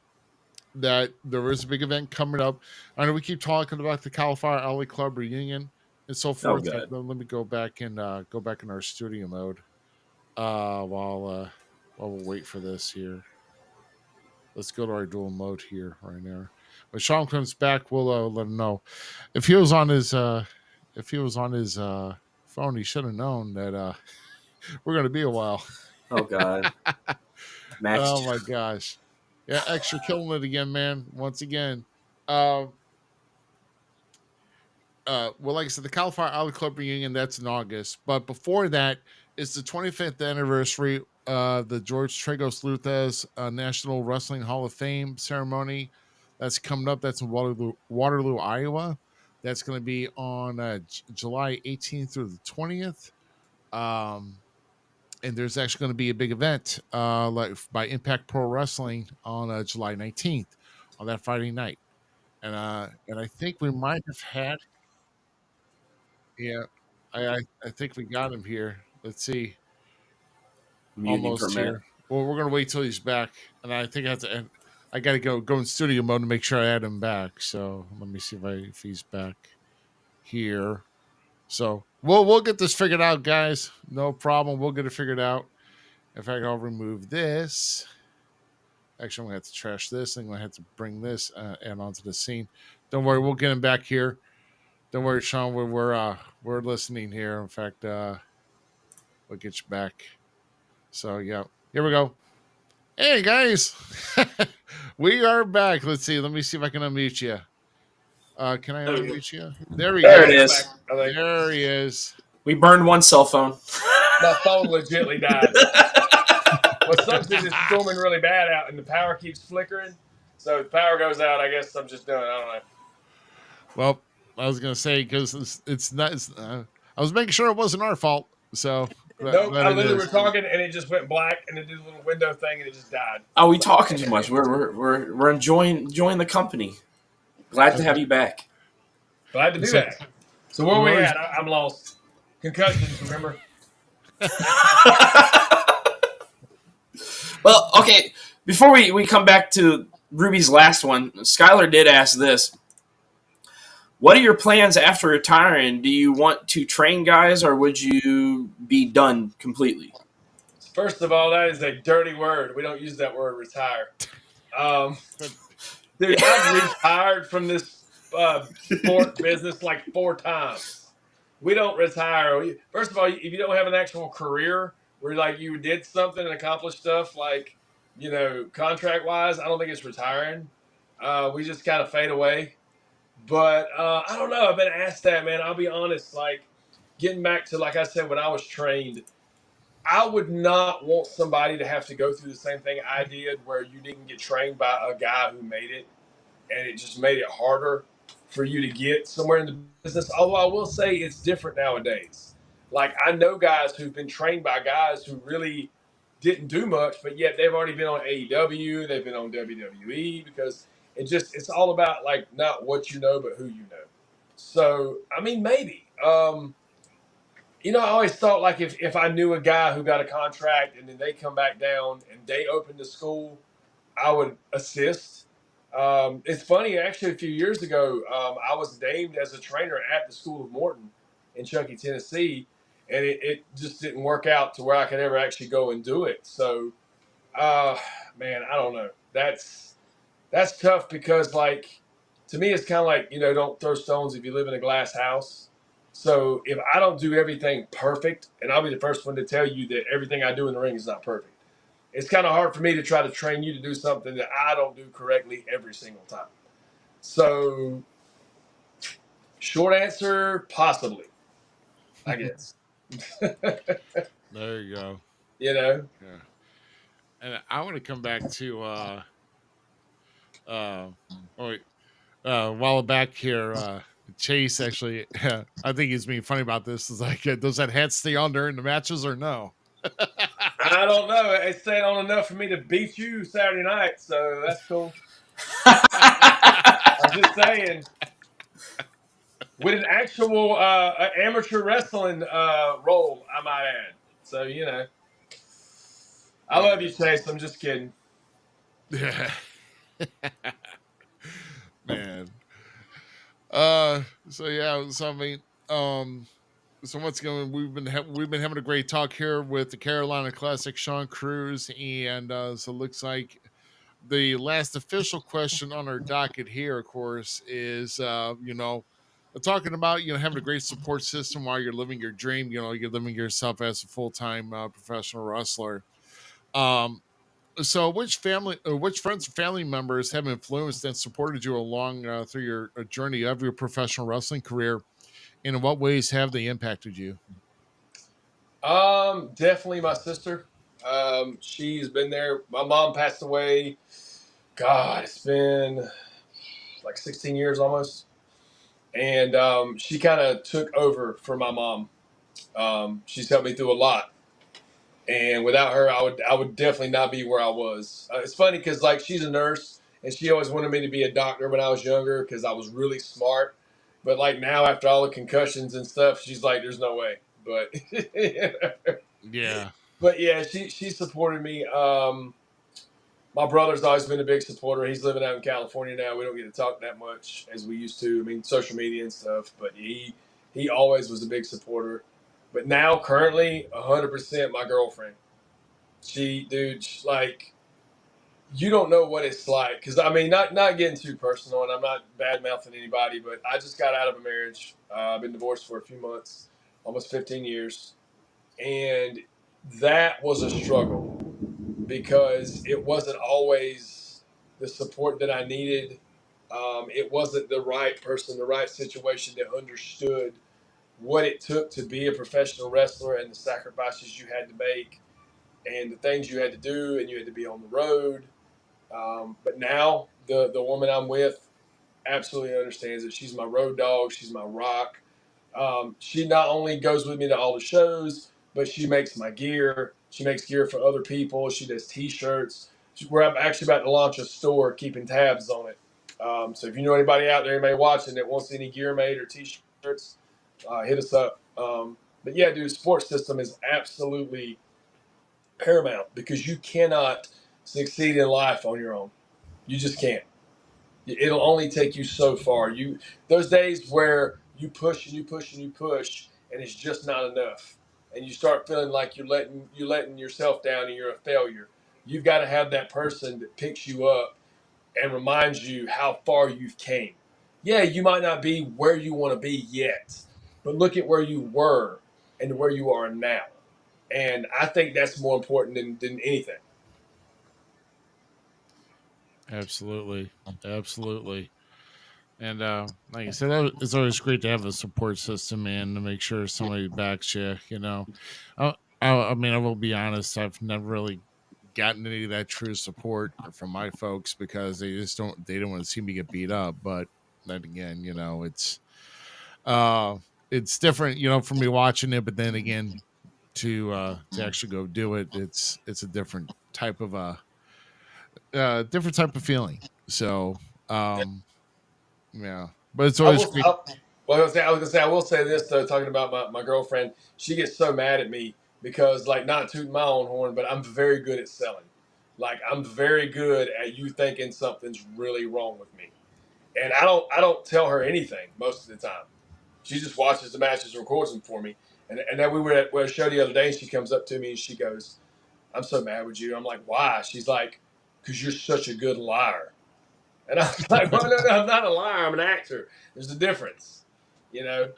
that there is a big event coming up. I know we keep talking about the California Alley Club reunion and so forth. Let me go back in our studio mode while we'll wait for this here. Let's go to our dual mode here right now. When Sean comes back, we'll let him know. If he was on his phone, he should have known that we're going to be a while. Oh God! Oh my gosh! Yeah, extra killing it again, man. Once again. Well, like I said, the California Alley Club reunion, that's in August. But before that, it's the 25th anniversary the George Tragos Luthez National Wrestling Hall of Fame ceremony. That's coming up. That's in Waterloo, Iowa. That's going to be on July 18th through the 20th. And there's actually going to be a big event by Impact Pro Wrestling on July 19th on that Friday night. And I think we might have had. Yeah, I think we got him here. Let's see. Almost here. Well, we're gonna wait till he's back, and I think I got to go in studio mode to make sure I add him back. So let me see if he's back here. So we'll get this figured out, guys. No problem. We'll get it figured out. In fact, I'll remove this. Actually, I'm gonna have to trash this. I'm gonna have to bring this and onto the scene. Don't worry, we'll get him back here. Don't worry, Sean. We're listening here. In fact, we'll get you back. So yeah, here we go. Hey guys, we are back. Let's see. Let me see if I can unmute you. Can I unmute you? There we go. There it is. There he is. We burned one cell phone. My phone legitly died. What sucks is it's storming really bad out, and the power keeps flickering. So if the power goes out, I guess I'm just doing it. I don't know. Well, I was gonna say because it's not. I was making sure it wasn't our fault. So nope, I literally were talking, and it just went black, and it did a little window thing, and it just died. Oh, we talking too much. We're enjoying the company. Glad to have you back. Glad to be back. So where are we at? I'm lost. Concussions, remember? Well, okay. Before we come back to Ruby's last one, Skylar did ask this. What are your plans after retiring? Do you want to train guys, or would you be done completely? First of all, that is a dirty word. We don't use that word, retire. Dude, I've retired from this sport business like 4 times. We don't retire. First of all, if you don't have an actual career, where like you did something and accomplished stuff like, contract wise. I don't think it's retiring. We just kind of fade away. But I don't know. I've been asked that, man. I'll be honest. Like getting back to, like I said, when I was trained, I would not want somebody to have to go through the same thing I did, where you didn't get trained by a guy who made it, and it just made it harder for you to get somewhere in the business. Although I will say it's different nowadays. Like I know guys who've been trained by guys who really didn't do much, but yet they've already been on AEW, they've been on WWE, because it's all about like not what you know, but who you know. So I mean, maybe. I always thought like if I knew a guy who got a contract and then they come back down and they opened a school, I would assist. It's funny, actually, a few years ago, I was named as a trainer at the School of Morton in Chuckey, Tennessee, and it just didn't work out to where I could ever actually go and do it. So, man, I don't know. That's tough because, like, to me, it's kind of like, don't throw stones if you live in a glass house. So if I don't do everything perfect, and I'll be the first one to tell you that everything I do in the ring is not perfect, it's kind of hard for me to try to train you to do something that I don't do correctly every single time. So, short answer, possibly, I guess. There you go. Yeah. And I want to come back to a while back here. Chase actually, I think he's being funny about this. Is like, does that hat stay on during the matches or no? I don't know. It stayed on enough for me to beat you Saturday night, so that's cool. I'm just saying. With an actual amateur wrestling role, I might add. So, I love you, Chase. I'm just kidding. Man. So yeah. So I mean, so once again, we've been having a great talk here with the Carolina Classic Sean Cruz, and so it looks like the last official question on our docket here, of course, is talking about having a great support system while you're living your dream. You're living yourself as a full-time professional wrestler. So which friends or family members have influenced and supported you along through your journey of your professional wrestling career, and in what ways have they impacted you? Definitely my sister. She's been there. My mom passed away. God, it's been like 16 years almost. And she kind of took over for my mom. She's helped me through a lot. And without her, I would definitely not be where I was. It's funny because like she's a nurse and she always wanted me to be a doctor when I was younger because I was really smart. But like now, after all the concussions and stuff, she's like, "There's no way." But Yeah. But yeah, she supported me. My brother's always been a big supporter. He's living out in California now. We don't get to talk that much as we used to. I mean, social media and stuff. But he always was a big supporter. But now, currently, 100% my girlfriend. Like, you don't know what it's like. Because, I mean, not getting too personal, and I'm not bad-mouthing anybody, but I just got out of a marriage. I've been divorced for a few months, almost 15 years. And that was a struggle because it wasn't always the support that I needed. It wasn't the right person, the right situation that understood what it took to be a professional wrestler and the sacrifices you had to make and the things you had to do, and you had to be on the road. But now the woman I'm with absolutely understands it. She's my road dog. She's my rock. She not only goes with me to all the shows, but she makes my gear. She makes gear for other people. She does T-shirts. We're actually about to launch a store, keeping tabs on it. So if you know anybody out there, anybody watching that wants any gear made or T-shirts, hit us up. But yeah, dude, sports system is absolutely paramount because you cannot succeed in life on your own. You just can't. It'll only take you so far. Those days where you push and you push and you push, and it's just not enough, and you start feeling like you're letting yourself down and you're a failure. You've got to have that person that picks you up and reminds you how far you've came. Yeah, you might not be where you want to be yet, but look at where you were and where you are now. And I think that's more important than anything. Absolutely. Absolutely. And like I said, it's always great to have a support system, man, to make sure somebody backs you. You know, I mean, I will be honest. I've never really gotten any of that true support from my folks because they don't want to see me get beat up. But then again, you know, it's different, you know, for me watching it. But then again, to actually go do it, it's a different type of feeling. So yeah, but it's I always will. great. I was gonna say. I will say this though. Talking about my girlfriend, she gets so mad at me because, like, not tooting my own horn, but I'm very good at selling. Like, I'm very good at you thinking something's really wrong with me, and I don't tell her anything most of the time. She just watches the matches and records them for me. And then we were at a show the other day, and she comes up to me and she goes, "I'm so mad with you." I'm like, "Why?" She's like, "Because you're such a good liar." And I was like, "Well, no, I'm not a liar. I'm an actor. There's a difference, you know.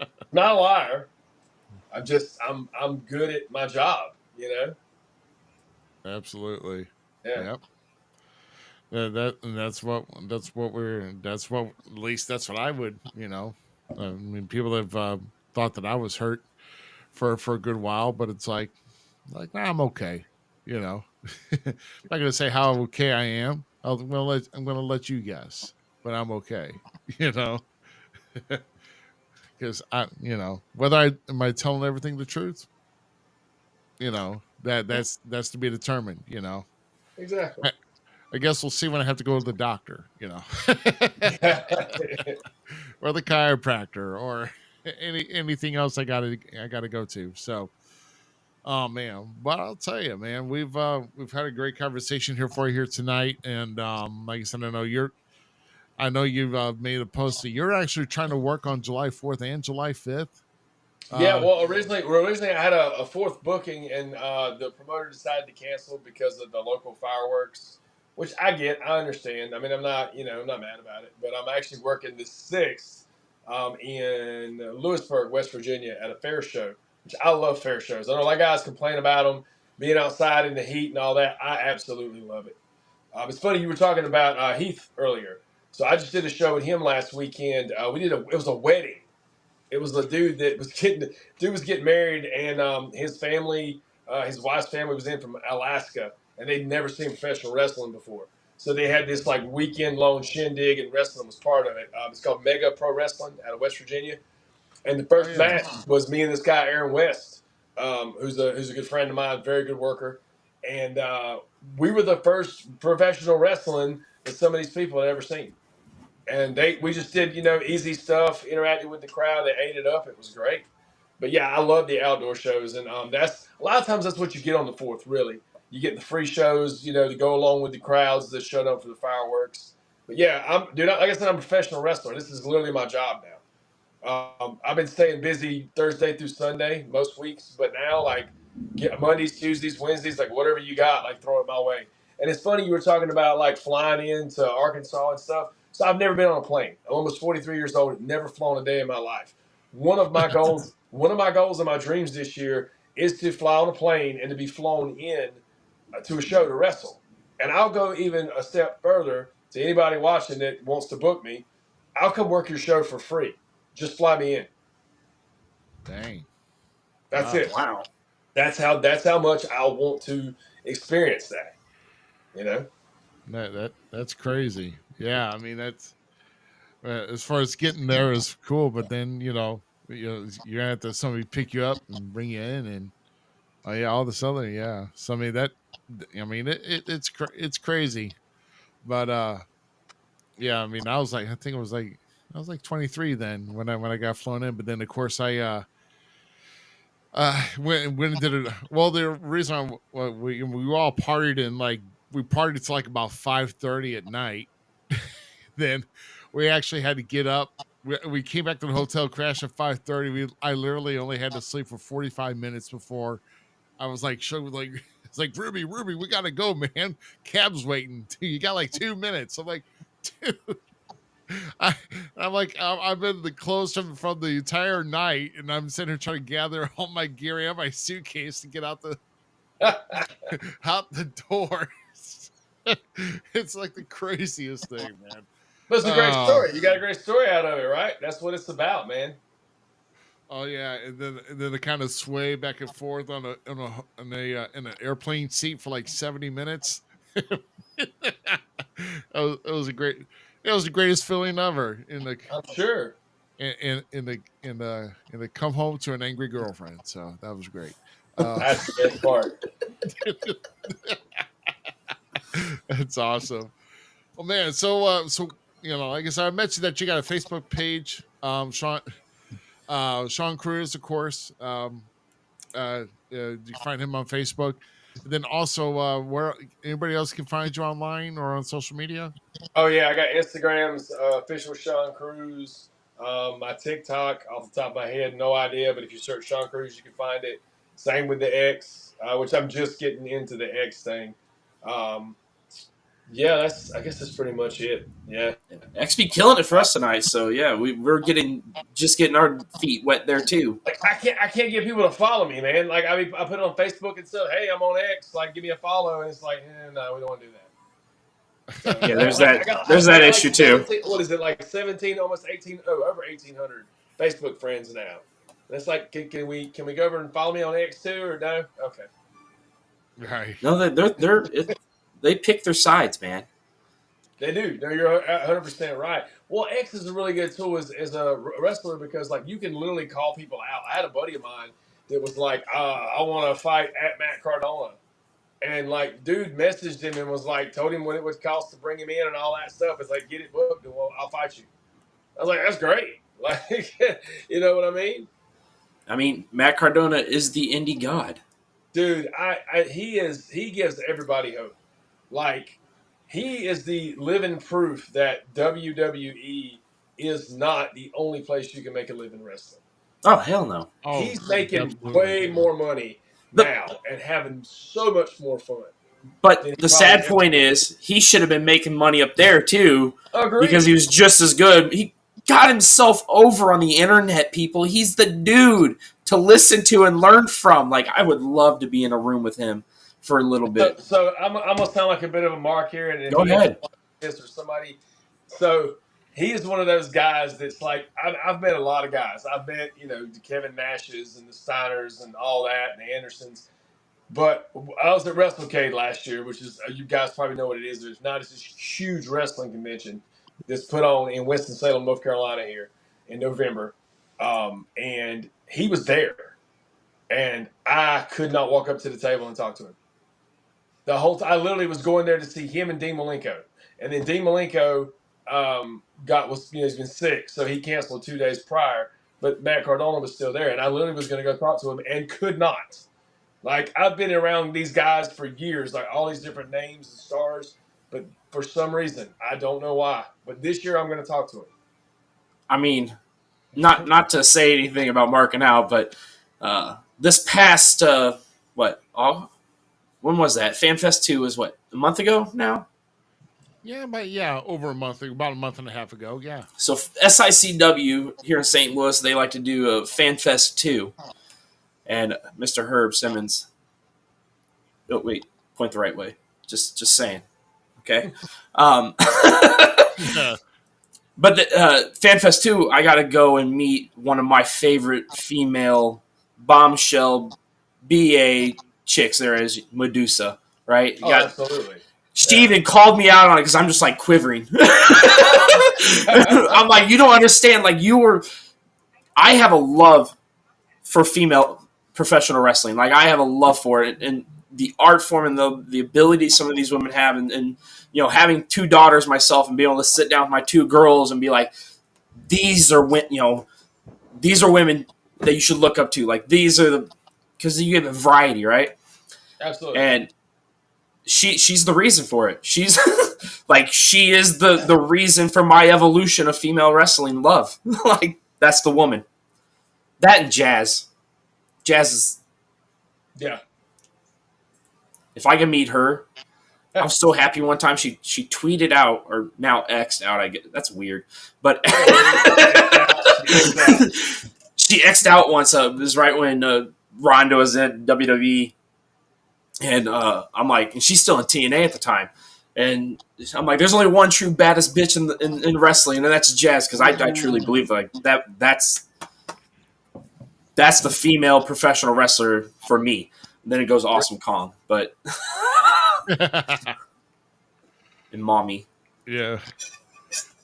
I'm not a liar. I'm good at my job, you know." Absolutely. Yeah, Yep. That's what at least that's what I would, you know. I mean, people have thought that I was hurt for a good while, but it's like nah, I'm okay. You know, I'm not gonna say how okay I am. I'm gonna let you guess, but I'm okay. You know, because you know, whether I am I telling everything the truth, you know, that's to be determined. You know, exactly. I guess we'll see when I have to go to the doctor, you know, or the chiropractor, or anything else I gotta go to. So, oh man, but I'll tell you, man, we've had a great conversation here for you here tonight, and like I said, I know you've made a post that you're actually trying to work on July 4th and July 5th. Yeah, Uh, well, originally I had a fourth booking, and the promoter decided to cancel because of the local fireworks, which I get, I understand. I mean, I'm not mad about it, but I'm actually working the sixth in Lewisburg, West Virginia, at a fair show, which I love fair shows. I know a lot of guys complain about them being outside in the heat and all that. I absolutely love it. It's funny you were talking about Heath earlier. So I just did a show with him last weekend. It was a wedding. It was the dude was getting married, and his family, his wife's family was in from Alaska, and they'd never seen professional wrestling before. So they had this like weekend long shindig, and wrestling was part of it. It's called Mega Pro Wrestling out of West Virginia, and the oh first yeah, match was me and this guy Aaron West, who's a good friend of mine, very good worker, and we were the first professional wrestling that some of these people had ever seen. And we just did, easy stuff, interacted with the crowd. They ate it up. It was great. But yeah, I love the outdoor shows, and that's a lot of times that's what you get on the fourth. Really, you get the free shows, to go along with the crowds that showed up for the fireworks. But yeah, like I said, I'm a professional wrestler. This is literally my job now. I've been staying busy Thursday through Sunday most weeks, but now like get Mondays, Tuesdays, Wednesdays, like whatever you got, like throw it my way. And it's funny you were talking about like flying into Arkansas and stuff. So I've never been on a plane. I'm almost 43 years old, never flown a day in my life. One of my goals and my dreams this year is to fly on a plane and to be flown in to a show to wrestle. And I'll go even a step further to anybody watching that wants to book me. I'll come work your show for free. Just fly me in. dang, That's wow, it. Wow. That's how much I want to experience that. You know. that's crazy. Yeah, I mean that's as far as getting there is cool, but then you're gonna have to somebody pick you up and bring you in, and oh yeah, all this other yeah. So I mean it's crazy, but yeah, I mean I think I was like 23 then when I got flown in, but then of course I when did it? Well, the reason we all partied and like we partied to like about 5:30 at night. Then we actually had to get up. We came back to the hotel, crashed at 5:30. I literally only had to sleep for 45 minutes before I was like, like it's like Ruby, we gotta go, man. Cab's waiting. You got like 2 minutes. I'm like, dude. I'm like, I've been the clothes from the entire night, and I'm sitting here trying to gather all my gear out of my suitcase to get out the out the door. It's like the craziest thing, man. But it's a great story. You got a great story out of it, right? That's what it's about, man. Oh yeah, and then they kind of sway back and forth in an airplane seat for like 70 minutes. It was a great. It was the greatest feeling ever I'm sure. in the come home to an angry girlfriend. So that was great. That's the best part. It's awesome. Well, man. So like I said, I mentioned that you got a Facebook page, Sean Cruz, of course. You can find him on Facebook. And then also, where anybody else can find you online or on social media? Oh yeah, I got Instagram's official Sean Cruz. My TikTok, off the top of my head, no idea. But if you search Sean Cruz, you can find it. Same with the X, which I'm just getting into the X thing. Um, yeah, I guess that's pretty much it. Yeah. XP killing it for us tonight. So yeah, we're getting our feet wet there too. Like I can't get people to follow me, man. Like I put it on Facebook and said, "Hey, I'm on X. Like, give me a follow," and it's like, no, we don't want to do that. So, Yeah, there's that issue too. What is it, like 17, almost 18, over 1,800 Facebook friends now? And it's like, can we go over and follow me on X too, or no? Okay. Right. No, they pick their sides, man. They do. No, you're 100% right. Well, X is a really good tool as a wrestler because, like, you can literally call people out. I had a buddy of mine that was like, I want to fight at Matt Cardona. And, like, dude messaged him and was like, told him what it would cost to bring him in and all that stuff. It's like, get it booked and I'll fight you. I was like, that's great. Like, you know what I mean? I mean, Matt Cardona is the indie god. Dude, he gives everybody hope. Like, he is the living proof that WWE is not the only place you can make a living wrestling. Oh, hell no. Oh, He's making absolutely. way more money now and having so much more fun. But the sad point is, he should have been making money up there too, Agreed. because he was just as good. He got himself over on the internet, people. He's the dude to listen to and learn from. Like, I would love to be in a room with him for a little bit. So I'm gonna sound like a bit of a mark here, and Go ahead. This or somebody. So he is one of those guys that's like, I've met a lot of guys. I've met the Kevin Nashes and the Steiners and all that, and the Andersons. But I was at WrestleCade last year, which is, you guys probably know what it is. There's not this huge wrestling convention that's put on in Winston-Salem, North Carolina here in November. And he was there. And I could not walk up to the table and talk to him. The whole time, I literally was going there to see him and Dean Malenko. And then Dean Malenko he's been sick, so he canceled 2 days prior. But Matt Cardona was still there. And I literally was going to go talk to him and could not. Like, I've been around these guys for years, like all these different names and stars, but for some reason, I don't know why. But this year, I'm going to talk to him. I mean, not to say anything about marking out, but this past when was that? FanFest 2 was what, a month ago now? Yeah, over a month, about a month and a half ago. Yeah. So SICW here in St. Louis, they like to do a FanFest 2. And Mr. Herb Simmons. Oh, wait, point the right way. Just saying. Okay. But the FanFest 2, I got to go and meet one of my favorite female bombshell BA chicks there is, Medusa, right? Absolutely. She even called me out on it because I'm just like quivering. I'm like, you don't understand. Like, I have a love for female professional wrestling. Like, I have a love for it, and the art form and the ability some of these women have, and having 2 daughters myself and being able to sit down with my 2 girls and be like, these are women that you should look up to. Like, these are because you get a variety, right? Absolutely. And she's the reason for it. She's like, she is the reason for my evolution of female wrestling love. Like, that's the woman. That and Jazz. Jazz is. Yeah. If I can meet her, I was so happy one time she tweeted out, or now X'd out. I get that's weird, but she X'd out once. It was right when Ronda was in WWE, and I'm like, and she's still in TNA at the time, and I'm like, there's only one true baddest bitch in wrestling, and that's Jazz, because I truly believe like that's the female professional wrestler for me. And then it goes Awesome Kong, but and Mommy. Yeah.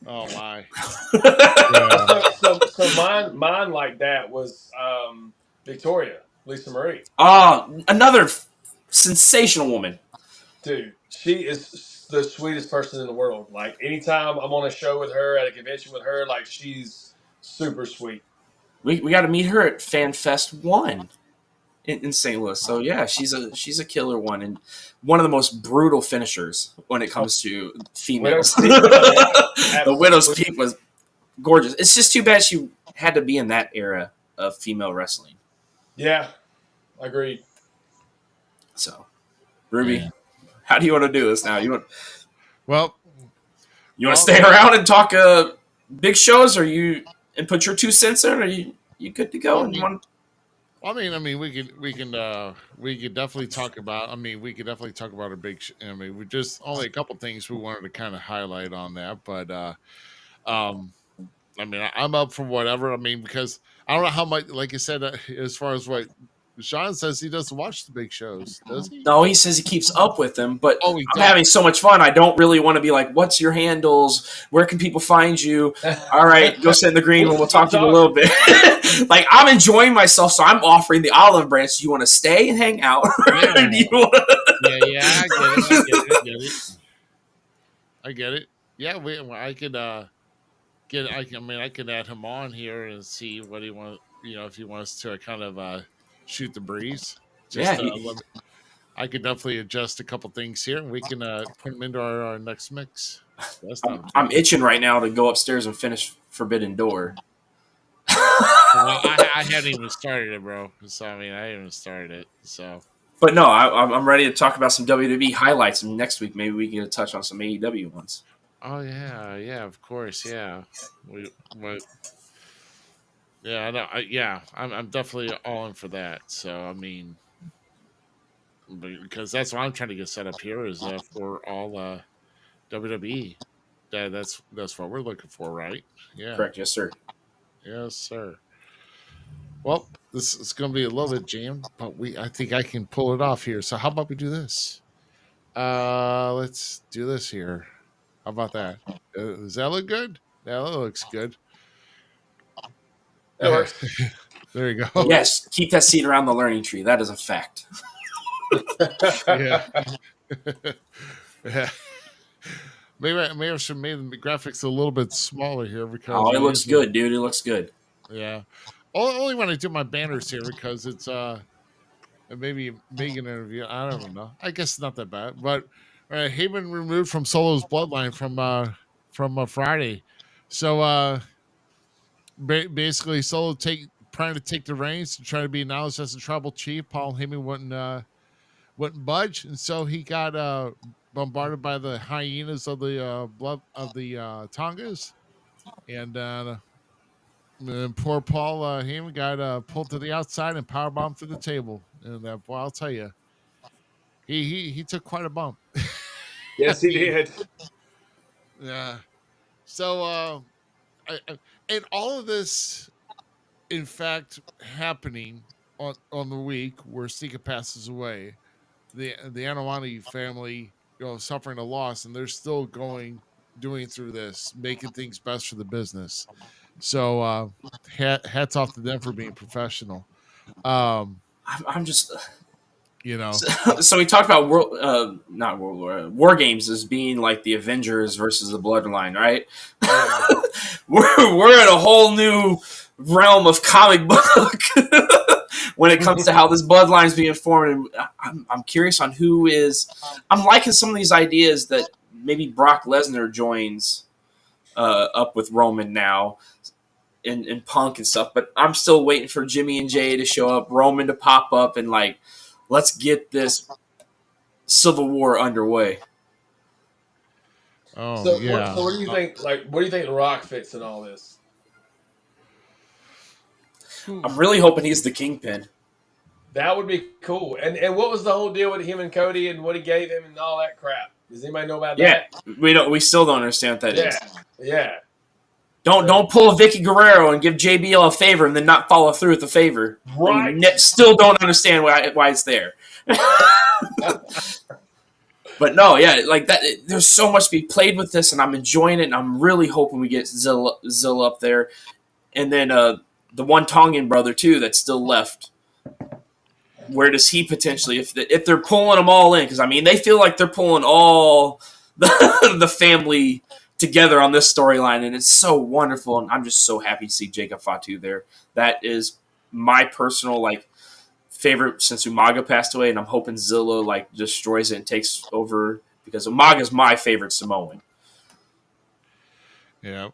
Oh my. Yeah. So mine like that was Victoria, Lisa Marie. Another sensational woman. Dude, she is the sweetest person in the world. Like anytime I'm on a show with her, at a convention with her, like she's super sweet. We got to meet her at FanFest 1 in St. Louis. So yeah, she's a killer one, and one of the most brutal finishers when it comes to females. The Widow's Peak was gorgeous. It's just too bad she had to be in that era of female wrestling. Yeah, agreed. So, Ruby, how do you want to do this now? You want to stay around and talk big shows, or you and put your 2 cents in, or you good to go? I mean, we could definitely talk about. I mean, we could definitely talk about a big. I mean, we just only a couple things we wanted to kind of highlight on that, but I mean, I'm up for whatever. I mean, because I don't know how much, like you said, as far as what Sean says, he doesn't watch the big shows, does he? No, he says he keeps up with them, but I'm having so much fun. I don't really want to be like, what's your handles? Where can people find you? All right, go sit in the green room. We'll talk to you in a little bit. Like, I'm enjoying myself, so I'm offering the olive branch. Do you want to stay and hang out? Yeah. Do you wanna... I get it. Yeah, I could I could add him on here and see what he wants. You know, if he wants to kind of shoot the breeze. I could definitely adjust a couple things here, and we can put them into our next mix. I'm itching right now to go upstairs and finish Forbidden Door. Well, I hadn't even started it, bro. So I mean, I haven't even started it. So, but no, I'm ready to talk about some WWE highlights, and next week maybe we can touch on some AEW ones. Oh yeah, of course, yeah. Yeah, I know. I'm definitely all in for that. So I mean, because that's what I'm trying to get set up here is for all WWE. That's what we're looking for, right? Yeah. Correct. Yes, sir. Yes, sir. Well, this is going to be a little bit jammed, but I think I can pull it off here. So how about we do this? Let's do this here. How about that? Does that look good? Yeah, that looks good. That works. There you go. Yes, keep that seat around the learning tree. That is a fact. Yeah. Yeah. Maybe I should make the graphics a little bit smaller here because it looks good, dude. It looks good. Yeah. Only when I do my banners here because it's maybe making an interview. I don't know. I guess it's not that bad. But Heyman removed from Solo's bloodline from Friday. So basically Solo trying to take the reins to try to be announced as the tribal chief. Paul Heyman wouldn't budge, and so he got bombarded by the hyenas of the blood of the Tongas, and poor Paul Heyman got pulled to the outside and powerbombed through the table. And boy, I'll tell you, he took quite a bump. Yes, he did. Yeah. So and all of this, in fact, happening on the week where Sika passes away. The Anawani family, suffering a loss, and they're still doing through this, making things best for the business. So hats off to them for being professional. I'm just, So we talked about War Games as being like the Avengers versus the Bloodline, right? we're in a whole new realm of comic book. When it comes to how this bloodline is being formed, and I'm curious on who is. I'm liking some of these ideas that maybe Brock Lesnar joins up with Roman now, and Punk and stuff. But I'm still waiting for Jimmy and Jay to show up, Roman to pop up, and let's get this Civil War underway. Oh So, yeah. what do you think? Like, what do you think The Rock fits in all this? I'm really hoping he's the kingpin. That would be cool. And what was the whole deal with him and Cody and what he gave him and all that crap? Does anybody know about Yeah, that? we still don't understand what that is. Yeah. Don't pull a Vicky Guerrero and give JBL a favor and then not follow through with the favor. Right. Still don't understand why it's there. But no, yeah, like that. There's so much to be played with this, and I'm enjoying it. And I'm really hoping we get Zilla up there, and then the one Tongan brother too that's still left. Where does he potentially, if they're pulling them all in? Because I mean, they feel like they're pulling all the family together on this storyline, and it's so wonderful. And I'm just so happy to see Jacob Fatu there. That is my personal favorite since Umaga passed away, and I'm hoping Zilla destroys it and takes over because Umaga's my favorite Samoan. Yeah.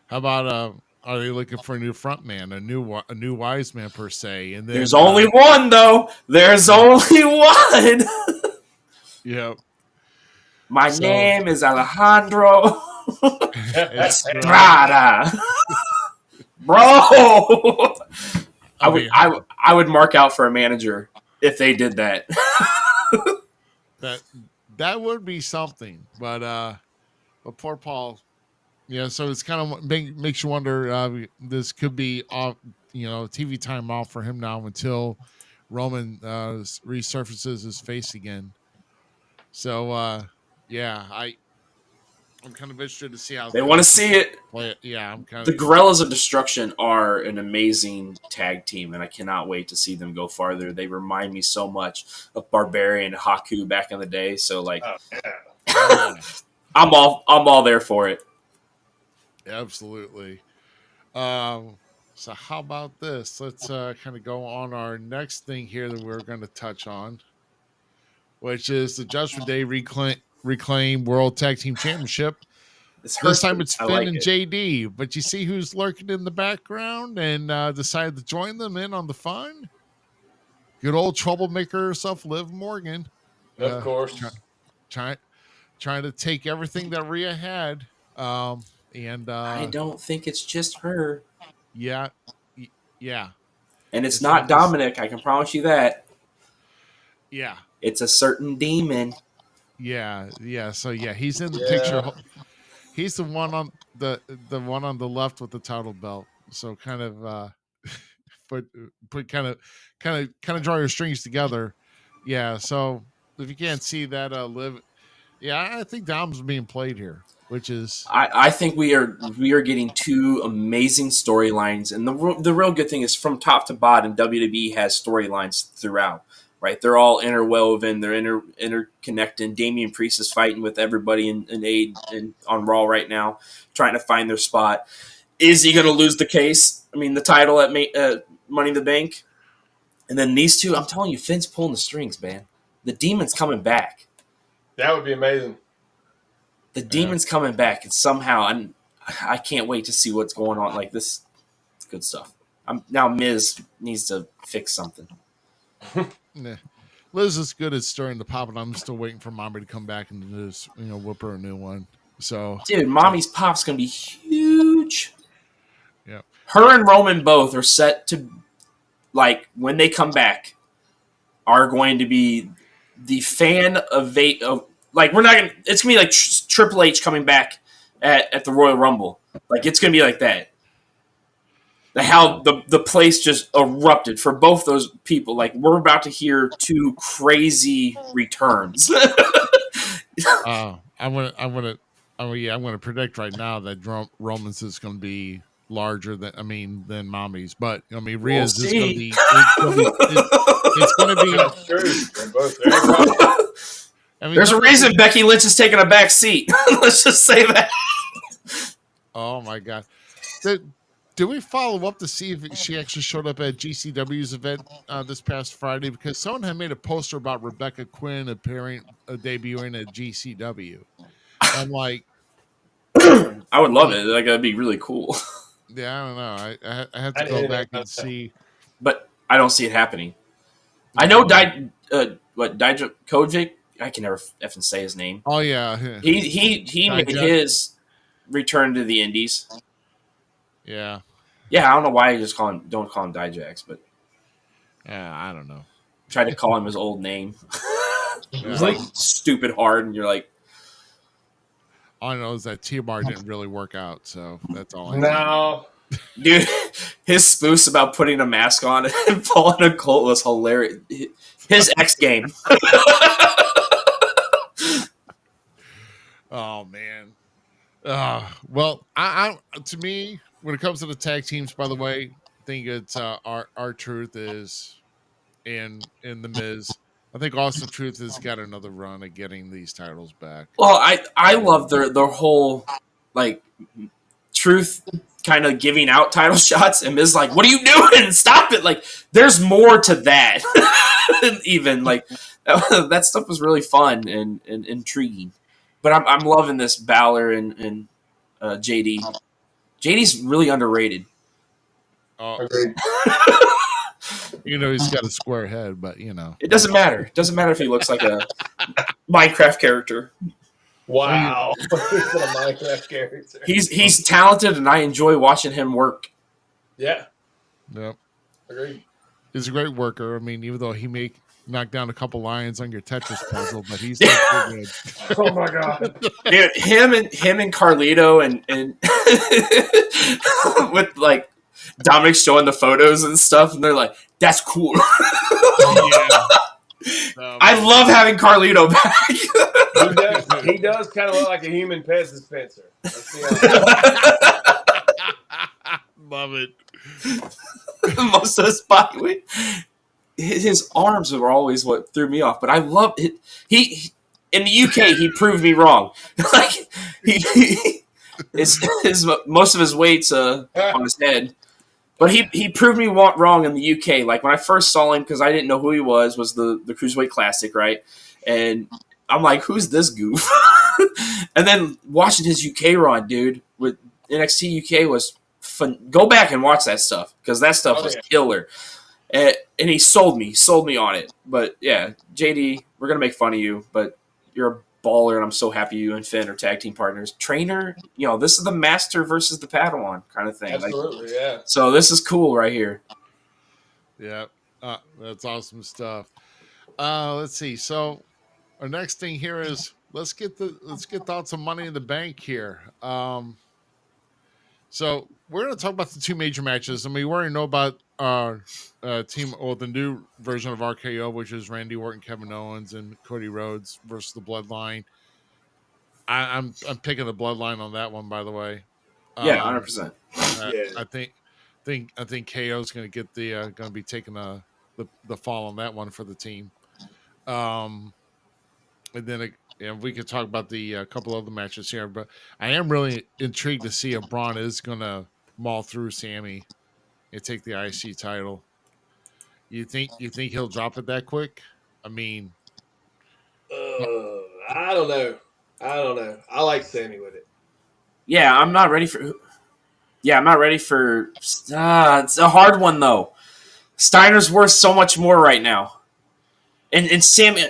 How about are they looking for a new front man, a new wise man per se? And then, there's only one though. There's only one. Yeah. My name is Alejandro Estrada. Bro. I would mark out for a manager if they did that. that would be something, but poor Paul. Yeah, so it's kind of makes you wonder. This could be off, TV time off for him now until Roman resurfaces his face again. So yeah, I'm kind of interested to see how they want to see it. Play it. Yeah, I'm kind The of. Gorillas of Destruction are an amazing tag team, and I cannot wait to see them go farther. They remind me so much of Barbarian and Haku back in the day. So I'm all there for it. Absolutely. So how about this? Let's kind of go on our next thing here that we're going to touch on, which is the Judgment Day reclaim World Tag Team Championship. This time it's Finn and JD, but you see who's lurking in the background and decided to join them in on the fun? Good old troublemaker herself, Liv Morgan. Of course. Trying to take everything that Rhea had. And I don't think it's just her. Yeah. And it's not Dominic, I can promise you that. Yeah. It's a certain demon. Yeah. So yeah, he's in the picture. He's the one on the one on the left with the title belt. So kind of put kind of draw your strings together. Yeah. So if you can't see that Liv, I think Dom's being played here. Which is, I think we are getting two amazing storylines, and the real good thing is from top to bottom, WWE has storylines throughout, right? They're all interwoven, they're interconnected. Damian Priest is fighting with everybody in on Raw right now, trying to find their spot. Is he going to lose the title at Money in the Bank? And then these two, I'm telling you, Finn's pulling the strings, man. The Demon's coming back. That would be amazing. The Demon's coming back, and somehow I can't wait to see what's going on. Like this, it's good stuff. Now Miz needs to fix something. Liz is good at stirring the pot, and I'm still waiting for Mommy to come back and just whip her a new one. So, dude, Mommy's pop's gonna be huge. Yeah, her and Roman both are set to when they come back are going to be the fan of we're not gonna. It's gonna be like Triple H coming back at the Royal Rumble. It's gonna be like that. How the place just erupted for both those people. We're about to hear two crazy returns. I'm gonna predict right now that Roman's is gonna be larger than Mommy's, but Rhea's is gonna be. It's gonna be. There's a reason Becky Lynch is taking a back seat. Let's just say that. Oh my God! Did we follow up to see if she actually showed up at GCW's event this past Friday? Because someone had made a poster about Rebecca Quinn debuting at GCW. I'm like, I would love it. That'd be really cool. Yeah, I don't know. I have to go back and see, but I don't see it happening. I know Dijakovic I can never effing say his name. Oh yeah, He made his return to the Indies. Yeah. Yeah, I don't know why you just don't call him Dijax, but Yeah, I don't know. tried to call him his old name. It was Yeah. like stupid hard, and you're like, All I know is that T-Bar didn't really work out, so that's all I know. No. dude, his spoofs about putting a mask on and pulling a Colt was hilarious. His X game. Oh man. Well, I to me, when it comes to the tag teams, by the way, I think it's our Truth is in the Miz. I think Austin Truth has got another run at getting these titles back. Well, I love their whole like Truth kind of giving out title shots, and Miz like, "What are you doing? Stop it!" Like, there's more to that. Even like that stuff was really fun and intriguing. But I'm loving this Balor and JD. JD's really underrated. Oh, Agreed. he's got a square head, but It doesn't matter. It doesn't matter if he looks like a Minecraft character. Wow. He's a Minecraft character. He's talented, and I enjoy watching him work. Yeah. Yep. Agreed. He's a great worker. I mean, even though he may knock down a couple lions on your Tetris puzzle, but he's still pretty good. Oh my god. Dude, him and Carlito and with like Dominic showing the photos and stuff, and they're like, "That's cool." I love having Carlito back. He does kind of look like a human pet dispenser. Love it. Most of his body weight. His arms were always what threw me off, but I love it. He in the UK he proved me wrong. Like his most of his weight's on his head, but he proved me wrong in the UK. Like when I first saw him, because I didn't know who he was the Cruiserweight Classic, right? And I'm like, who's this goof? And then watching his UK run, dude, with NXT UK was fun. Go back and watch that stuff because that stuff was killer. And he sold me on it. But yeah, JD, we're gonna make fun of you, but you're a baller, and I'm so happy you and Finn are tag team partners. Trainer, this is the master versus the Padawan kind of thing. Absolutely, yeah. So this is cool right here. Yeah, that's awesome stuff. Let's see. So our next thing here is let's get thoughts on Money in the Bank here. So we're going to talk about the two major matches. I mean, we already know about the new version of RKO, which is Randy Orton, Kevin Owens, and Cody Rhodes versus the Bloodline. I'm picking the Bloodline on that one, by the way. Yeah, 100%. I think KO is going to get going to be taking the fall on that one for the team. And then we could talk about the couple other matches here, but I am really intrigued to see if Braun is going to maul through Sammy and take the IC title. You think he'll drop it that quick? I mean, I don't know. I like Sammy with it. Yeah, I'm not ready for. Yeah, I'm not ready for. It's a hard one though. Steiner's worth so much more right now, and Sammy.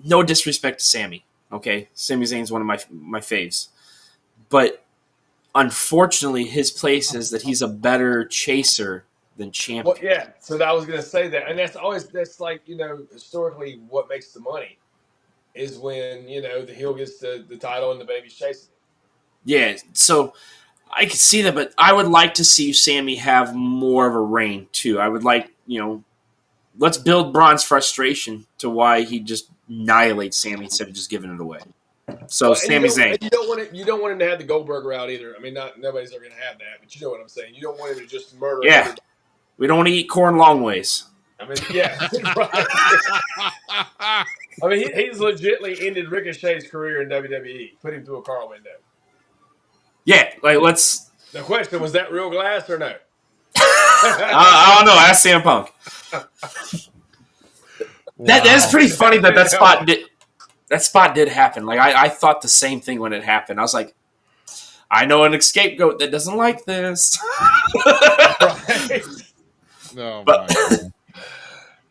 No disrespect to Sammy, okay? Sami Zayn's one of my faves, but unfortunately, his place is that he's a better chaser than champion. Well, yeah. So I was going to say that, and that's like historically what makes the money is when the heel gets the title and the baby's chasing it. Yeah, so I could see that, but I would like to see Sammy have more of a reign too. I would like let's build Braun's frustration to why he just annihilates Sammy instead of just giving it away. So Sami Zayn. You don't want him to have the Goldberg route either. I mean, nobody's ever going to have that, but you know what I'm saying. You don't want him to just murder. Yeah, everybody. We don't want to eat corn long ways. I mean, yeah. Right. I mean, he's legitimately ended Ricochet's career in WWE. Put him through a car window. Yeah, like let's. The question was that real glass or no? I don't know. Ask CM Punk. wow. That's pretty funny that spot did happen. Like I thought the same thing when it happened. I was like, I know an scapegoat that doesn't like this. Right. No, but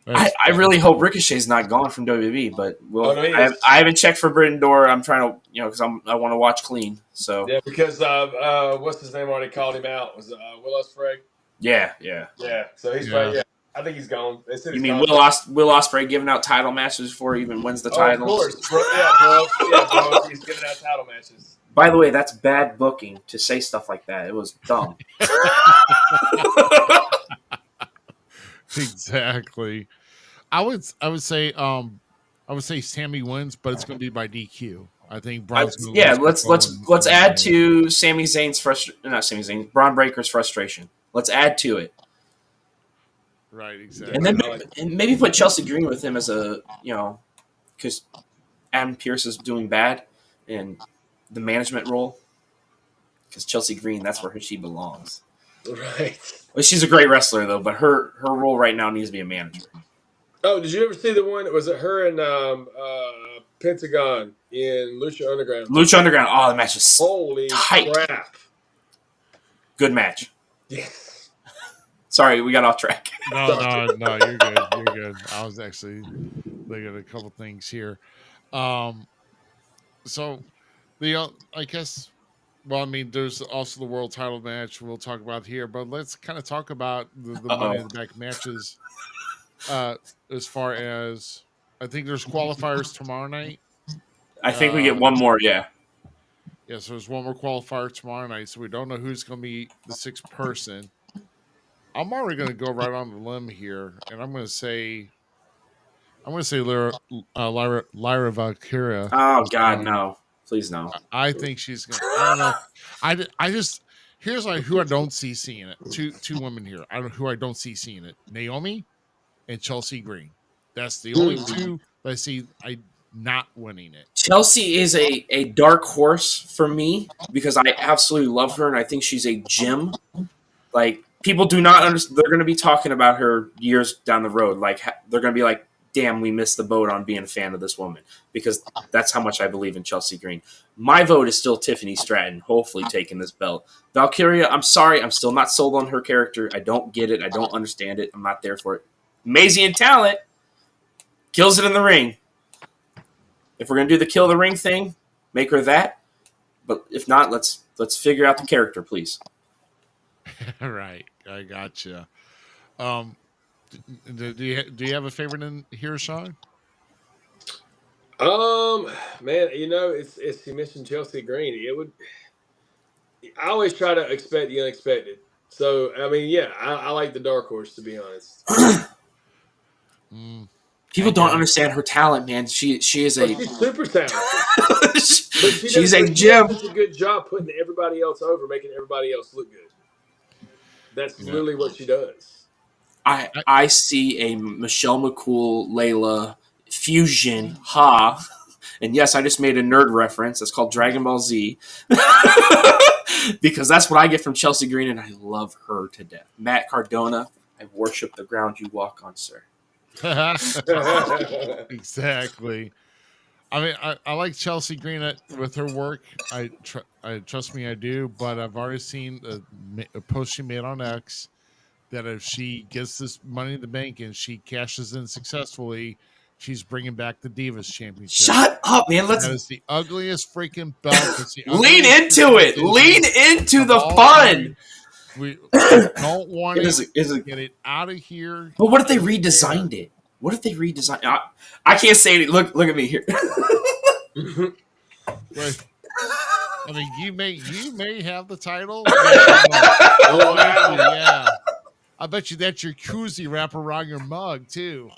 I really hope Ricochet's not gone from WWE, but no, I haven't checked for Britain Door. I'm trying to, because I want to watch clean. So yeah, because what's his name already called him out? Was Will Ospreay? yeah. So he's probably I think he's gone. They said You he's mean gone. Will Ospreay giving out title matches before he even wins the title? Of course, bro. Bro. He's giving out title matches. By the way, that's bad booking to say stuff like that. It was dumb. Exactly. I would say Sammy wins, but it's going to be by DQ. I think Braun's going to lose. Let's add to Sami Zayn's frustration. Not Sami Zayn, Braun Breaker's frustration. Let's add to it. Right, exactly. And then maybe put Chelsea Green with him as a, because Adam Pearce is doing bad in the management role. Because Chelsea Green, that's where she belongs. Right. Well, she's a great wrestler though, but her role right now needs to be a manager. Oh, did you ever see the one? Was it her and Pentagon in Lucha Underground? Lucha Underground. Oh, the match is holy tight. Crap! Good match. Yes. Sorry, we got off track. No, you're good. You're good. I was actually looking at a couple things here. So I guess. Well, I mean, there's also the world title match we'll talk about here, but let's kind of talk about the Money in the Bank matches. As far as I think there's qualifiers tomorrow night. I think we get one more, yeah. Yeah, so there's one more qualifier tomorrow night, so we don't know who's going to be the sixth person. I'm already going to go right on the limb here, and I'm going to say Lyra Valkyria. Oh God, no! Please no. I think she's going. I don't know. I just here's who I don't see seeing it. Two women here. Who I don't see seeing it. Naomi and Chelsea Green. That's the only two that I see not winning it. Chelsea is a dark horse for me because I absolutely love her and I think she's a gem. Like, people do not understand. They're going to be talking about her years down the road. Like, they're going to be like, damn, we missed the boat on being a fan of this woman, because that's how much I believe in Chelsea Green. My vote is still Tiffany Stratton, hopefully taking this belt. Valkyria, I'm sorry, I'm still not sold on her character. I don't get it. I don't understand it. I'm not there for it. Amazing in talent, kills it in the ring. If we're going to do the kill the ring thing, make her that. But if not, let's figure out the character, please. Right, I gotcha. Do you have a favorite in here, Sean? Man, it's you mentioned Chelsea Green. I always try to expect the unexpected. So I mean, yeah, I like the dark horse, to be honest. People don't understand her talent, man. She's she's super talented. She's a gem. She does such a good job putting everybody else over, making everybody else look good. That's literally what she does. I see a Michelle McCool, Layla fusion, and yes, I just made a nerd reference. It's called Dragon Ball Z, because that's what I get from Chelsea Green, and I love her to death. Matt Cardona, I worship the ground you walk on, sir. Exactly. I mean, I like Chelsea Green with her work. I trust me, I do. But I've already seen a post she made on X that if she gets this Money in the Bank and she cashes in successfully, she's bringing back the Divas Championship. Shut up, man! That is the ugliest freaking belt. Lean into it. Lean into the fun. We don't want to get it out of here. But what if they redesigned it? What if they redesigned it? I can't say it. Look at me here. Right. I mean, you may have the title. Yeah. I bet you that's your koozie wrap around your mug too.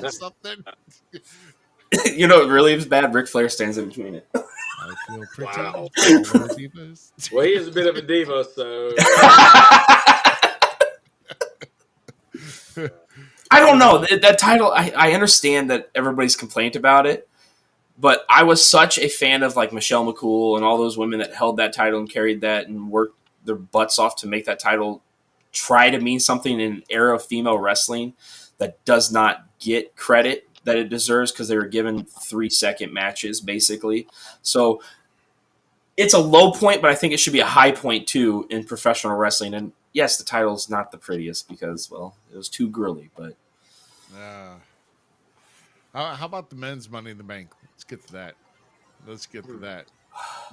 Something. You know, it really is bad. Ric Flair stands in between it. I feel pretty. Wow. Divas. Well, he is a bit of a diva, so. I don't know. That title, I understand that everybody's complained about it, but I was such a fan of like Michelle McCool and all those women that held that title and carried that and worked their butts off to make that title try to mean something in an era of female wrestling that does not get credit that it deserves because they were given 3-second matches, basically. So it's a low point, but I think it should be a high point, too, in professional wrestling. And, yes, the title's not the prettiest because, well, it was too girly. But How about the men's Money in the Bank? Let's get to that. Let's get to that.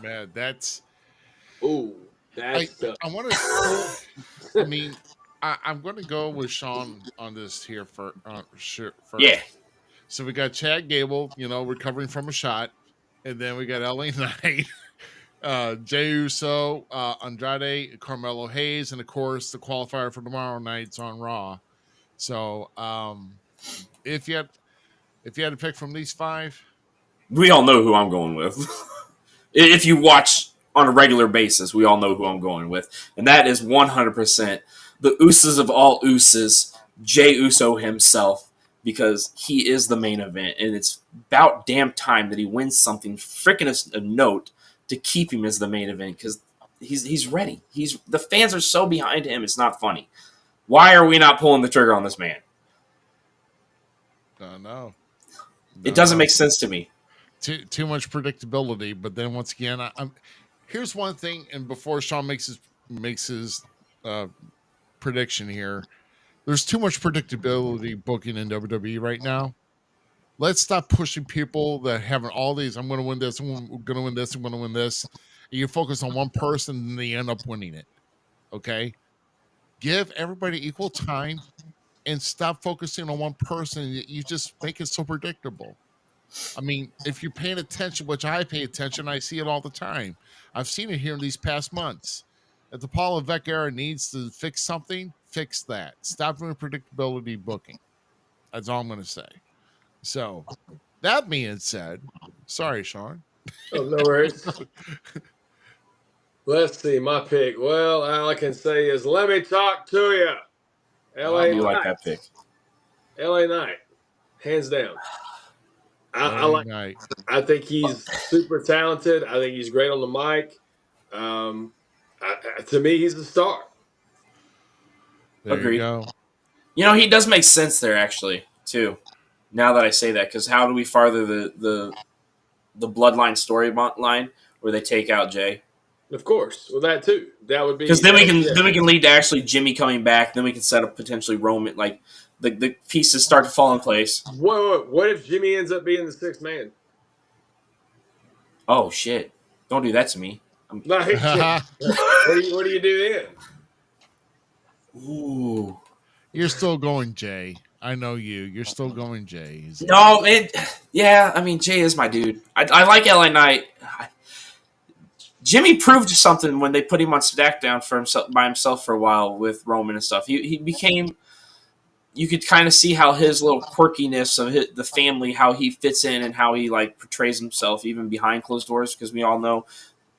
Man, that's Ooh, I. that's I want to. I mean, I'm going to go with Sean on this here for sure first. Yeah. So we got Chad Gable, recovering from a shot, and then we got LA Knight, Jey Uso, Andrade, Carmelo Hayes, and of course the qualifier for tomorrow night's on Raw. So if you had to pick from these five, We all know who I'm going with. If you watch on a regular basis, we all know who I'm going with. And that is 100% the Usos of all Usos, Jey Uso himself, because he is the main event. And it's about damn time that he wins something freaking a note to keep him as the main event, because he's ready. The fans are so behind him, it's not funny. Why are we not pulling the trigger on this man? no. It doesn't make sense to me. Too much predictability. But then once again, here's one thing. And before Sean makes his prediction here, there's too much predictability booking in WWE right now. Let's stop pushing people that having all these. I'm going to win this. I'm going to win this. I'm going to win this. And you focus on one person, and they end up winning it. Okay, give everybody equal time, and stop focusing on one person. You just make it so predictable. I mean, if you're paying attention, which I pay attention, I see it all the time. I've seen it here in these past months. If the Paul Levesque era needs to fix something, fix that. Stop doing predictability booking. That's all I'm going to say. So, that being said, sorry, Sean. Oh, no worries. Let's see, my pick. Well, all I can say is let me talk to you. LA You Knight. like that pick. LA Knight. Hands down. Night. I think he's super talented. I think he's great on the mic. To me, he's a star. There Agreed. you go. He does make sense there, actually, too. Now that I say that, because how do we farther the bloodline storyline where they take out Jay? Of course, well, that too. That would be Because then we can lead to actually Jimmy coming back. Then we can set up potentially Roman. Like the pieces start to fall in place. What if Jimmy ends up being the sixth man? Oh shit! Don't do that to me. Like, what do you do then? Ooh. You're still going, Jay. I know you. You're still going, Jay. No, yeah. I mean, Jay is my dude. I like LA Knight. Jimmy proved something when they put him on SmackDown by himself for a while with Roman and stuff. He became. You could kind of see how his little quirkiness of the family, how he fits in, and how he like portrays himself even behind closed doors. Because we all know,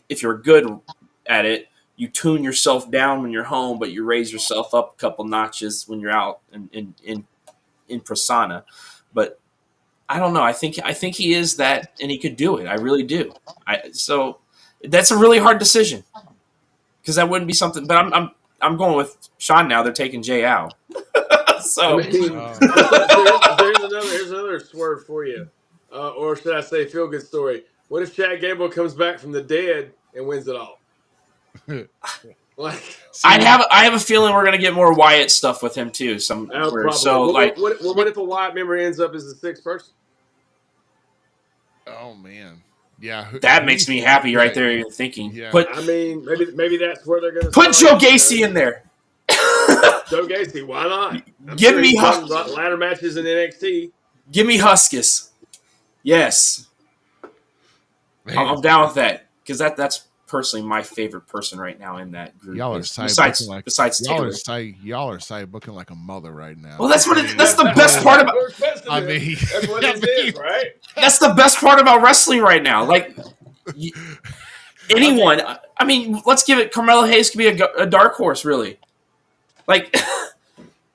if you're good at it, you tune yourself down when you're home, but you raise yourself up a couple notches when you're out in persona. But I don't know. I think he is that, and he could do it. I really do. So that's a really hard decision, because that wouldn't be something. But I'm going with Sean now. They're taking Jay out. So I mean, here's another swerve for you, or should I say, feel good story. What if Chad Gable comes back from the dead and wins it all? Like, I have a feeling we're gonna get more Wyatt stuff with him too. Somewhere. So what if a Wyatt member ends up as the sixth person? Oh man, yeah. That makes me happy right there. You're thinking. Yeah. But I mean, maybe that's where they're gonna put Joe Gacy in there. Joe Gacy, why not? Give me ladder matches in NXT. Give me Huskus. Yes, I'm down with that, because that's personally my favorite person right now in that group. Y'all are besides Taylor. Y'all are side booking like a mother right now. Well, that's the best part about. I mean, that's what it is, right? That's the best part about wrestling right now. Like anyone. I mean, let's give it. Carmelo Hayes could be a dark horse, really. Like,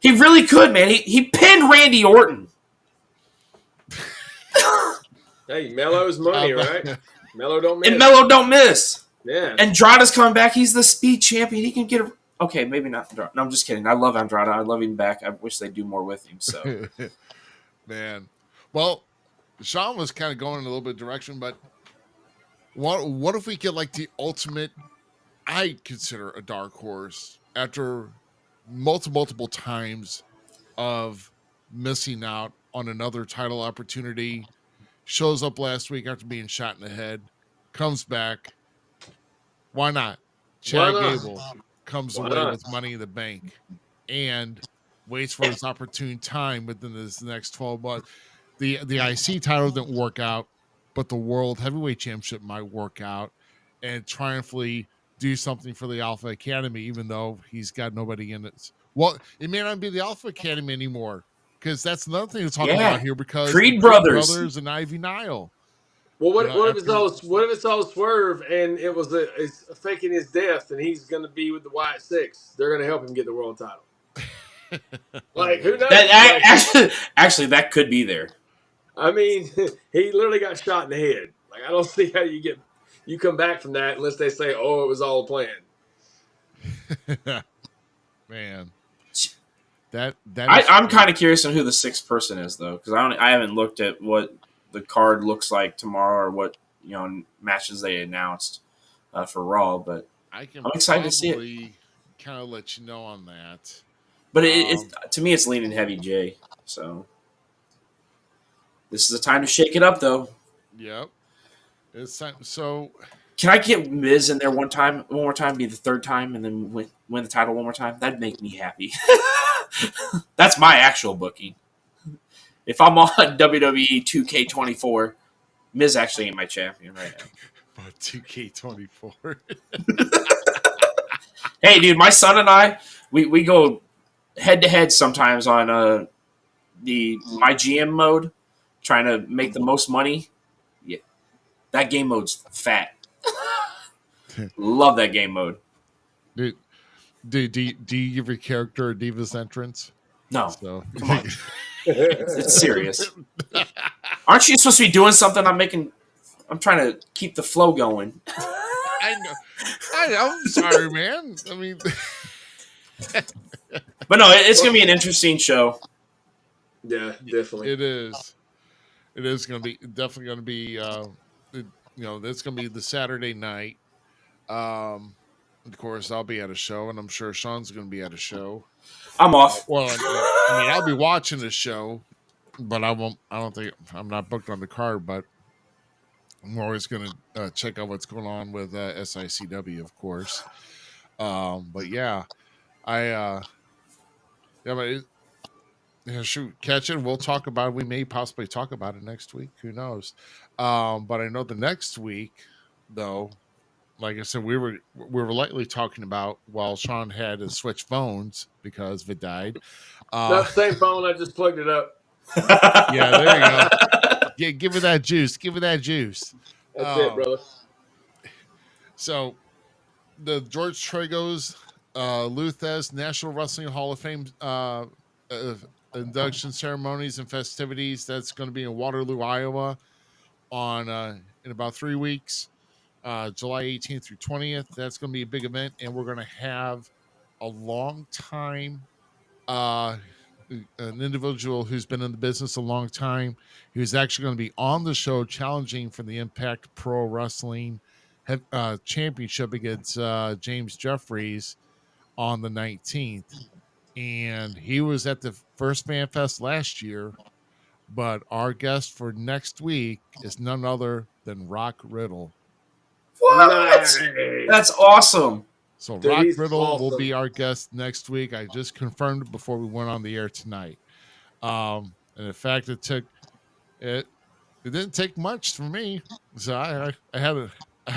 he really could, man. He pinned Randy Orton. Hey, Melo's money, right? Melo don't miss. And Melo don't miss. Yeah. Andrade's coming back. He's the speed champion. He can get a... Okay, maybe not Andrade. No, I'm just kidding. I love Andrade. I love him back. I wish they'd do more with him. So, man. Well, Sean was kind of going in a little bit of direction, but what if we get like the ultimate, I consider a dark horse, after multiple times of missing out on another title opportunity. Shows up last week after being shot in the head, comes back. Why not? Why Chad not? Gable comes Why away not? with Money in the Bank and waits for his opportune time within this next 12 months. The IC title didn't work out, but the World Heavyweight Championship might work out and triumphantly do something for the Alpha Academy, even though he's got nobody in it. Well, it may not be the Alpha Academy anymore because that's another thing to talk about here because Creed the Creed Brothers. brothers and Ivy Nile. Well, what, You know, what if it's all Swerve and it's faking his death and he's going to be with the White Six? They're going to help him get the world title. Like, who knows? Actually, that could be there. I mean, he literally got shot in the head. Like, I don't see how you come back from that unless they say, "Oh, it was all planned." Man, I'm kind of curious on who the sixth person is though, because I haven't looked at what the card looks like tomorrow or what matches they announced for Raw, but I'm excited to see it. Kind of let you know on that. But to me, it's leaning heavy J. So this is a time to shake it up, though. Yep, it's time. So can I get Miz in there one more time, be the third time, and then win the title one more time? That'd make me happy. That's my actual booking. If I'm on WWE 2K24, Miz actually ain't my champion right now. But 2K24. Hey, dude, my son and I, we go head to head sometimes on my GM mode, trying to make the most money. Yeah, that game mode's fat. Love that game mode. Dude, do you give your character a Divas entrance? No, so. Come on. It's serious. Aren't you supposed to be doing something? I'm trying to keep the flow going. I know. I'm sorry, man. I mean, but no, it's gonna be an interesting show. Yeah, definitely. It is. It is going to be definitely going to be. That's going to be the Saturday night. Of course, I'll be at a show, and I'm sure Sean's going to be at a show. I'm off. Well, I mean, I'll be watching the show, but I won't. I don't think I'm not booked on the card, but I'm always going to check out what's going on with SICW, of course. But yeah, shoot, catch it. We'll talk about it. We may possibly talk about it next week. Who knows? But I know the next week, though, like I said, we were lightly talking about while Sean had to switch phones because of it died. That same phone, I just plugged it up. Yeah, there you go. Yeah, give it that juice. Give it that juice. That's it, brother. So, the George Tragos Luthez National Wrestling Hall of Fame induction ceremonies and festivities. That's going to be in Waterloo, Iowa, on in about 3 weeks, July 18th through 20th. That's going to be a big event, and we're going to have a long time, an individual who's been in the business a long time, who's actually going to be on the show challenging for the Impact Pro Wrestling Championship against James Jeffries on the 19th. And he was at the first Fan Fest last year, but our guest for next week is none other than Rock Riddle. What? Nice. That's awesome. So dude, Rock Riddle will be our guest next week. I just confirmed it before we went on the air tonight. And in fact, it didn't take much for me. So I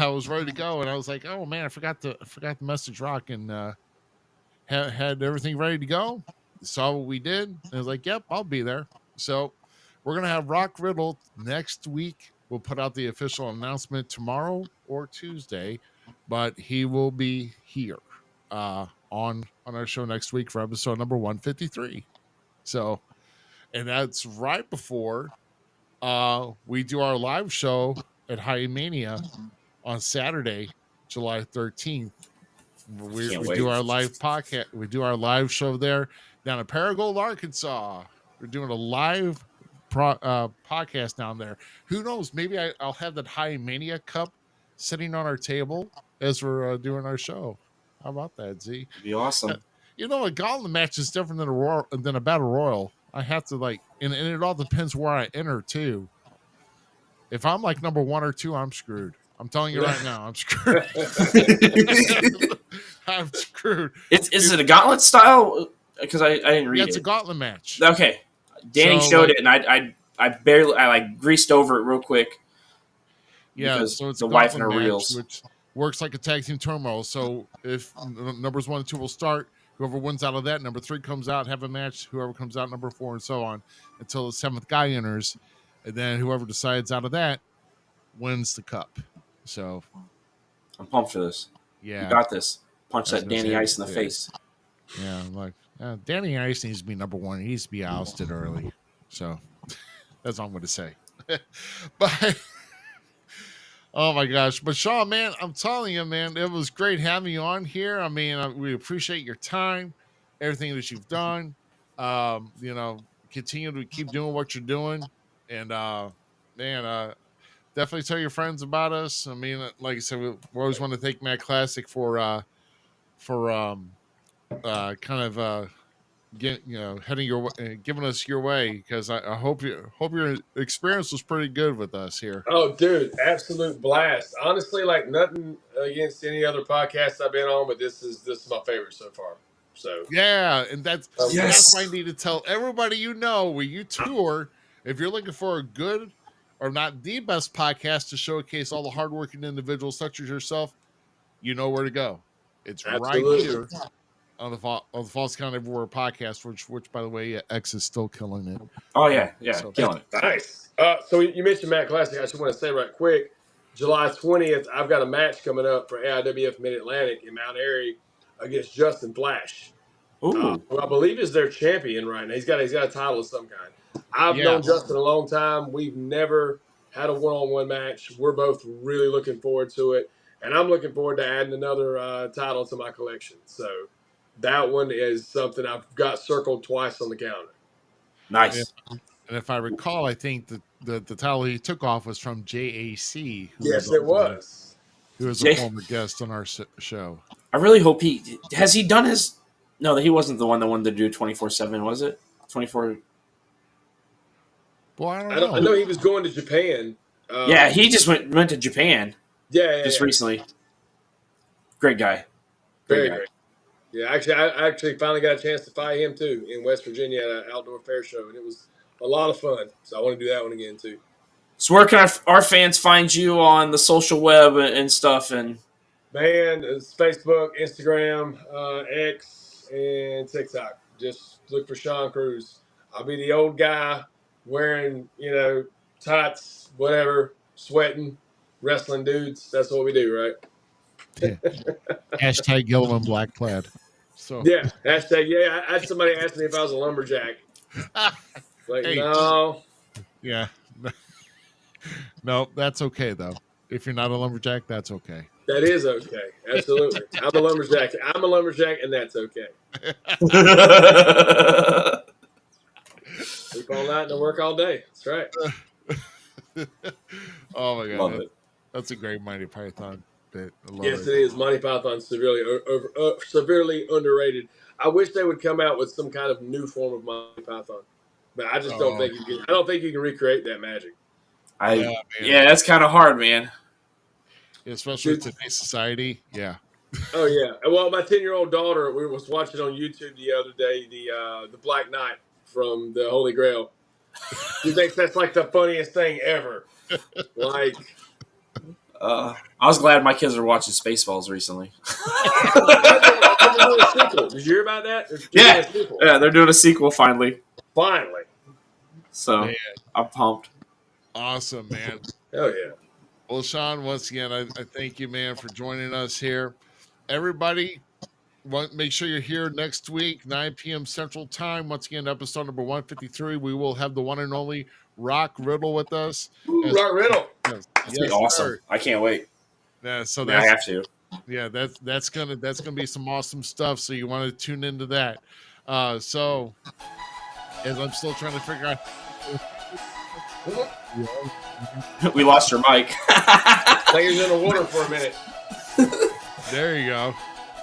was ready to go, and I was like, oh man, I forgot to message Rock and had everything ready to go. Saw what we did, and I was like, yep, I'll be there. So we're gonna have Rock Riddle next week. We'll put out the official announcement tomorrow or Tuesday, but he will be here on our show next week for episode number 153. So, and that's right before we do our live show at High Mania on Saturday, July 13th. We do our live podcast. We do our live show there down in Paragould, Arkansas. We're doing a live podcast down there. Who knows? Maybe I'll have that High Mania cup sitting on our table as we're doing our show. How about that, Z? It'd be awesome. A gauntlet match is different than a battle royal. I have to like, and it all depends where I enter too. If I'm like number 1 or 2, I'm screwed. I'm telling you right now, I'm screwed. I'm screwed. Is it a gauntlet style? Because I didn't read it. Yeah, it's a gauntlet match. Okay, Danny showed it, and I barely greased over it real quick. Yeah, because so it's the a wife and her gauntlet reels. match, which works like a tag team turmoil. So if numbers 1 and 2 will start, whoever wins out of that, number 3 comes out, have a match. Whoever comes out, number 4, and so on, until the 7th guy enters, and then whoever decides out of that wins the cup. So I'm pumped for this. yeah, You got this. Punch That's that what I'm Danny saying. Ice in the face. yeah, I'm like Danny Ice needs to be number 1. He needs to be ousted early. So that's all I'm going to say. But oh my gosh. But Sean, man, I'm telling you, man, it was great having you on here. I mean, we appreciate your time, everything that you've done. You know, continue to keep doing what you're doing. And man, definitely tell your friends about us. I mean, like I said, we always want to thank Matt Classic for kind of heading giving us your way, because I hope your experience was pretty good with us here. Oh, dude, absolute blast. Honestly, like nothing against any other podcast I've been on, but this is my favorite so far. So Yeah, and that's Yes. why I need to tell everybody where you tour. If you're looking for a good or not the best podcast to showcase all the hardworking individuals such as yourself, you know where to go. It's Absolutely. right here on the Falls Count Everywhere podcast, which by the way, X is still killing it. Oh yeah, So- killing it. Nice. So you mentioned Matt Classic. I just want to say right quick, July 20th, I've got a match coming up for AIWF Mid-Atlantic in Mount Airy against Justin Flash, Ooh, who I believe is their champion right now. He's got a title of some kind. I've Yeah. known Justin a long time. We've never had a one-on-one match. We're both really looking forward to it, and I'm looking forward to adding another title to my collection. So that one is something I've got circled twice on the calendar. nice. And if I recall, I think the title he took off was from JAC. Yes, it was. Who was a Jay- former guest on our show. I really hope has he done his. No, he wasn't the one that wanted to do 24/7, was it? 24. Well, I don't I know. know he was going to Japan. Yeah, he just went to Japan Yeah, just yeah. recently. Great guy. Very guy. great. Yeah, I actually finally got a chance to fight him too in West Virginia at an outdoor fair show, and it was a lot of fun. So I want to do that one again too. So where can our fans find you on the social web and stuff? And Man, it's Facebook, Instagram, X, and TikTok. Just look for Sean Cruz. I'll be the old guy wearing, tights, whatever, sweating, wrestling dudes. That's what we do, right? Hashtag yellow and black plaid. So Yeah. Hashtag, yeah. I had somebody ask me if I was a lumberjack. Like, Hey. no. yeah. No, that's okay though. If you're not a lumberjack, that's okay. That is okay. Absolutely. I'm a lumberjack. I'm a lumberjack, and that's okay. Sleep all night and work all day. That's right. Oh my god, Love it. That's a great Mighty Python bit. I love Yes, it. it is. Monty Python's severely underrated. I wish they would come out with some kind of new form of Monty Python, but I just don't think you can. I don't think you can recreate that magic. Yeah, that's kind of hard, man. Especially with today's society. Yeah. Oh yeah. Well, my 10-year-old daughter, we was watching on YouTube the other day the Black Knight from the Holy Grail. She thinks that's like the funniest thing ever. Like, I was glad my kids were watching Spaceballs recently. they're doing a sequel. Did you hear about that? They're doing a sequel. Yeah, they're doing a sequel finally. Finally. So Man. I'm pumped. Awesome, man. Hell yeah. Well, Sean, once again, I thank you, man, for joining us here. Everybody, make sure you're here next week, 9 p.m. Central Time. Once again, episode number 153. We will have the one and only Rock Riddle with us. Ooh, Rock Riddle. Yes, It's gonna be awesome. sir. I can't wait. Yeah, so I have to. that's gonna be some awesome stuff. So you want to tune into that. So as I'm still trying to figure out. We lost your mic. Players in the water for a minute. There you go.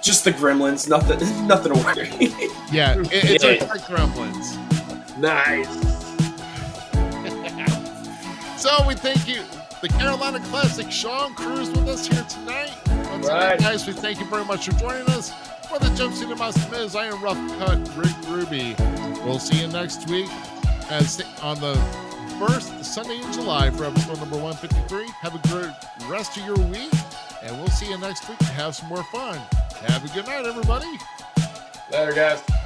Just the gremlins. Nothing to worry. Yeah, it's Yeah. like Gremlins. Nice. So we thank you, the Carolina Classic, Sean Cruz with us here tonight. Once again, guys, we thank you very much for joining us. For the Jumpsuit and Zmiz, I am Rough Cut Rick Ruby. We'll see you next week on the first Sunday in July for episode number 153. Have a good rest of your week, and we'll see you next week to have some more fun. Have a good night, everybody. Later, guys.